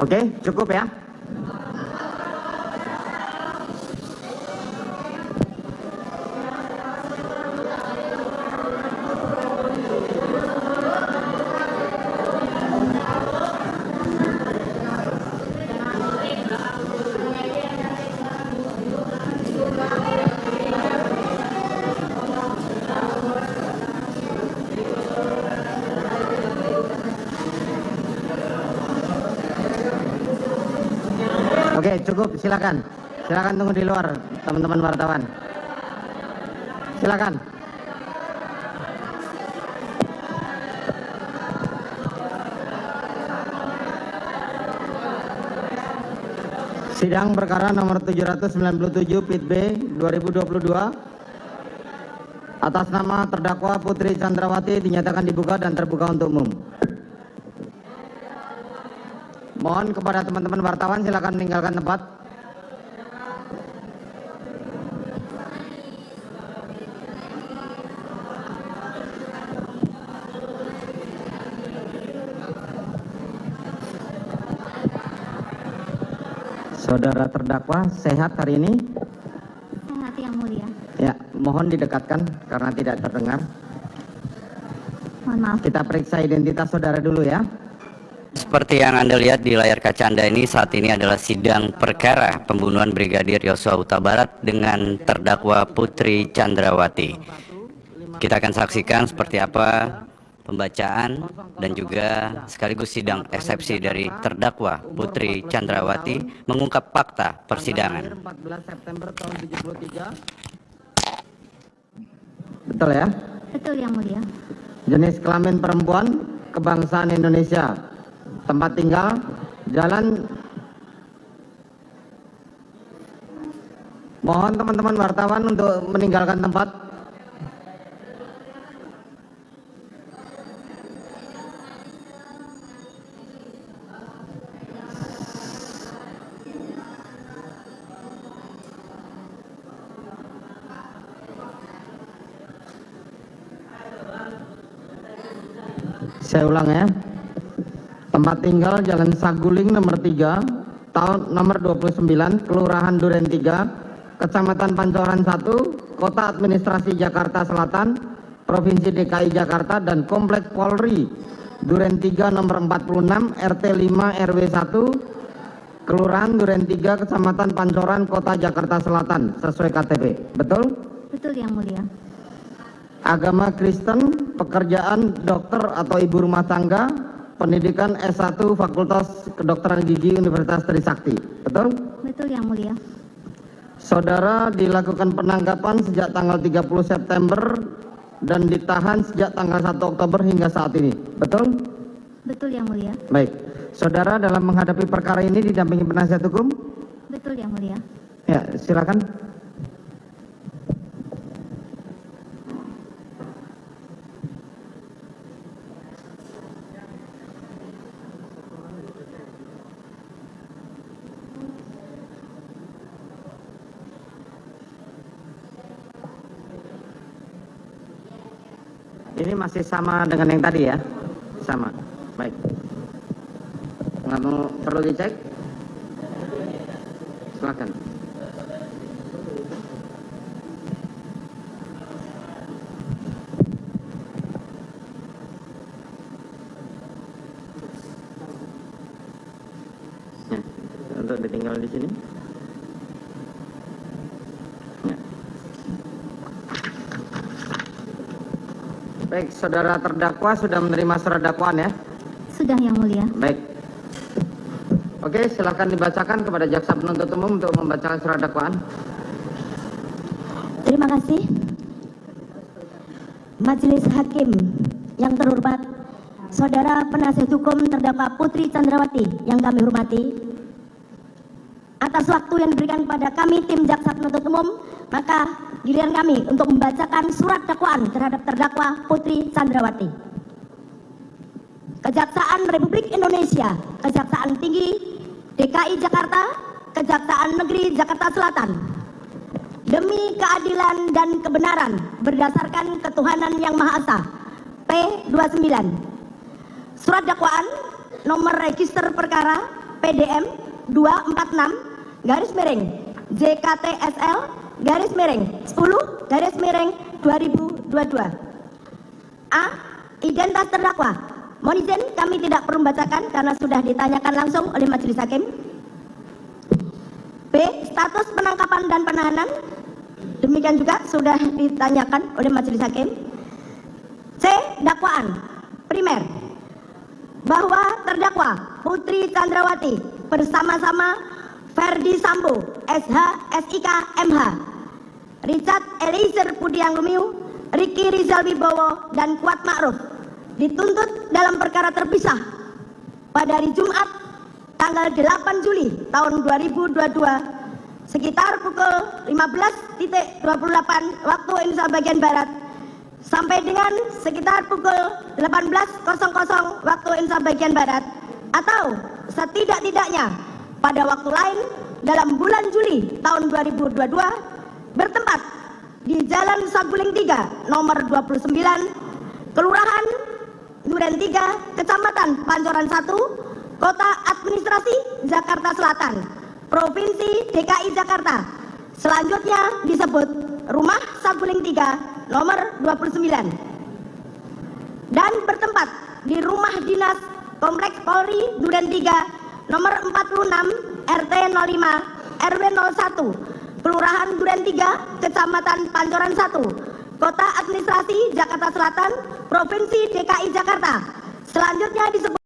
Oke, cukup ya. Oke, cukup, silakan. Silakan tunggu di luar, teman-teman wartawan. Silakan. Sidang perkara nomor 797 PIT B 2022 atas nama terdakwa Putri Chandrawati dinyatakan dibuka dan terbuka untuk umum. Mohon kepada teman-teman wartawan silakan meninggalkan tempat. Saudara terdakwa sehat hari ini? Sehat yang mulia. Ya, mohon didekatkan karena tidak terdengar. Mohon maaf. Kita periksa identitas saudara dulu ya. Seperti yang Anda lihat di layar kaca Anda ini, saat ini adalah sidang perkara pembunuhan Brigadir Yosua Huta Barat dengan terdakwa Putri Chandrawati. Kita akan saksikan seperti apa pembacaan dan juga sekaligus sidang eksepsi dari terdakwa Putri Chandrawati mengungkap fakta persidangan. 14 September tahun 73. Betul ya? Betul yang mulia. Jenis kelamin perempuan, kebangsaan Indonesia. Tempat tinggal, jalan. Mohon teman-teman wartawan untuk meninggalkan tempat. Saya ulang ya. Tempat tinggal Jalan Saguling nomor 3, tahun nomor 29, Kelurahan Duren 3, Kecamatan Pancoran 1, Kota Administrasi Jakarta Selatan, Provinsi DKI Jakarta, dan Komplek Polri Duren 3 nomor 46, RT 5 RW 1, Kelurahan Duren 3, Kecamatan Pancoran, Kota Jakarta Selatan, sesuai KTP. Betul? Betul yang mulia. Agama Kristen, pekerjaan dokter atau ibu rumah tangga, pendidikan S1 Fakultas Kedokteran Gigi Universitas Trisakti. Betul? Betul yang mulia. Saudara dilakukan penangkapan sejak tanggal 30 September dan ditahan sejak tanggal 1 Oktober hingga saat ini. Betul? Betul yang mulia. Baik. Saudara dalam menghadapi perkara ini didampingi penasihat hukum? Betul yang mulia. Ya, silakan. Ini masih sama dengan yang tadi ya? Sama. Baik. Nggak mau perlu dicek? Silakan. Ya, untuk ditinggal di sini. Ya. Baik, saudara terdakwa sudah menerima surat dakwaan ya? Sudah, Yang Mulia. Baik. Oke, silakan dibacakan kepada jaksa penuntut umum untuk membacakan surat dakwaan. Terima kasih. Majelis Hakim yang terhormat, Saudara Penasihat Hukum terdakwa Putri Candrawati yang kami hormati, atas waktu yang diberikan kepada kami tim jaksa penuntut umum, maka giliran kami untuk membacakan surat dakwaan terhadap terdakwa Putri Candrawati. Kejaksaan Republik Indonesia, Kejaksaan Tinggi DKI Jakarta, Kejaksaan Negeri Jakarta Selatan, demi keadilan dan kebenaran berdasarkan ketuhanan yang Maha Esa. P29. Surat dakwaan nomor register perkara PDM 246/JKTSL/10/2022. A. Identitas terdakwa. Mohon izin kami tidak perlu membacakan karena sudah ditanyakan langsung oleh Majelis Hakim. B. Status penangkapan dan penahanan. Demikian juga sudah ditanyakan oleh Majelis Hakim. C. Dakwaan primer bahwa terdakwa Putri Candrawati bersama-sama Ferdi Sambo, SH, SIK, MH, Richard Eliezer Pudiang Lumiu, Ricky Rizal Wibowo, dan Kuat Ma'ruf dituntut dalam perkara terpisah pada hari Jumat tanggal 8 Juli tahun 2022 sekitar pukul 15.28 waktu Indonesia bagian Barat sampai dengan sekitar pukul 18.00 waktu Indonesia bagian Barat atau setidak-tidaknya pada waktu lain dalam bulan Juli tahun 2022 bertempat di Jalan Saguling 3 nomor 29 Kelurahan Duren 3 Kecamatan Pancoran 1 Kota Administrasi Jakarta Selatan Provinsi DKI Jakarta, selanjutnya disebut Rumah Saguling 3 nomor 29 dan bertempat di Rumah Dinas Kompleks Polri Duren 3 nomor 46 RT 05 RW 01 Kelurahan Duren 3 Kecamatan Pancoran 1 Kota Administrasi Jakarta Selatan Provinsi DKI Jakarta, selanjutnya disebut